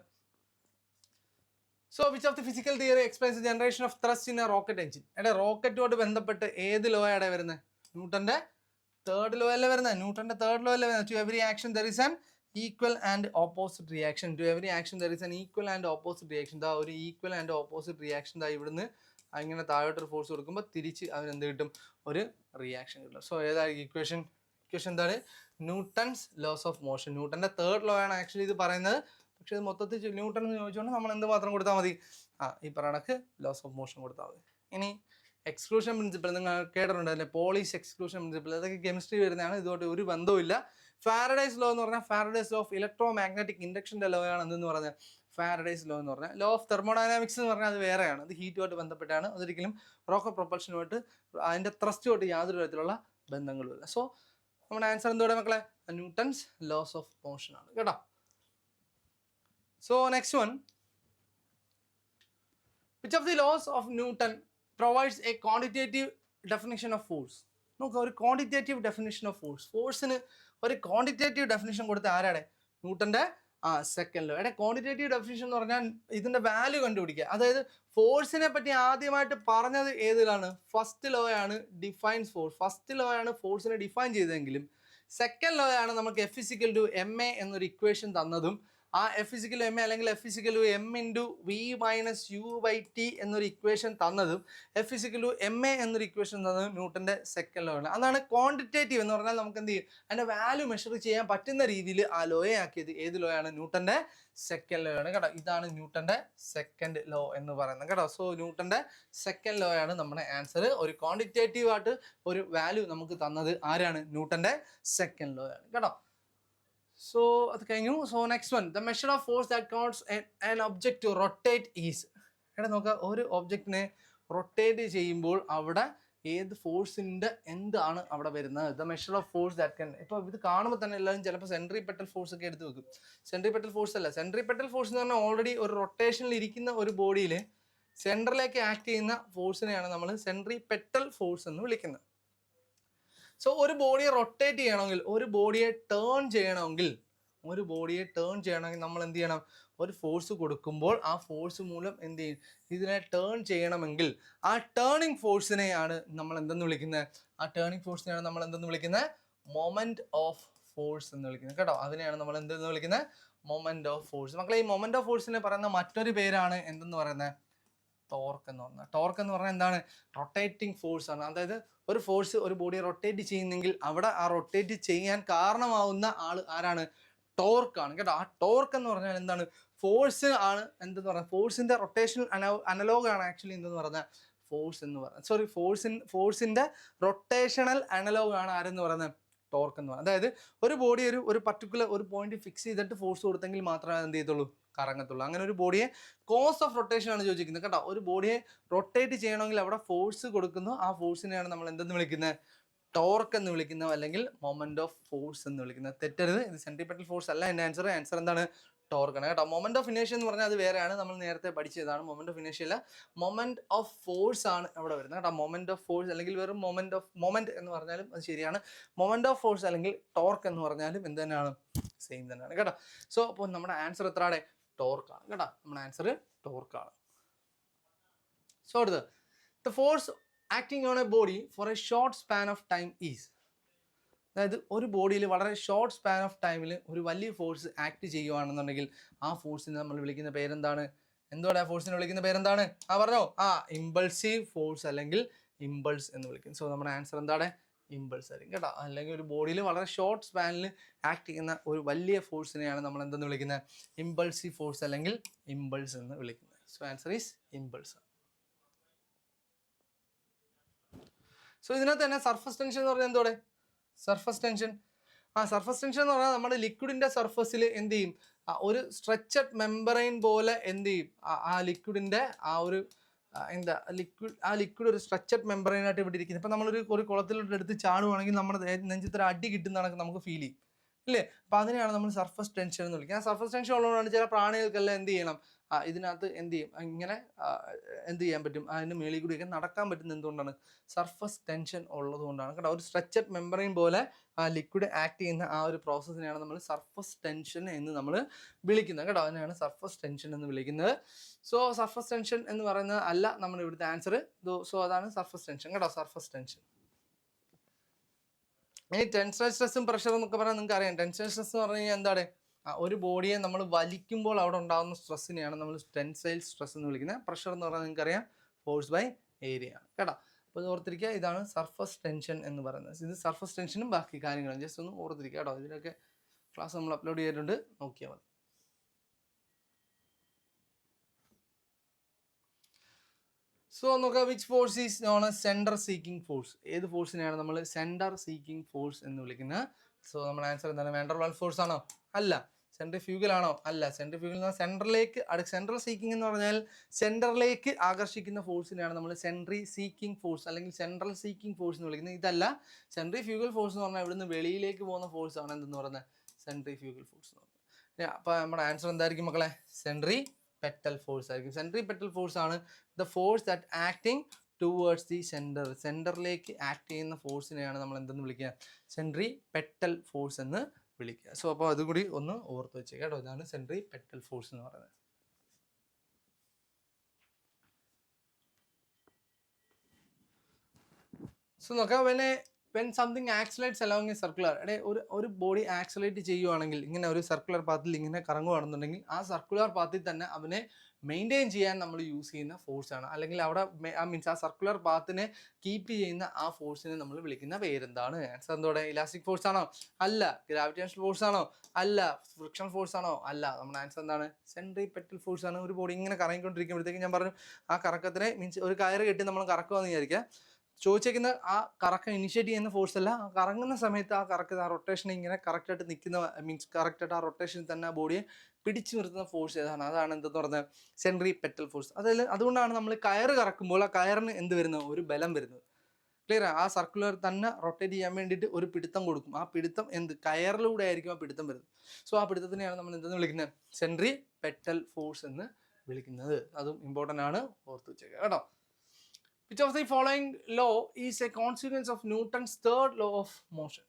which of the physical theory explains the generation of thrust in a rocket engine? റോക്കറ്റുമായിട്ട് ബന്ധപ്പെട്ട് ഏത് ലോ ആണ് വരുന്നത്? ന്യൂട്ടന്റെ തേർഡ് ലോ അല്ലേ വരുന്നത്? ന്യൂട്ടന്റെ തേർഡ് ലോ അല്ലേ വരുന്നത്? To every action there is an equal and opposite reaction. To every action there is an equal and opposite reaction. ദാ ഒരു ഈക്വൽ ആൻഡ് ഓപ്പോസിറ്റ് റിയാക്ഷൻ ദാ ഇവിടുന്ന് അങ്ങനെ താഴോട്ടൊരു ഫോഴ്സ് കൊടുക്കുമ്പോൾ തിരിച്ച് അതിനെന്ത് കിട്ടും? ഒരു റിയാക്ഷൻ കിട്ടും. സോ ഏതായിരിക്കും ഇക്വേഷൻ? എന്താണ്? Newton's loss of motion. ന്യൂട്ടന്റെ തേർഡ് ലോ ആണ് ആക്ച്വലി ഇത് പറയുന്നത്. പക്ഷെ ഇത് മൊത്തത്തിൽ ന്യൂട്ടൺ എന്ന് ചോദിച്ചുകൊണ്ട് നമ്മൾ എന്ത് മാത്രം കൊടുത്താൽ മതി? ഈ പറയണക്ക് ലോസ് ഓഫ് മോഷൻ കൊടുത്താൽ മതി. ഇനി എക്സ്ക്ലൂഷൻ പ്രിൻസിപ്പിൾ നിങ്ങൾ കേട്ടിട്ടുണ്ട് അല്ലേ? Pauli's exclusion principle. അതൊക്കെ കെമിസ്ട്രി വരുന്നതാണ്, ഇതുമായിട്ട് ഒരു ബന്ധവുമില്ല. ഫാരഡേസ് ലോ എന്ന് പറഞ്ഞാൽ Faraday's law of electromagnetic ഇൻഡക്ഷൻ്റെ ലോ ആണ് എന്തെന്ന് പറഞ്ഞാൽ ഫാരഡേസ് ലോ എന്ന് പറഞ്ഞാൽ. ലോ ഓഫ് തെർമോഡൈനാമിക്സ് എന്ന് പറഞ്ഞാൽ അത് വേറെയാണ്, അത് ഹീറ്റുമായിട്ട് ബന്ധപ്പെട്ടാണ്. അതൊരിക്കലും റോക്കറ്റ് പ്രൊപ്പൽഷനുമായിട്ട് അതിൻ്റെ ത്രസ്റ്റുമായിട്ട് യാതൊരു തരത്തിലുള്ള ബന്ധങ്ങളുമില്ല. സോ നമ്മുടെ ആൻസർ എന്തോടെ മക്കളെ? ന്യൂട്ടൺസ് ലോസ് ഓഫ് മോഷൻ ആണ് കേട്ടോ. So next one, which of the laws of Newton provides a quantitative definition of force? നോക്കുക, ഒരു ക്വാണ്ടിറ്റേറ്റീവ് ഡെഫിനിഷൻ ഓഫ് ഫോഴ്സ്. ഫോഴ്സിന് ഒരു ക്വാണ്ടിറ്റേറ്റീവ് ഡെഫിനിഷൻ കൊടുത്ത ആരാടെ? ന്യൂട്ടന്റെ സെക്കൻഡ് ലോ. ക്വാണ്ടിറ്റേറ്റീവ് ഡെഫിനിഷൻ എന്ന് പറഞ്ഞാൽ ഇതിന്റെ വാല്യൂ കണ്ടുപിടിക്കുക. അതായത് ഫോഴ്സിനെ പറ്റി ആദ്യമായിട്ട് പറഞ്ഞത് ഏതിലാണ്? ഫസ്റ്റ് ലോ ആണ് ഡിഫൈൻസ് ഫോഴ്സ്. ഫസ്റ്റ് ലോ ആണ് ഫോഴ്സിനെ ഡിഫൈൻ ചെയ്തതെങ്കിലും സെക്കൻഡ് ലോ ആണ് നമുക്ക് F=ma എന്നൊരു ഇക്വേഷൻ തന്നതും. ആ F=ma അല്ലെങ്കിൽ F=m×v−u/t എന്നൊരു ഇക്വേഷൻ തന്നതും F=ma എന്നൊരു ഇക്വേഷൻ തന്നതും ന്യൂട്ടന്റെ സെക്കൻഡ് ലോ ആണ്. അതാണ് ക്വാണ്ടിറ്റേറ്റീവ് എന്ന് പറഞ്ഞാൽ നമുക്ക് എന്ത് ചെയ്യും? അതിന്റെ വാല്യൂ മെഷർ ചെയ്യാൻ പറ്റുന്ന രീതിയിൽ ആ ലോയെ ആക്കിയത് ഏത് ലോ ആണ്? ന്യൂട്ടന്റെ സെക്കൻഡ് ലോ ആണ് കേട്ടോ. ഇതാണ് ന്യൂട്ടന്റെ സെക്കൻഡ് ലോ എന്ന് പറയുന്നത് കേട്ടോ. സോ ന്യൂട്ടന്റെ സെക്കൻഡ് ലോ ആണ് നമ്മുടെ ആൻസർ. ഒരു ക്വാണ്ടിറ്റേറ്റീവ് ആയിട്ട് ഒരു വാല്യൂ നമുക്ക് തന്നത് ആരാണ്? ന്യൂട്ടന്റെ സെക്കൻഡ് ലോ ആണ് കേട്ടോ. സോ അത് കഴിഞ്ഞു. So next one, the measure of force that causes an object to rotate is. നോക്കുക, ഒരു ഒബ്ജക്റ്റിനെ റൊട്ടേറ്റ് ചെയ്യുമ്പോൾ അവിടെ ഏത് ഫോഴ്സിൻ്റെ എന്താണ് അവിടെ വരുന്നത്? The measure of force that കൻ. ഇപ്പോൾ ഇത് കാണുമ്പോൾ തന്നെ എല്ലാവരും ചിലപ്പോൾ സെൻട്രിപെറ്റൽ ഫോഴ്സ് ഒക്കെ എടുത്ത് വെക്കും. സെൻട്രിപെറ്റൽ ഫോഴ്സ് അല്ല. സെൻട്രിപെറ്റൽ ഫോഴ്സ് എന്ന് പറഞ്ഞാൽ ഓൾറെഡി ഒരു റൊട്ടേഷനിൽ ഇരിക്കുന്ന ഒരു ബോഡിയിൽ സെൻറ്ററിലേക്ക് ആക്ട് ചെയ്യുന്ന ഫോഴ്സിനെയാണ് നമ്മൾ സെൻട്രിപെറ്റൽ ഫോഴ്സ് എന്ന് വിളിക്കുന്നത്. സോ ഒരു ബോഡിയെ റൊട്ടേറ്റ് ചെയ്യണമെങ്കിൽ, ഒരു ബോഡിയെ ടേൺ ചെയ്യണമെങ്കിൽ നമ്മൾ എന്ത് ചെയ്യണം? ഒരു ഫോഴ്സ് കൊടുക്കുമ്പോൾ ആ ഫോഴ്സ് മൂലം എന്ത് ചെയ്യും? ഇതിനെ ടേൺ ചെയ്യണമെങ്കിൽ ആ ടേണിംഗ് ഫോഴ്സിനെയാണ് നമ്മൾ എന്തെന്ന് വിളിക്കുന്നത്? മൊമെന്റ് ഓഫ് ഫോഴ്സ് എന്ന് വിളിക്കുന്നത് കേട്ടോ. അതിനെയാണ് നമ്മൾ എന്തെന്ന് വിളിക്കുന്നത്? Moment of force. മക്കളെ ഈ മൊമെന്റ് ഓഫ് ഫോഴ്സിനെ പറയുന്ന മറ്റൊരു പേരാണ് എന്തെന്ന് പറയുന്നത്? ടോർക്ക് എന്ന് പറഞ്ഞാൽ. ടോർക്ക് എന്ന് പറഞ്ഞാൽ എന്താണ്? റൊട്ടേറ്റിംഗ് ഫോഴ്സ് ആണ്. അതായത് ഒരു ഫോഴ്സ് ഒരു ബോഡിയെ റൊട്ടേറ്റ് ചെയ്യുന്നെങ്കിൽ അവിടെ ആ റൊട്ടേറ്റ് ചെയ്യാൻ കാരണമാവുന്ന ആള് ആരാണ്? ടോർക്കാണ് കേട്ടോ. ആ ടോർക്ക് എന്ന് പറഞ്ഞാൽ എന്താണ്? ഫോഴ്സ് ആണ്. എന്തെന്ന് പറഞ്ഞാൽ ഫോഴ്സിന്റെ റൊട്ടേഷൻ അനലോഗ് ആണ് ആക്ച്വലി എന്തെന്ന് പറഞ്ഞാൽ ഫോഴ്സ് എന്ന് പറയുന്നത്. സോറി, ഫോഴ്സിന്റെ റൊട്ടേഷണൽ അനലോഗ് ആണ് ആരെന്ന് പറയുന്നത്? ടോർക്ക് എന്ന് പറയുന്നത്. അതായത് ഒരു ബോഡി ഒരു പർട്ടിക്കുലർ ഒരു പോയിന്റ് ഫിക്സ് ചെയ്തിട്ട് ഫോഴ്സ് കൊടുത്തെങ്കിൽ മാത്രമേ എന്ത് ചെയ്യത്തുള്ളൂ? കറങ്ങത്തുള്ളൂ. അങ്ങനെ ഒരു ബോഡിയെ കോസ് ഓഫ് റൊട്ടേഷൻ ആണ് ചോദിക്കുന്നത് കേട്ടോ. ഒരു ബോഡിയെ റൊട്ടേറ്റ് ചെയ്യണമെങ്കിൽ അവിടെ ഫോഴ്സ് കൊടുക്കുന്നു. ആ ഫോഴ്സിനെയാണ് നമ്മൾ എന്തെന്ന് വിളിക്കുന്നത്? ടോർക്ക് എന്ന് വിളിക്കുന്നത്, അല്ലെങ്കിൽ മൊമെന്റ് ഓഫ് ഫോഴ്സ് എന്ന് വിളിക്കുന്നത്. തെറ്റരുത്, ഇത് സെൻട്രിപെറ്റൽ ഫോഴ്സ് അല്ല എൻ്റെ ആൻസർ. ആൻസർ എന്താണ്? ടോർക്ക് ആണ് കേട്ടോ. മൊമെന്റ് ഓഫ് ഇനേഷ്യ എന്ന് പറഞ്ഞാൽ അത് വേറെയാണ്, നമ്മൾ നേരത്തെ പഠിച്ചതാണ്. മൊമെന്റ് ഓഫ് ഇനേഷ്യ അല്ല, മൊമെന്റ് ഓഫ് ഫോഴ്സ് ആണ് അവിടെ വരുന്നത് കേട്ടോ. മൊമെന്റ് ഓഫ് ഫോഴ്സ് അല്ലെങ്കിൽ വെറും മൊമെന്റ് എന്ന് പറഞ്ഞാലും അത് ശരിയാണ്. മൊമെന്റ് ഓഫ് ഫോഴ്സ് അല്ലെങ്കിൽ ടോർക്ക് എന്ന് പറഞ്ഞാലും എന്ത് തന്നെയാണ്? സെയിം തന്നെയാണ് കേട്ടോ. സോ അപ്പോൾ നമ്മുടെ ആൻസർ എത്രയാണ്? ടോർക്കാണ് കേട്ടോ. നമ്മുടെ ആൻസർ ടോർക്കാണ്. സോ അടുത്ത്, the force acting on A body for A short span of time is. അതായത് ഒരു ബോഡിയിൽ വളരെ ഷോർട്ട് സ്പാൻ ഓഫ് ടൈമിൽ ഒരു വലിയ ഫോഴ്സ് ആക്ട് ചെയ്യുകയാണെന്നുണ്ടെങ്കിൽ ആ ഫോഴ്സിനെ നമ്മൾ വിളിക്കുന്ന പേരെന്താണ്? എന്തുകൊണ്ട് ആ ഫോഴ്സിനെ വിളിക്കുന്ന പേരെന്താണ്? പറഞ്ഞോ. ഇമ്പൾസീവ് ഫോഴ്സ് അല്ലെങ്കിൽ ഇമ്പൾസ് എന്ന് വിളിക്കും. സോ നമ്മുടെ ആൻസർ എന്താണ്? ഇമ്പൾസ് ആയിരിക്കും കേട്ടോ. അല്ലെങ്കിൽ ഒരു ബോഡിയിൽ വളരെ ഷോർട്ട് സ്പാനിൽ ആക്ട് ചെയ്യുന്ന ഒരു വലിയ ഫോഴ്സിനെയാണ് നമ്മൾ എന്തെന്ന് വിളിക്കുന്നത്? ഇമ്പൾസീവ് ഫോഴ്സ് അല്ലെങ്കിൽ ഇമ്പൾസ് എന്ന് വിളിക്കുന്നത്. So answer is impulse. So ഇതിനകത്ത് തന്നെ സർഫസ് ടെൻഷൻ എന്ന് പറഞ്ഞാൽ എന്തോടെ? Surface tension. സർഫസ് ടെൻഷൻ എന്ന് പറഞ്ഞാൽ നമ്മുടെ ലിക്വിഡിന്റെ സർഫസിൽ എന്ത് ചെയ്യും? ഒരു സ്ട്രെച്ചഡ് മെമ്പറൈൻ പോലെ എന്ത് ചെയ്യും? ആ ലിക്വിഡിന്റെ ഒരു ലിക്വിഡ് ഒരു സ്ട്രെച്ചഡ് മെമ്പറൈനായിട്ട് ഇവിടെ ഇരിക്കുന്നത്. ഇപ്പം നമ്മളൊരു കുളത്തിലോട്ട് എടുത്ത് ചാടുവാണെങ്കിൽ നമ്മുടെ നെഞ്ചത്തൊരു അടി കിട്ടുന്നതാണ് നമുക്ക് ഫീൽ ചെയ്യും, ഇല്ലേ? അപ്പം അതിനെയാണ് നമ്മൾ സർഫസ് ടെൻഷൻ എന്ന് വിളിക്കുക. ആ സർഫസ് ടെൻഷൻ ഉള്ളതുകൊണ്ടാണ് ചില പ്രാണികൾക്കെല്ലാം എന്ത് ചെയ്യണം? ഇതിനകത്ത് എന്ത് ചെയ്യും? ഇങ്ങനെ എന്ത് ചെയ്യാൻ പറ്റും? അതിന് മേളിൽ കൂടിയൊക്കെ നടക്കാൻ പറ്റുന്നത് എന്തുകൊണ്ടാണ്? സർഫസ് ടെൻഷൻ ഉള്ളതുകൊണ്ടാണ് കേട്ടോ. ഒരു സ്ട്രെച്ചഡ് മെമ്പറൈൻ പോലെ ലിക്വിഡ് ആക്ട് ചെയ്യുന്ന ആ ഒരു പ്രോസസ്സിനെയാണ് നമ്മൾ സർഫസ് ടെൻഷൻ എന്ന് നമ്മൾ വിളിക്കുന്നത് കേട്ടോ. അതിനെയാണ് സർഫസ് ടെൻഷൻ എന്ന് വിളിക്കുന്നത്. സോ സർഫസ് ടെൻഷൻ എന്ന് പറയുന്നത് അല്ല നമ്മുടെ ഇവിടുത്തെ ആൻസർ. സോ അതാണ് സർഫസ് ടെൻഷൻ കേട്ടോ. Surface tension. ഇനി ടെൻസൈൽ സ്ട്രെസ്സും പ്രഷറും എന്നൊക്കെ പറഞ്ഞാൽ നിങ്ങൾക്ക് അറിയാം. ടെൻസൈൽ സ്ട്രെസ് എന്ന് പറഞ്ഞു കഴിഞ്ഞാൽ എന്താണ്? ഒരു ബോഡിയെ നമ്മൾ വലിക്കുമ്പോൾ അവിടെ ഉണ്ടാകുന്ന സ്ട്രെസ്സിനെയാണ് നമ്മൾ ടെൻസൈൽ സ്ട്രെസ് എന്ന് വിളിക്കുന്നത്. പ്രഷർ എന്ന് പറഞ്ഞാൽ നിങ്ങൾക്കറിയാം ഫോഴ്സ് ബൈ ഏരിയ ആണ് കേട്ടോ. അപ്പോൾ ഇത് ഓർത്തിരിക്കുക, ഇതാണ് സർഫസ് ടെൻഷൻ എന്ന് പറയുന്നത്. ഇത് സർഫസ് ടെൻഷനും ബാക്കി കാര്യങ്ങളും ജസ്റ്റ് ഒന്ന് ഓർത്തിരിക്കുക കേട്ടോ. ഇതിലൊക്കെ ക്ലാസ് നമ്മൾ അപ്ലോഡ് ചെയ്തിട്ടുണ്ട്, നോക്കിയാൽ മതി. സോ നോക്കാം, which force is known as centre seeking force. ഏത് ഫോഴ്സിനെയാണ് നമ്മൾ സെൻറ്റർ സീക്കിംഗ് ഫോഴ്സ് എന്ന് വിളിക്കുന്നത്? സോ നമ്മുടെ ആൻസർ എന്താണ്? വാൻഡർവാൾസ് ഫോഴ്സ് ആണോ? അല്ല. സെൻട്രിഫ്യൂഗൽ ആണോ? അല്ല. സെൻട്രിഫ്യൂഗൽ എന്ന് പറഞ്ഞാൽ സെൻട്രൽ സീക്കിംഗ് എന്ന് പറഞ്ഞാൽ സെൻറ്ററിലേക്ക് ആകർഷിക്കുന്ന ഫോഴ്സിനെയാണ് നമ്മൾ സെൻട്രി സീക്കിംഗ് ഫോഴ്സ് അല്ലെങ്കിൽ സെൻട്രൽ സീക്കിംഗ് ഫോഴ്സ് എന്ന് വിളിക്കുന്നത്. ഇതല്ല. സെൻട്രിഫ്യൂഗൽ ഫോഴ്സ് എന്ന് പറഞ്ഞാൽ ഇവിടുന്ന് വെളിയിലേക്ക് പോകുന്ന ഫോഴ്സ് ആണ് എന്തെന്ന് പറയുന്നത്? സെൻട്രിഫ്യൂഗൽ ഫോഴ്സ് എന്ന് പറയുന്നത്. അപ്പോൾ നമ്മുടെ ആൻസർ എന്തായിരിക്കും മക്കളെ? സെൻട്രിപെറ്റൽ ഫോഴ്സ് ആയിരിക്കും. സെൻട്രിപെറ്റൽ ഫോഴ്സ് ആണ് the force that acting towards the centre. സെൻറ്ററിലേക്ക് ആക്ട് ചെയ്യുന്ന ഫോഴ്സിനെയാണ് നമ്മൾ എന്തെന്ന് വിളിക്കുക? സെൻട്രിപെറ്റൽ ഫോഴ്സ് എന്ന് വിളിക്കുക. സോ അപ്പോൾ അതുകൂടി ഒന്ന് ഓർത്ത് വെച്ചേക്കാം കേട്ടോ. ഇതാണ് സെൻട്രിപെറ്റൽ ഫോഴ്സ് എന്ന് പറയുന്നത്. സോ നോക്കാം, when something accelerates along a circular. ഒരു ബോഡി ആക്സിലേറ്റ് ചെയ്യുവാണെങ്കിൽ, ഇങ്ങനെ ഒരു സർക്കുലർ പാത്തിൽ ഇങ്ങനെ കറങ്ങുകയാണെന്നുണ്ടെങ്കിൽ ആ സർക്കുലർ പാത്തിൽ തന്നെ അവനെ മെയിൻറ്റെയിൻ ചെയ്യാൻ നമ്മൾ യൂസ് ചെയ്യുന്ന ഫോഴ്സാണ്. അല്ലെങ്കിൽ അവിടെ മീൻസ് ആ സർക്കുലർ പാത്തിനെ കീപ്പ് ചെയ്യുന്ന ആ ഫോഴ്സിനെ നമ്മൾ വിളിക്കുന്ന പേരെന്താണ്? ആൻസർ എന്തോടെ? ഇലാസ്റ്റിക് ഫോഴ്സ് ആണോ? അല്ല. ഗ്രാവിറ്റേഷണൽ ഫോഴ്സ് ആണോ? അല്ല. ഫ്രിക്ഷൻ ഫോഴ്സ് ആണോ? അല്ല. നമ്മുടെ ആൻസർ എന്താണ്? സെൻട്രിപെറ്റൽ ഫോഴ്സ് ആണ്. ഒരു ബോഡി ഇങ്ങനെ കറങ്ങിക്കൊണ്ടിരിക്കുമ്പോഴത്തേക്ക് ഞാൻ പറഞ്ഞു ആ കറക്കത്തിനെ മീൻസ് ഒരു കയറ് കെട്ടി നമ്മൾ കറക്കുമെന്ന് വിചാരിക്കുക. ചോദിച്ചേക്കുന്ന ആ കറക്കം ഇനിഷ്യേറ്റ് ചെയ്യുന്ന ഫോഴ്സ് അല്ല, ആ കറങ്ങുന്ന സമയത്ത് ആ റൊട്ടേഷൻ ഇങ്ങനെ കറക്റ്റായിട്ട് നിൽക്കുന്ന മീൻസ് കറക്റ്റായിട്ട് ആ റൊട്ടേഷനിൽ തന്നെ ആ ബോഡിയെ പിടിച്ചു നിർത്തുന്ന ഫോഴ്സ് ഏതാണ്? അതാണ് എന്തെന്ന് പറഞ്ഞത്? Centripetal force. അതുകൊണ്ടാണ് നമ്മൾ കയറ് കറക്കുമ്പോൾ ആ കയറിന് എന്ത് വരുന്നത്? ഒരു ബലം വരുന്നത്. ക്ലിയർ? ആ സർക്കുലർ തന്നെ റൊട്ടേറ്റ് ചെയ്യാൻ വേണ്ടിയിട്ട് ഒരു പിടുത്തം കൊടുക്കും. ആ പിടുത്തം കയറിലൂടെ ആയിരിക്കും ആ പിടുത്തം വരുന്നത്. സോ ആ പിടുത്തത്തിനെയാണ് നമ്മൾ എന്തെന്ന് വിളിക്കുന്നത്? സെൻട്രിപെറ്റൽ ഫോഴ്സ് എന്ന് വിളിക്കുന്നത്. അതും ഇമ്പോർട്ടൻ്റ് ആണ്, ഓർത്ത് വെച്ചേക്കുക കേട്ടോ. Which of the following law is a consequence of Newton's third law of motion?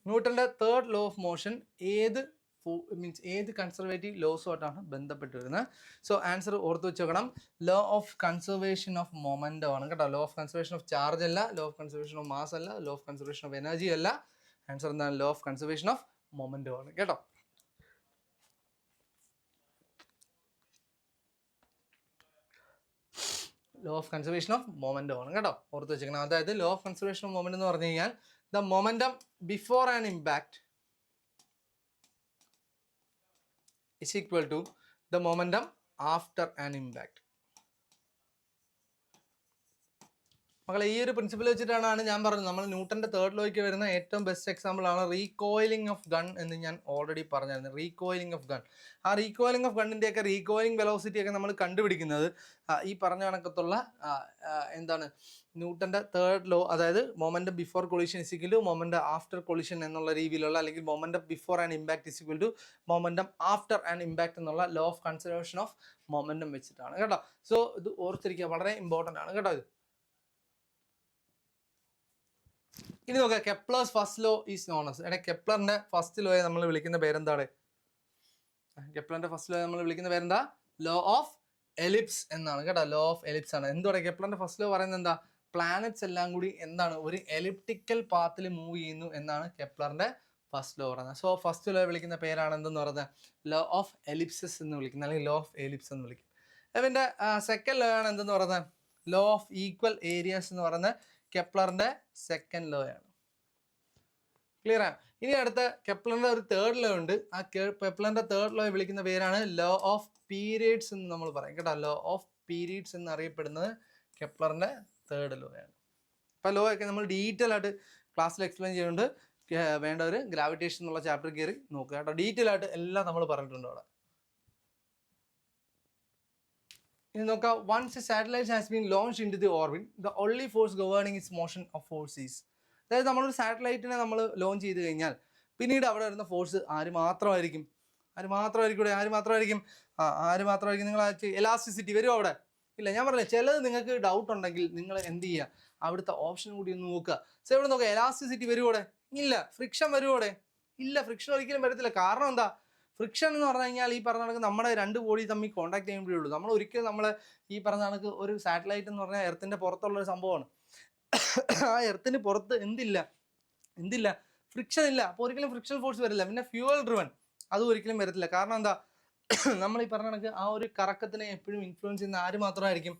ന്യൂട്ടന്റെ തേർഡ് ലോ ഓഫ് മോഷൻ ഏത് കൺസർവേറ്റീവ് ലോസുമായിട്ടാണ് ബന്ധപ്പെട്ട് വരുന്നത്? സോ ആൻസർ ഓർത്ത് വെച്ചേക്കണം. Law of conservation of momentum ആണ് കേട്ടോ. Law of conservation of charge അല്ല, law of conservation of mass അല്ല, law of conservation of energy അല്ല. ആൻസർ എന്താണ്? Law of conservation of momentum ആണ് കേട്ടോ. Law of conservation of momentum ആണ് കേട്ടോ, ഓർത്ത് വെച്ചേക്കണം. അതായത് law of conservation of momentum എന്ന് പറഞ്ഞു കഴിഞ്ഞാൽ the momentum before an impact is equal to the momentum after an impact. മക്കളെ ഈ ഒരു പ്രിൻസിപ്പിൾ വെച്ചിട്ടാണ് ഞാൻ പറഞ്ഞത്, നമ്മൾ ന്യൂട്ടന്റെ തേർഡ് ലോയ്ക്ക് വരുന്ന ഏറ്റവും ബെസ്റ്റ് എക്സാമ്പിൾ ആണ് റീകോയിലിംഗ് ഓഫ് ഗൺ എന്ന് ഞാൻ ഓൾറെഡി പറഞ്ഞായിരുന്നു. റീകോയിലിംഗ് ഓഫ് ഗൺ, ആ റീകോയിലിംഗ് ഓഫ് ഗണ്ണിന്റെ ഒക്കെ റീകോയിലിംഗ് വെലോസിറ്റി ഒക്കെ നമ്മൾ കണ്ടുപിടിക്കുന്നത് ഈ പറഞ്ഞ കണക്കത്തുള്ള എന്താണ് ന്യൂട്ടന്റെ തേർഡ് ലോ, അതായത് momentum before collision is equal to momentum after collision എന്നുള്ള രീതിയിലുള്ള, അല്ലെങ്കിൽ momentum before an impact is equal to momentum after an impact എന്നുള്ള law of conservation of momentum വെച്ചിട്ടാണ് കേട്ടോ. സോ ഇത് ഓർത്തിരിക്കുക, വളരെ ഇമ്പോർട്ടൻ്റ് ആണ് കേട്ടോ ഇത്. ഇനി നോക്കുക, Kepler's first law is known as, എടാ കെപ്ലറിന്റെ ഫസ്റ്റ് ലോയെ നമ്മൾ വിളിക്കുന്ന പേരെന്താണ്? കെപ്ലറിന്റെ ഫസ്റ്റ് ലോ നമ്മൾ വിളിക്കുന്ന പേരെന്താ? ലോ ഓഫ് എലിപ്സ് എന്നാണ് കേട്ടോ. ലോ ഓഫ് എലിപ്സ് ആണ്. എന്തുവാ കെപ്ലറിന്റെ ഫസ്റ്റ് ലോ പറയുന്നത്? എന്താ? പ്ലാനറ്റ്സ് എല്ലാം കൂടി എന്താണ് ഒരു എലിപ്റ്റിക്കൽ പാത്തിൽ മൂവ് ചെയ്യുന്നു എന്നാണ് കെപ്ലറിന്റെ ഫസ്റ്റ് ലോ പറയുന്നത്. സോ ഫസ്റ്റ് ലോ വിളിക്കുന്ന പേരാണ് എന്തെന്ന് പറയുന്നത്? ലോ ഓഫ് എലിപ്സസ് എന്ന് വിളിക്കുന്നത്, അല്ലെങ്കിൽ ലോ ഓഫ് എലിപ്സ് എന്ന് വിളിക്കും. അതിന്റെ സെക്കൻഡ് ലോ ആണ് എന്തെന്ന് പറയുന്നത്? ലോ ഓഫ് ഈക്വൽ ഏരിയാസ് എന്ന് പറയുന്നത് കെപ്ലറിന്റെ സെക്കൻഡ് ലോ ആണ്. ക്ലിയർ ആണ്. ഇനി അടുത്ത കെപ്ലറിന്റെ ഒരു തേർഡ് ലോ ഉണ്ട്. ആ കെപ്ലറിന്റെ തേർഡ് ലോ വിളിക്കുന്ന പേരാണ് ലോ ഓഫ് പീരിയഡ്സ് എന്ന് നമ്മൾ പറയും കേട്ടോ. ലോ ഓഫ് പീരിയഡ്സ് എന്ന് അറിയപ്പെടുന്നത് കെപ്ലറിന്റെ തേർഡ് ലോ ആണ്. അപ്പൊ ലോ ഒക്കെ നമ്മൾ ഡീറ്റെയിൽ ആയിട്ട് ക്ലാസ്സിൽ എക്സ്പ്ലെയിൻ ചെയ്യുന്നുണ്ട്. വേണ്ടവർ ഗ്രാവിറ്റേഷൻ എന്നുള്ള ചാപ്റ്റർ കയറി നോക്കുക കേട്ടോ. ഡീറ്റെയിൽ ആയിട്ട് എല്ലാം നമ്മൾ പറഞ്ഞിട്ടുണ്ട് അവിടെ. ഇനി നോക്കാം, once a satellite has been launched into the orbit the only force governing its motion of force is. അതായത് നമ്മളൊരു സാറ്റലൈറ്റിനെ നമ്മൾ ലോഞ്ച് ചെയ്ത് കഴിഞ്ഞാൽ പിന്നീട് അവിടെ വരുന്ന ഫോഴ്സ് ആര് മാത്രമായിരിക്കും? നിങ്ങൾ എലാസ്റ്റിസിറ്റി വരുമോ അവിടെ? ഇല്ല. ഞാൻ പറഞ്ഞില്ല, ചിലത് നിങ്ങൾക്ക് ഡൗട്ട് ഉണ്ടെങ്കിൽ നിങ്ങൾ എന്ത് ചെയ്യുക, അവിടുത്തെ ഓപ്ഷൻ കൂടി ഒന്ന് നോക്കുക. സോ ഇവിടെ നോക്കുക, എലാസ്റ്റിസിറ്റി വരുവോടെ? ഇല്ല. ഫ്രിക്ഷൻ വരുവോടെ? ഇല്ല. ഫ്രിക്ഷൻ ഒരിക്കലും വരത്തില്ല. കാരണം എന്താ? ഫ്രിക്ഷൻ എന്ന് പറഞ്ഞു കഴിഞ്ഞാൽ ഈ പറഞ്ഞ കണക്ക് നമ്മുടെ രണ്ട് ബോഡി തമ്മിൽ കോൺടാക്ട് ചെയ്യുമ്പോഴേ ഉള്ളൂ. നമ്മൾ ഒരിക്കലും ഈ പറഞ്ഞ കണക്ക് ഒരു സാറ്റലൈറ്റ് എന്ന് പറഞ്ഞാൽ എർത്തിന്റെ പുറത്തുള്ള ഒരു സംഭവമാണ്. ആ എർത്തിന് പുറത്ത് എന്തില്ല ഫ്രിക്ഷൻ ഇല്ല. അപ്പോൾ ഒരിക്കലും ഫ്രിക്ഷൻ ഫോഴ്സ് വരില്ല. പിന്നെ ഫ്യൂവൽ ഡ്രിവൺ അതും ഒരിക്കലും വരത്തില്ല. കാരണം എന്താ? നമ്മൾ ഈ പറഞ്ഞ കണക്ക് ആ ഒരു കറക്കത്തിനെ എപ്പോഴും ഇൻഫ്ലുവൻസ് ചെയ്യുന്ന ആര് മാത്രമായിരിക്കും?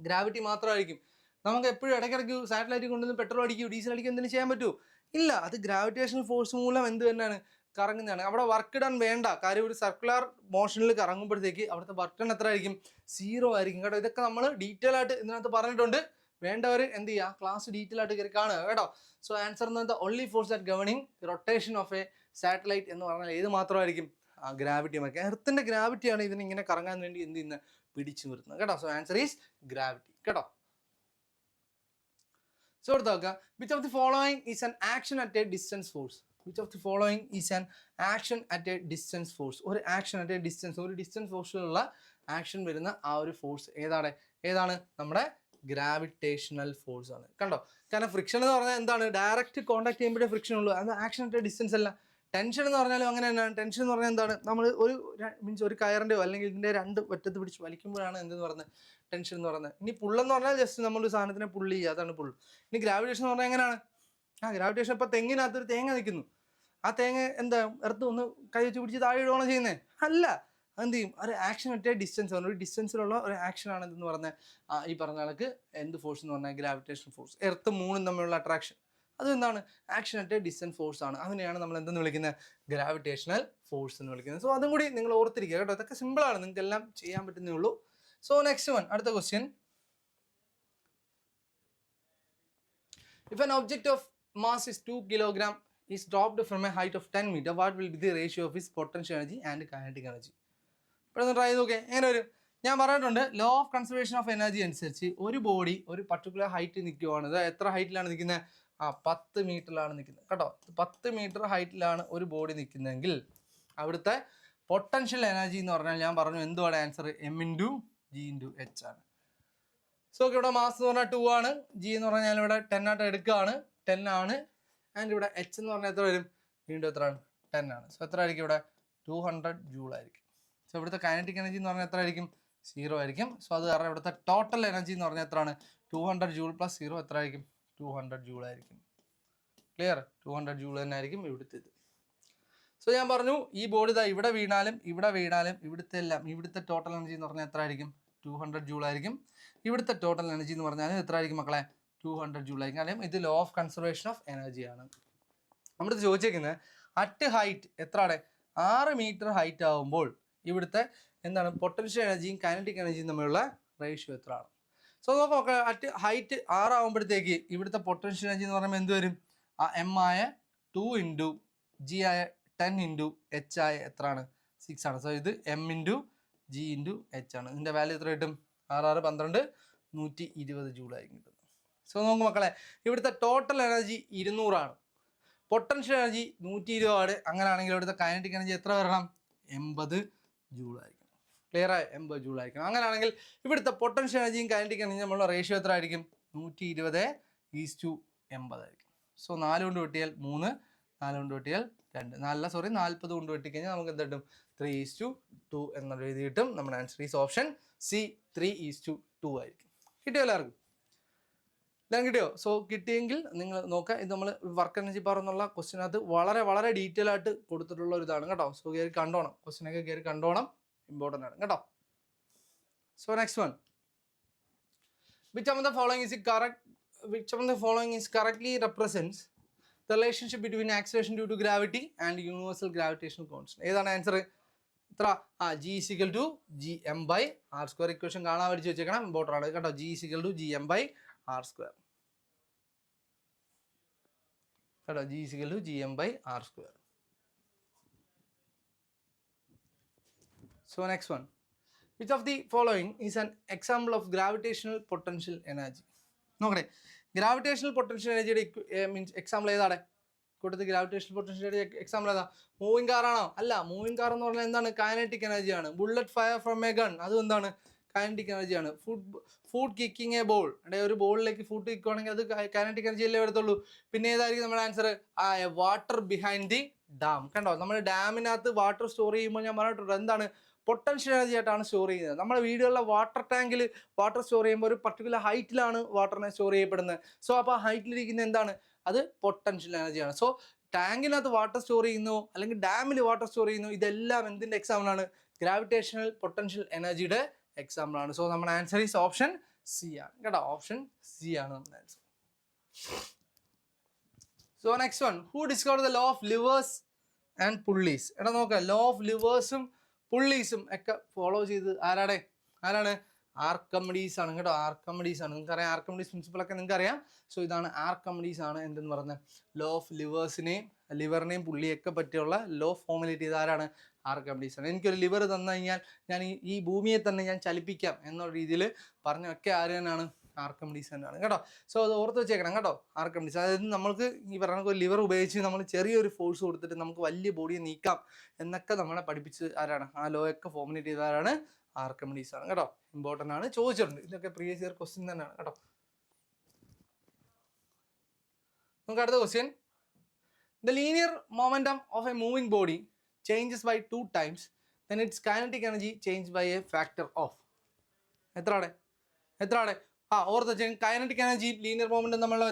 ഗ്രാവിറ്റി മാത്രമായിരിക്കും. നമുക്ക് എപ്പോഴും ഇടയ്ക്കിടയ്ക്ക് സാറ്റലൈറ്റ് കൊണ്ടുവന്ന് പെട്രോൾ അടിക്കുകയോ ഡീസൽ അടിക്കുകയോ എന്തെങ്കിലും ചെയ്യാൻ പറ്റുമോ? ഇല്ല. അത് ഗ്രാവിറ്റേഷണൽ ഫോഴ്സ് മൂലം എന്ത് തന്നെയാണ്? കറങ്ങുന്നതാണ്. അവിടെ വർക്ക് ഡൺ വേണ്ട. കാര്യം ഒരു സർക്കുലർ മോഷനിൽ കറങ്ങുമ്പോഴത്തേക്ക് അവിടുത്തെ വർക്ക് ഡൺ എത്ര ആയിരിക്കും? 0 ആയിരിക്കും കേട്ടോ. ഇതൊക്കെ നമ്മൾ ഡീറ്റെയിൽ ആയിട്ട് ഇതിനകത്ത് പറഞ്ഞിട്ടുണ്ട്. വേണ്ടവർ എന്ത് ചെയ്യുക, ക്ലാസ് ഡീറ്റെയിൽ ആയിട്ട് കയറി കാണുക കേട്ടോ. സോ ആൻസർ എന്ന് പറഞ്ഞാൽ only force that governing rotation of A satellite എന്ന് പറഞ്ഞാൽ ഏത് മാത്രമായിരിക്കും? ഗ്രാവിറ്റി. എർത്തിന്റെ ഗ്രാവിറ്റിയാണ് ഇതിനെ ഇങ്ങനെ കറങ്ങാൻ വേണ്ടി എന്ത് ചെയ്യുന്നത്? പിടിച്ചു നിർത്തുന്നത് കേട്ടോ. സോ ആൻസർ ഈസ് ഗ്രാവിറ്റി കേട്ടോ. സോ എടുത്ത് നോക്കുക, which of the following is an action at A distance force? Which of the following is an action at A distance force? ഒരു ആക്ഷൻ അറ്റ് എ ഡിസ്റ്റൻസ്, ഒരു ഡിസ്റ്റൻസ് ഫോഴ്സിലുള്ള ആക്ഷൻ വരുന്ന ആ ഒരു ഫോഴ്സ് ഏതാണ്? നമ്മുടെ ഗ്രാവിറ്റേഷണൽ ഫോഴ്സ് ആണ്. കണ്ടോ? കാരണം ഫ്രിക്ഷൻ എന്ന് പറഞ്ഞാൽ എന്താണ്? ഡയറക്റ്റ് കോൺടാക്ട് ചെയ്യുമ്പോഴേ ഫ്രിക്ഷൻ ഉള്ളൂ. അത് ആക്ഷൻ അറ്റ് എ ഡിസ്റ്റൻസ് അല്ല. ടെൻഷൻ എന്ന് പറഞ്ഞാലും അങ്ങനെ തന്നെയാണ്. ടെൻഷൻ എന്ന് പറഞ്ഞാൽ എന്താണ്? നമ്മൾ ഒരു കയറിൻ്റെയോ അല്ലെങ്കിൽ ഇതിൻ്റെ രണ്ട് ഒറ്റത്ത് പിടിച്ച് വലിക്കുമ്പോഴാണ് എന്തെന്ന് പറയുന്നത്? ടെൻഷൻ എന്ന് പറയുന്നത്. ഇനി പുള്ളെന്ന് പറഞ്ഞാൽ ജസ്റ്റ് നമ്മളൊരു സാധനത്തിനെ പുള്ളി ചെയ്യുക, അതാണ് പുൾ. ഇനി ഗ്രാവിറ്റേഷൻ എന്ന് പറഞ്ഞാൽ എങ്ങനെയാണ്? ഗ്രാവിറ്റേഷൻ ഇപ്പോൾ തെങ്ങിനകത്തൊരു തേങ്ങ നിൽക്കുന്നു. ആ തേങ്ങ എന്താ എർത്ത് ഒന്ന് കൈ വെച്ച് പിടിച്ച് താഴെ ഇടുകയാണോ ചെയ്യുന്നത്? അല്ല. എന്ത് ചെയ്യും? ഒരു ആക്ഷൻ അറ്റ് എ ഡിസ്റ്റൻസ് ആണ്. ഒരു ഡിസ്റ്റൻസിലുള്ള ഒരു ആക്ഷനാണ് എന്തെന്ന് പറഞ്ഞാൽ ഈ പറഞ്ഞ കണക്ക് എന്ത് ഫോഴ്സ് എന്ന് പറഞ്ഞാൽ ഗ്രാവിറ്റേഷൻ ഫോഴ്സ്. എർത്ത് മൂന്നും തമ്മിലുള്ള അട്രാക്ഷൻ അത് എന്താണ്? Action at A distance force ആണ്. അതിനെയാണ് നമ്മൾ എന്തെന്ന് വിളിക്കുന്നത്? ഗ്രാവിറ്റേഷണൽ ഫോഴ്സ് എന്ന് വിളിക്കുന്നത്. സോ അതും കൂടി നിങ്ങൾ ഓർത്തിരിക്കുക കേട്ടോ. ഇതൊക്കെ സിമ്പിളാണ്, നിങ്ങൾക്ക് എല്ലാം ചെയ്യാൻ പറ്റുന്നേ ഉള്ളൂ. സോ നെക്സ്റ്റ് വൺ, അടുത്ത question. If an object of mass is 2 kilogram is dropped from a height of 10 meter, what will be the ratio of its potential energy and kinetic energy? ഇപ്പോൾ ഒന്ന് ട്രൈ ചെയ്ത് നോക്കേ. എങ്ങനെ വരും? ഞാൻ പറഞ്ഞിട്ടുണ്ട്, law of conservation of energy അനുസരിച്ച് ഒരു ബോഡി ഒരു പർട്ടിക്കുലർ ഹൈറ്റ് നിൽക്കുവാണ്. ഇത് എത്ര ഹൈറ്റിലാണ് നിൽക്കുന്നത്? 10 മീറ്ററിലാണ് നിൽക്കുന്നത് കേട്ടോ. 10 മീറ്റർ ഹൈറ്റിലാണ് ഒരു ബോഡി നിൽക്കുന്നതെങ്കിൽ അവിടുത്തെ പൊട്ടൻഷ്യൽ എനർജി എന്ന് പറഞ്ഞാൽ ഞാൻ പറഞ്ഞു എന്തുവാണ് ആൻസർ? m×g/h ആണ്. സോ ഇവിടെ മാസ് എന്ന് പറഞ്ഞാൽ 2 ആണ്. ജി എന്ന് പറഞ്ഞാൽ ഇവിടെ 10 ആയിട്ട് എടുക്കുകയാണ്, 10 ആണ്. ആൻഡ് ഇവിടെ എച്ച് എന്ന് പറഞ്ഞാൽ എത്ര വരും? വീണ്ടും എത്രയാണ്? 10 ആണ്. സോ എത്ര ആയിരിക്കും ഇവിടെ? 200 ജൂൾ ആയിരിക്കും. സോ ഇവിടുത്തെ കൈനറ്റിക് എനർജി എന്ന് പറഞ്ഞാൽ എത്ര ആയിരിക്കും? 0 ആയിരിക്കും. സോ അത് കാരണം ഇവിടുത്തെ ടോട്ടൽ എനർജി എന്ന് പറഞ്ഞാൽ എത്രയാണ്? 200 ജൂൾ പ്ലസ് 0 എത്ര ആയിരിക്കും? 200 ജൂൾ ആയിരിക്കും. ക്ലിയർ? 200 ജൂൾ തന്നെ ആയിരിക്കും ഇവിടുത്തെ ഇത്. സോ ഞാൻ പറഞ്ഞു ഈ ബോഡി ഇതാ ഇവിടെ വീണാലും ഇവിടുത്തെ ടോട്ടൽ എനർജി എന്ന് പറഞ്ഞാൽ എത്ര ആയിരിക്കും? 200 ജൂൾ ആയിരിക്കും. ഇവിടുത്തെ ടോട്ടൽ എനർജി എന്ന് പറഞ്ഞാൽ എത്ര ആയിരിക്കും മക്കളെ? 200 ജൂൾ ആയിരിക്കും. കാരണം ഇത് ലോ ഓഫ് കൺസർവേഷൻ ഓഫ് എനർജിയാണ്. നമ്മളിത് ചോദിച്ചേക്കുന്നത് അറ്റ് ഹൈറ്റ് എത്രയാണ്? 6 മീറ്റർ ഹൈറ്റ് ആകുമ്പോൾ ഇവിടുത്തെ എന്താണ് പൊട്ടൻഷ്യൽ എനർജിയും കൈനറ്റിക് എനർജിയും തമ്മിലുള്ള റേഷ്യോ എത്രയാണ്? സോ നോക്കാം, അറ്റ് ഹൈറ്റ് 6 ആകുമ്പോഴത്തേക്ക് ഇവിടുത്തെ പൊട്ടൻഷ്യൽ എനർജി എന്ന് പറയുമ്പോൾ എന്ത് വരും? ആ എം ആയ 2 ഇൻറ്റു ജി ആയ 10 ഇൻറ്റു എച്ച് ആയ എത്രയാണ്? 6 ആണ്. സോ ഇത് M into G into H ആണ്. ഇതിൻ്റെ വാല്യൂ എത്ര കിട്ടും? 6 6 12 120 ജൂൾ ആയിരിക്കും കിട്ടുന്നത്. സോ നോക്കും മക്കളെ, ഇവിടുത്തെ ടോട്ടൽ എനർജി 200 ആണ്, പൊട്ടൻഷ്യൽ എനർജി 120 ആണ്. അങ്ങനെയാണെങ്കിൽ ഇവിടുത്തെ കൈനറ്റിക് എനർജി എത്ര വരണം? 80 ജൂൾ ആയിരിക്കും. ക്ലിയർ ആയി? 80 ജൂൾ ആയിരിക്കും. അങ്ങനെയാണെങ്കിൽ ഇവിടുത്തെ പൊട്ടൻഷ്യൽ എനർജിയും കൈനറ്റിക് എനർജിയും നമ്മളുടെ റേഷ്യോ എത്ര ആയിരിക്കും? 120:80 ആയിരിക്കും. സോ 4 കൊണ്ട് വെട്ടിയാൽ 3, 4 കൊണ്ട് വെട്ടിയാൽ 2, 40 കൊണ്ട് വെട്ടിക്കഴിഞ്ഞാൽ നമുക്ക് എന്ത് കിട്ടും? 3:2 എന്നുള്ള രീതി കിട്ടും. നമ്മുടെ ആൻസർ ഈസ് ഓപ്ഷൻ സി, 3:2 ആയിരിക്കും. കിട്ടിയോ എല്ലാവർക്കും? എല്ലാം കിട്ടിയോ? സോ കിട്ടിയെങ്കിൽ നിങ്ങൾ നോക്കുക, ഇത് നമ്മൾ വർക്ക് എനർജി പവർ എന്നുള്ള ക്വസ്റ്റിനകത്ത് വളരെ വളരെ ഡീറ്റെയിൽ ആയിട്ട് കൊടുത്തിട്ടുള്ള ഒരു ഇതാണ് കേട്ടോ. സോ കയറി കണ്ടോണം, ക്വസ്റ്റിനൊക്കെ കയറി കണ്ടോണം, ഇമ്പോർട്ടൻ്റ് ആണ് കേട്ടോ. So next one, which among the following is correctly represents the relationship between acceleration due to gravity and universal gravitational constant? ഏതാണ് ആൻസർ? എത്ര? G is equal to gm/r². Equation കാണാൻ പഠിച്ച് വെച്ചേക്കണം, ഇമ്പോർട്ടൻ്റ് ആണ് കേട്ടോ. G is equal to gm/r². കേട്ടോ, G is equal to gm/r². So next one, which of the following is an example of gravitational potential energy? നോക്കണേ, ഗ്രാവിറ്റേഷണൽ പൊട്ടൻഷ്യൽ എനർജിയുടെ മീൻസ് എക്സാമ്പിൾ ഏതാണ്? കൂട്ടത്തിൽ ഗ്രാവിറ്റേഷണൽ പൊട്ടൻഷ്യൽ എനർജി എക്സാമ്പിൾ ഏതാ? മൂവിങ് കാർ ആണോ? അല്ല, മൂവിങ് കാർ എന്ന് പറഞ്ഞാൽ എന്താണ്? കൈനറ്റിക് എനർജിയാണ്. Bullet fire from A gun, അതും എന്താണ്? കൈനറ്റിക് എനർജിയാണ്. ഫുഡ് കിക്കിങ് എ ബോൾ, ഒരു ബോളിലേക്ക് ഫുഡ് കിക്കുകയാണെങ്കിൽ അത് കൈനറ്റിക് എനർജി അല്ലേ വരത്തുള്ളൂ. പിന്നെ ഏതായിരിക്കും നമ്മുടെ answer? Water behind the dam. കണ്ടോ, നമ്മൾ ഡാമിനകത്ത് വാട്ടർ സ്റ്റോർ ചെയ്യുമ്പോൾ ഞാൻ പറഞ്ഞിട്ടുണ്ട് എന്താണ്? പൊട്ടൻഷ്യൽ എനർജി ആയിട്ടാണ് സ്റ്റോർ ചെയ്യുന്നത്. നമ്മുടെ വീടുകളിലെ വാട്ടർ ടാങ്കിൽ വാട്ടർ സ്റ്റോർ ചെയ്യുമ്പോൾ ഒരു പർട്ടിക്കുലർ ഹൈറ്റിലാണ് വാട്ടറിനെ സ്റ്റോർ ചെയ്യപ്പെടുന്നത്. സോ അപ്പോൾ ആ ഹൈറ്റിലിരിക്കുന്ന എന്താണ്? അത് പൊട്ടൻഷ്യൽ എനർജിയാണ്. സോ ടാങ്കിനകത്ത് വാട്ടർ സ്റ്റോർ ചെയ്യുന്നു അല്ലെങ്കിൽ ഡാമിൽ വാട്ടർ സ്റ്റോർ ചെയ്യുന്നു, ഇതെല്ലാം എന്തിൻ്റെ എക്സാമ്പിളാണ്? ഗ്രാവിറ്റേഷണൽ പൊട്ടൻഷ്യൽ എനർജിയുടെ എക്സാമ്പിളാണ്. സോ നമ്മുടെ ആൻസർ ഈസ് ഓപ്ഷൻ സി ആണ് കേട്ടോ. ഓപ്ഷൻ സി ആണ് നമ്മുടെ answer. So next one, who discovered the law of levers and pulleys? എടാ നോക്കാം, ലോ ഓഫ് ലിവേഴ്സും പുള്ളീസും ഒക്കെ ഫോളോ ചെയ്ത് ആരാണ്? ആർക്കിമിഡീസ് ആണ് കേട്ടോ. ആർക്കിമിഡീസ് ആണ്. നിങ്ങൾക്കറിയാം ആർക്കിമിഡീസ് പ്രിൻസിപ്പിളൊക്കെ നിങ്ങൾക്കറിയാം. സോ ഇതാണ് ആർക്കിമിഡീസ് ആണ് എന്തെന്ന് പറഞ്ഞത്? ലോ ഓഫ് ലിവറിനെയും പുള്ളിയൊക്കെ പറ്റിയുള്ള ലോ ഫോർമുലേറ്റ് ചെയ്ത് ആരാണ്? ആർക്കിമിഡീസ് ആണ്. എനിക്കൊരു ലിവർ തന്നു കഴിഞ്ഞാൽ ഞാൻ ഈ ഭൂമിയെ തന്നെ ഞാൻ ചലിപ്പിക്കാം എന്നുള്ള രീതിയിൽ പറഞ്ഞൊക്കെ ആര് തന്നെയാണ്? ആർക്കിമിഡീസ് തന്നെയാണ് കേട്ടോ. സോ അത് ഓർത്ത് വെച്ചേക്കണം കേട്ടോ, ആർക്കിമിഡീസ്. അതായത് നമ്മൾക്ക് ഈ പറഞ്ഞ ഒരു ലിവർ ഉപയോഗിച്ച് നമ്മൾ ചെറിയൊരു ഫോഴ്സ് കൊടുത്തിട്ട് നമുക്ക് വലിയ ബോഡിയെ നീക്കാം എന്നൊക്കെ നമ്മളെ പഠിപ്പിച്ച് ആരാണ്? ആ ലോ ഒക്കെ ഫോർമുലേറ്റ് ചെയ്ത ആരാണ്? ആർക്കിമിഡീസ് ആണ് കേട്ടോ. ഇമ്പോർട്ടൻ്റ് ആണ്, ചോദിച്ചിട്ടുണ്ട്. ഇതൊക്കെ പ്രീവിയസ് ഇയർ ക്വസ്റ്റ്യൻ തന്നെയാണ് കേട്ടോ. നമുക്ക് അടുത്ത question, the linear momentum of a moving body changes by 2 times, then its kinetic energy changed by a factor of എത്രയാണ്? ഓർത്ത് വെച്ചാൽ കൈനറ്റിക് എനർജി ലീനിയർ മൊമെന്റം തമ്മിലുള്ള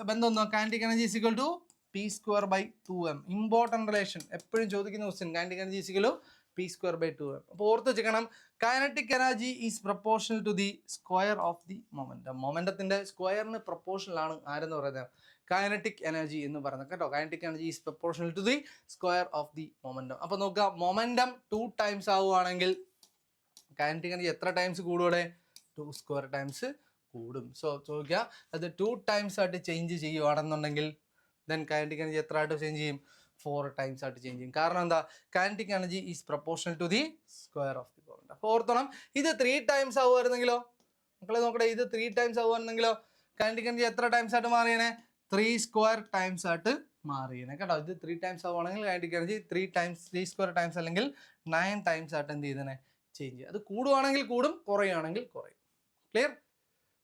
ബന്ധം ഒന്നോ? Kinetic energy is equal to p²/2m. Important relation, എപ്പോഴും ചോദിക്കുന്ന question. Kinetic energy is equal to p²/2m. അപ്പോൾ ഓർത്ത് വെച്ചേക്കണം, kinetic energy is proportional to the square of the momentum. മൊമെന്റത്തിന്റെ സ്ക്വയറിന് പ്രൊപ്പോർഷണൽ ആണ് ആരെന്ന് പറയുന്നത്? കൈനറ്റിക് എനർജി എന്ന് പറയുന്നത് കേട്ടോ. Kinetic energy is proportional to the square of the momentum. അപ്പോൾ നോക്കുക, മൊമെന്റം 2 times ആവുകയാണെങ്കിൽ കൈനറ്റിക് എനർജി എത്ര ടൈംസ് കൂടുകൂടെ? 2² times കൂടും. സോ ചോദിക്കുക, അത് 2 times ആയിട്ട് ചേഞ്ച് ചെയ്യുവാണെന്നുണ്ടെങ്കിൽ ദെൻ കൈനറ്റിക് എനർജി എത്ര ആയിട്ട് ചേഞ്ച് ചെയ്യും? 4 times ആയിട്ട് ചേഞ്ച് ചെയ്യും. കാരണം എന്താ? Kinetic energy is proportional to the square of the momentum. അപ്പോൾ ഓർത്തോണം, ഇത് 3 times ആവുമായിരുന്നെങ്കിലോ? മക്കളെ നോക്കട്ടെ, ഇത് 3 times ആവുകയാണെന്നെങ്കിലോ കൈനറ്റിക് എനർജി എത്ര ടൈംസ് ആയിട്ട് മാറിയേനെ? 3² times ആയിട്ട് മാറിയേനെ കേട്ടോ. ഇത് 3 times ആവുകയാണെങ്കിൽ കൈനറ്റിക് എനർജി 3² times അല്ലെങ്കിൽ 9 times ആയിട്ട് എന്ത് ചെയ്തേനെ? ചേഞ്ച് ചെയ്യുക. അത് കൂടുവാണെങ്കിൽ കൂടും, കുറയുകയാണെങ്കിൽ കുറയും.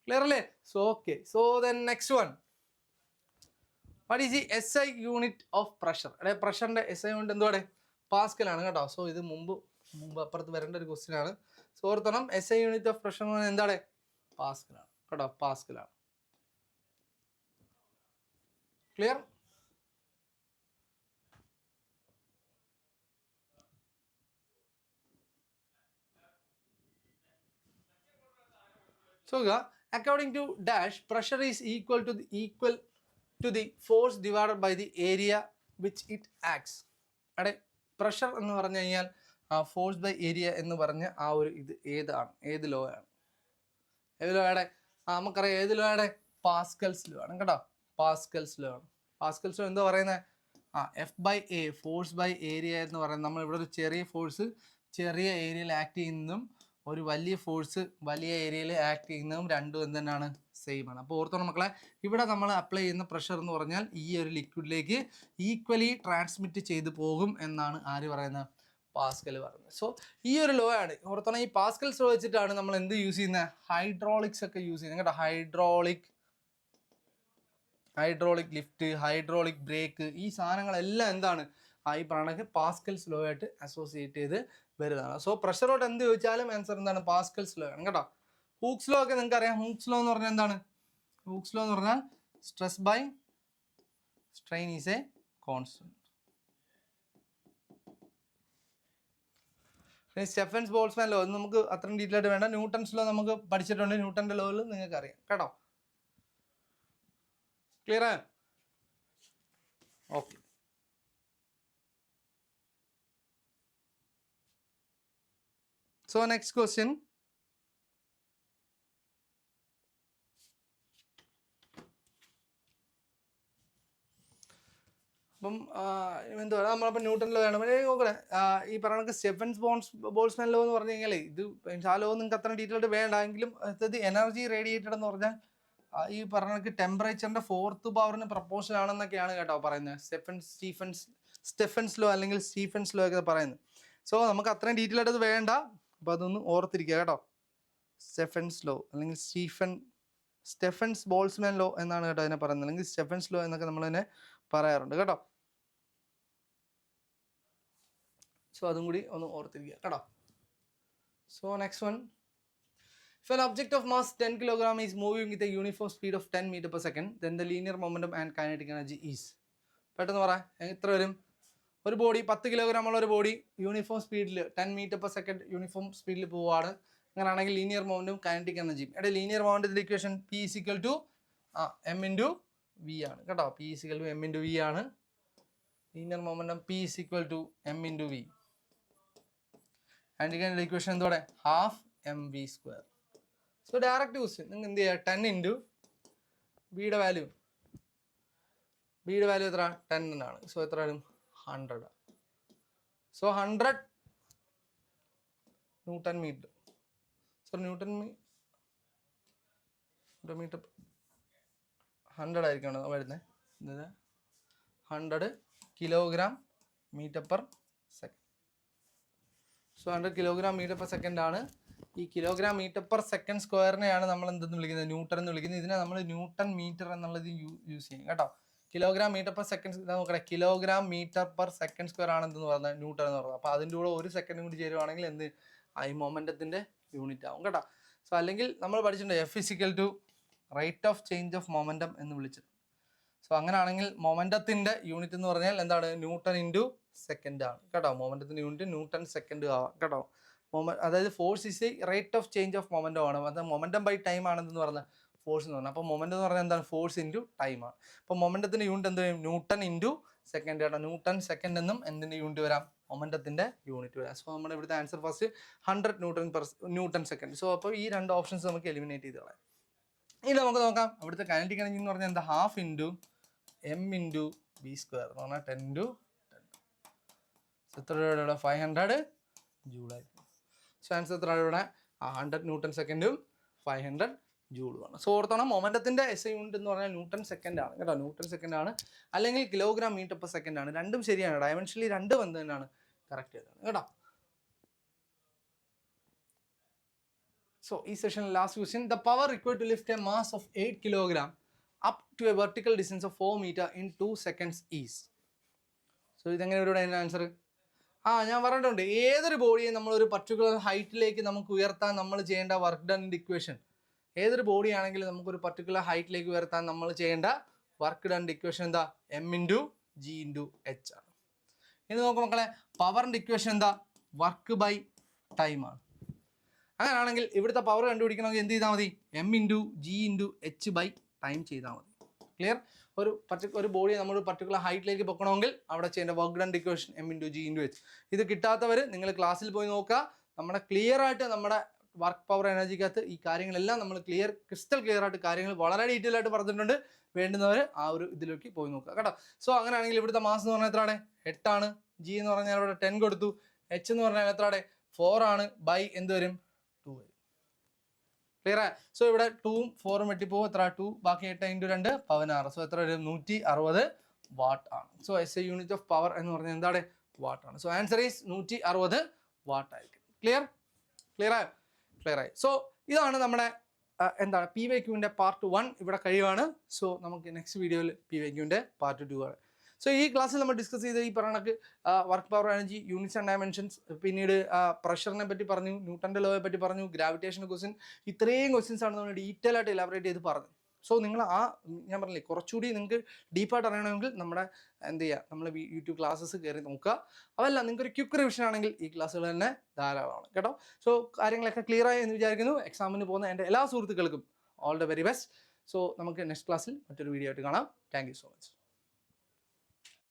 ക്ലിയർ അല്ലേ? So okay. So then next one, what is the SI unit of pressure? പ്രഷറിന്റെ SI യൂണിറ്റ് എന്തുവാടെ? പാസ്കലാണ് കേട്ടോ. സോ ഇത് മുമ്പ് അപ്പുറത്ത് വരേണ്ട ഒരു ക്വസ്റ്റ്യൻ ആണ്. സോ ഓർത്തോണം, SI യൂണിറ്റ് ഓഫ് പ്രഷർ എന്ന് പറഞ്ഞാൽ എന്താണ്? പാസ്കലാണ് കേട്ടോ. പാസ്കലാണ്. Clear? So according to dash, pressure is equal to the force divided by the area which it acts. അവിടെ പ്രഷർ എന്ന് പറഞ്ഞു കഴിഞ്ഞാൽ ഫോഴ്സ് ബൈ ഏരിയ എന്ന് പറഞ്ഞ ആ ഒരു ഇത് ഏത് ലോ ആണ്? ഏത് ലോ ആണ്? നമുക്കറിയാം ഏത് ലോ ആണ്? പാസ്കൽസ് ലോ ആണ് കേട്ടോ. പാസ്കൽസ് ലോ ആണ്. പാസ്കൽസ് ലോ എന്താ പറയുന്നത്? F by A, force by area എന്ന് പറയുന്നത്, നമ്മൾ ഇവിടെ ഒരു ചെറിയ ഫോഴ്സ് ചെറിയ ഏരിയയിൽ ആക്ട് ചെയ്യുന്നതും ഒരു വലിയ ഫോഴ്സ് വലിയ ഏരിയയിൽ ആക്ട് ചെയ്യുന്നതും രണ്ടും എന്താണ്? സെയിം ആണ്. അപ്പോൾ ഓർത്തോണം മക്കളെ, ഇവിടെ നമ്മൾ അപ്ലൈ ചെയ്യുന്ന പ്രഷർ എന്ന് പറഞ്ഞാൽ ഈ ഒരു ലിക്വിഡിലേക്ക് ഈക്വലി ട്രാൻസ്മിറ്റ് ചെയ്തു പോകും എന്നാണ് ആര് പറയുന്നത്? പാസ്കൽ പറയുന്നത്. സോ ഈ ഒരു ലോ ആണ് ഓർത്തോണം. ഈ പാസ്കൽസ് ലോ വെച്ചിട്ടാണ് നമ്മൾ എന്ത് യൂസ് ചെയ്യുന്നത്? ഹൈഡ്രോളിക്സ് ഒക്കെ യൂസ് ചെയ്യുന്നത് കേട്ടോ. ഹൈഡ്രോളിക് ലിഫ്റ്റ്, ഹൈഡ്രോളിക് ബ്രേക്ക്, ഈ സാധനങ്ങളെല്ലാം എന്താണ്? ഈ പറഞ്ഞ പാസ്കൽസ് ലോ ആയിട്ട് അസോസിയേറ്റ് ചെയ്ത് വരുന്നതാണ്. സോ പ്രഷറോട്ട് എന്ത് ചോദിച്ചാലും ആൻസർ എന്താണ്? പാസ്കൽസ് ലോ ആണ് കേട്ടോ. ഹൂക്സ് ലോ ഒക്കെ നിങ്ങൾക്ക് അറിയാം. ഹൂക്സ് ലോ എന്ന് പറഞ്ഞാൽ എന്താണ്? ഹൂക്സ് ലോ എന്ന് പറഞ്ഞാൽ stress by strain is a constant. Stefan's Boltzmann law നമുക്ക് അത്രയും ഡീറ്റെയിൽ ആയിട്ട് വേണ്ട. ന്യൂട്ടൺസ് ലോ നമുക്ക് പഠിച്ചിട്ടുണ്ട്. ന്യൂട്ടൻ്റെ ലോയിൽ നിങ്ങൾക്ക് അറിയാം കേട്ടോ. ക്ലിയർ ആണ്? ഓക്കെ. So next question. അപ്പം എന്താ നമ്മളപ്പോൾ ന്യൂട്ടൺ ലോ ആണ് നോക്കണേ. ഈ പറയുന്ന സ്റ്റെഫൻസ് ബോൾട്സ്മാൻ ലോ എന്ന് പറഞ്ഞു കഴിഞ്ഞാൽ ഇത് ആ ലോ നിങ്ങൾക്ക് അത്ര ഡീറ്റെയിൽ ആയിട്ട് വേണ്ട. എങ്കിലും അടുത്തത് എനർജി റേഡിയേറ്റഡ് എന്ന് പറഞ്ഞാൽ ഈ പറഞ്ഞ ടെമ്പറേച്ചറിന്റെ 4th പവറിന് പ്രപ്പോർഷൻ ആണെന്നൊക്കെയാണ് കേട്ടോ പറയുന്നത്. സ്റ്റെഫൻസ് ലോ അല്ലെങ്കിൽ സ്റ്റീഫൻസ് ലോ ഒക്കെ പറയുന്നത്. സോ നമുക്ക് അത്രയും ഡീറ്റെയിൽ ആയിട്ട് വേണ്ട. അപ്പോൾ അതൊന്ന് ഓർത്തിരിക്കുക കേട്ടോ. സ്റ്റെഫൻസ് ലോ അല്ലെങ്കിൽ സ്റ്റെഫൻസ് ബോൾട്സ്മാൻ ലോ എന്നാണ് കേട്ടോ അതിനെ പറയുന്നത്, അല്ലെങ്കിൽ സ്റ്റെഫൻസ് ലോ എന്നൊക്കെ നമ്മൾ തന്നെ പറയാറുണ്ട് കേട്ടോ. സോ അതും കൂടി ഒന്ന് ഓർത്തിരിക്കുക കേട്ടോ. So next one. If an object of mass 10 kg is moving with a uniform speed of 10 meter per second, then the linear momentum and kinetic energy is. പെട്ടെന്ന് പറ, എത്ര വരും? ഒരു ബോഡി 10 കിലോഗ്രാം ഉള്ള ഒരു ബോഡി യൂണിഫോം സ്പീഡിൽ 10 മീറ്റർ പെർ സെക്കൻഡ് യൂണിഫോം സ്പീഡിൽ പോവുകയാണ്. അങ്ങനെയാണെങ്കിൽ ലീനിയർ മൊമെന്റും കൈനറ്റിക് എനർജിയും. എവിടെ linear മൊമെന്റത്തിന്റെ equation P = m × v ആണ് കേട്ടോ. P = m × v ആണ്. Linear momentum P = m × v. Kinetic equation എന്തോടെ? ½ mv². സോ ഡയറക്റ്റ് ക്വസ്റ്റ്യൻ നിങ്ങൾ എന്ത് ചെയ്യുക? 10 × ബിയുടെ വാല്യൂ എത്ര? 10 ആണ്. സോ എത്ര വരും? 100. So 100 newton metre. So newton metre 100 ആയിരിക്കണം വരുന്നത്. 100 kilogram metre per second. So 100 kilogram metre per second ആണ്. ഈ കിലോഗ്രാം മീറ്റർ പെർ സെക്കൻഡ് സ്ക്വയറിനെയാണ് നമ്മൾ എന്തെന്ന് വിളിക്കുന്നത്? ന്യൂട്ടൺ എന്ന് വിളിക്കുന്നത്. ഇതിനെ നമ്മൾ ന്യൂട്ടൺ മീറ്റർ എന്നുള്ളത് യൂസ് ചെയ്യും കേട്ടോ. കിലോഗ്രാം മീറ്റർ പെർ സെക്കൻഡ് നോക്കട്ടെ. Kilogram metre per second square ആണ് എന്തെന്ന് പറഞ്ഞാൽ ന്യൂട്ടൺ എന്ന് പറയുന്നത്. അപ്പോൾ അതിൻ്റെ കൂടെ ഒരു സെക്കൻഡും കൂടി ചേരുവാണെങ്കിൽ എന്ത് ഈ മൊമെൻറ്റത്തിൻ്റെ യൂണിറ്റ് ആവും കേട്ടോ. സോ അല്ലെങ്കിൽ നമ്മൾ പഠിച്ചിട്ടുണ്ട് F = rate of change of momentum എന്ന് വിളിച്ചിട്ടുണ്ട്. സോ അങ്ങനെയാണെങ്കിൽ മൊമെൻറ്റത്തിൻ്റെ യൂണിറ്റ് എന്ന് പറഞ്ഞാൽ എന്താണ്? ന്യൂട്ടൺ × സെക്കൻഡ് ആണ് കേട്ടോ. മൊമെൻറ്റത്തിൻ്റെ യൂണിറ്റ് ന്യൂട്ടൺ സെക്കൻഡ് ആവാം കേട്ടോ. അതായത് force is rate of change of momentum ആണ്. അത് മൊമെൻറ്റം ബൈ ടൈം ആണെന്ന് പറഞ്ഞാൽ ഫോഴ്സ് എന്ന് പറഞ്ഞാൽ. അപ്പോൾ മൊമെൻറ്റം എന്ന് പറഞ്ഞാൽ എന്താണ്? ഫോഴ്സ് × ടൈമാണ്. അപ്പോൾ മൊമെൻറ്റത്തിൻ്റെ യൂണിറ്റ് എന്ത് വരും? ന്യൂട്ടൺ × സെക്കൻഡ് കേട്ടോ. ന്യൂട്ടൺ സെക്കൻഡ് എന്നും എന്തിൻ്റെ യൂണിറ്റ് വരാം? മൊമെൻറ്റത്തിൻ്റെ യൂണിറ്റ് വരാം. സോ നമ്മുടെ ഇവിടുത്തെ answer first 100 newton second. So അപ്പോൾ ഈ രണ്ട് ഓപ്ഷൻസ് നമുക്ക് എലിമിനേറ്റ് ചെയ്ത് കളയാം. ഇനി നമുക്ക് നോക്കാം. ഇവിടുത്തെ കൈനറ്റിക് എനർജി എന്ന് പറഞ്ഞാൽ എന്താ? ½ × m × v² എന്ന് പറഞ്ഞാൽ 10 × 10. എത്ര രൂപയുടെ? 500 ജൂളായിരിക്കും. സോ ആൻസർ എത്ര ഇവിടെ? 100 ന്യൂട്ടൺ സെക്കൻഡും 500 ജൂളുമാണ്. സോ ഓർത്തോണം, മൊമെൻറ്റത്തിൻ്റെ SI യൂണിറ്റ് എന്ന് പറഞ്ഞാൽ ന്യൂട്ടൺ സെക്കൻഡ് ആണ് കേട്ടോ. ന്യൂട്ടൺ സെക്കൻഡ് ആണ്, അല്ലെങ്കിൽ കിലോഗ്രാം മീറ്റർ പെർ സെക്കൻഡ് ആണ്. രണ്ടും ശരിയാണ്. ഡയമെൻഷനലി രണ്ടും എന്ത് തന്നെയാണ്? കറക്റ്റ് ചെയ്തതാണ് കേട്ടോ. സോ ഈ സെഷനിൽ last question. The power required to lift a mass of 8 kilogram up to a vertical distance of 4 metre in 2 seconds is. So ഇതെങ്ങനെ ഒരു ആൻസർ? ഞാൻ പറഞ്ഞിട്ടുണ്ട്, ഏതൊരു ബോഡിയെ നമ്മളൊരു പർട്ടിക്കുലർ ഹൈറ്റിലേക്ക് നമുക്ക് ഉയർത്താൻ നമ്മൾ ചെയ്യേണ്ട വർക്ക് ഡൺ ഇക്വേഷൻ, ഏതൊരു ബോഡി ആണെങ്കിലും നമുക്കൊരു പർട്ടിക്കുലർ ഹൈറ്റിലേക്ക് ഉയർത്താൻ നമ്മൾ ചെയ്യേണ്ട വർക്ക് ഡൺ ഇക്വേഷൻ എന്താ? m × g × h ആണ്. ഇനി നോക്കാം മക്കളെ, പവറിൻ്റെ ഇക്വേഷൻ എന്താ? വർക്ക് ബൈ ടൈം ആണ്. അങ്ങനെയാണെങ്കിൽ ഇവിടുത്തെ പവർ കണ്ടുപിടിക്കണമെങ്കിൽ എന്ത് ചെയ്താൽ മതി? M into G into H by time ചെയ്താൽ മതി. ക്ലിയർ? ഒരു ബോഡി നമ്മൾ പർട്ടിക്കുലർ ഹൈറ്റിലേക്ക് പൊക്കണമെങ്കിൽ അവിടെ ചെയ്യേണ്ട work done equation M into G into H. ഇത് കിട്ടാത്തവർ നിങ്ങൾ ക്ലാസ്സിൽ പോയി നോക്കുക. നമ്മുടെ ക്ലിയർ ആയിട്ട് നമ്മുടെ വർക്ക് പവർ എനർജിക്കകത്ത് ഈ കാര്യങ്ങളെല്ലാം നമ്മൾ ക്രിസ്റ്റൽ ക്ലിയർ ആയിട്ട് കാര്യങ്ങൾ വളരെ ഡീറ്റെയിൽ ആയിട്ട് പറഞ്ഞിട്ടുണ്ട്. വേണ്ടുന്നവർ ആ ഒരു ഇതിലേക്ക് പോയി നോക്കുക കേട്ടോ. സോ അങ്ങനെയാണെങ്കിൽ ഇവിടുത്തെ മാസ് എന്ന് പറഞ്ഞാൽ എത്രയാണ്? 8 ആണ്. ജി എന്ന് പറഞ്ഞാൽ ഇവിടെ 10 കൊടുത്തു. എച്ച് എന്ന് പറഞ്ഞാൽ എത്രയാണ്? 4 ആണ്. ബൈ എന്ത് വരും? 2 വരും. ക്ലിയർ ആയി? സോ ഇവിടെ 2ഉം 4ഉം വെട്ടിപ്പോകും. എത്ര? 2 ബാക്കി 8 ഇൻറ്റു 2 16. സോ എത്ര വരും? 160 വാട്ട് ആണ്. So S A unit of power എന്ന് പറഞ്ഞാൽ എന്താണ്? വാട്ട് ആണ്. സോ ആൻസർ ഈസ് 160 വാട്ട് ആയിരിക്കും. ക്ലിയർ? ക്ലിയർ ആയി? ക്ലിയർ ആയി. സോ ഇതാണ് നമ്മുടെ എന്താണ് PYQൻ്റെ പാർട്ട് 1 ഇവിടെ കഴിയുവാണ്. സോ നമുക്ക് നെക്സ്റ്റ് വീഡിയോയിൽ PYQൻ്റെ പാർട്ട് 2 ആണ്. സോ ഈ ക്ലാസ്സിൽ നമ്മൾ ഡിസ്കസ് ചെയ്ത ഈ പറഞ്ഞ work power energy, units and dimensions, പിന്നീട് പ്രഷറിനെ പറ്റി പറഞ്ഞു, ന്യൂട്ടൻ്റെ ലോയെ പറ്റി പറഞ്ഞു, ഗ്രാവിറ്റേഷൻ ക്വസ്റ്റ്യൻ, ഇത്രയും ക്വസ്റ്റ്യൻസ് ആണ് നമ്മൾ ഡീറ്റെയിൽ ആയിട്ട് എലാബറേറ്റ് ചെയ്ത് പറഞ്ഞു. സോ നിങ്ങൾ ഞാൻ പറഞ്ഞില്ലേ കുറച്ചുകൂടി നിങ്ങൾക്ക് ഡീപ്പായിട്ട് അറിയണമെങ്കിൽ നമ്മുടെ എന്ത് ചെയ്യുക, നമ്മൾ യൂട്യൂബ് ക്ലാസ്സസ് കയറി നോക്കുക. അതല്ല നിങ്ങൾക്കൊരു ക്വിക്ക് റിവിഷൻ ആണെങ്കിൽ ഈ ക്ലാസ്സുകൾ തന്നെ ധാരാളമാണ് കേട്ടോ. സോ കാര്യങ്ങളൊക്കെ ക്ലിയർ ആയി എന്ന് വിചാരിക്കുന്നു. എക്സാമിന് പോകുന്ന എൻ്റെ എല്ലാ സുഹൃത്തുക്കൾക്കും all the very best. So നമുക്ക് നെക്സ്റ്റ് ക്ലാസ്സിൽ മറ്റൊരു വീഡിയോ ആയിട്ട് കാണാം. Thank you so much.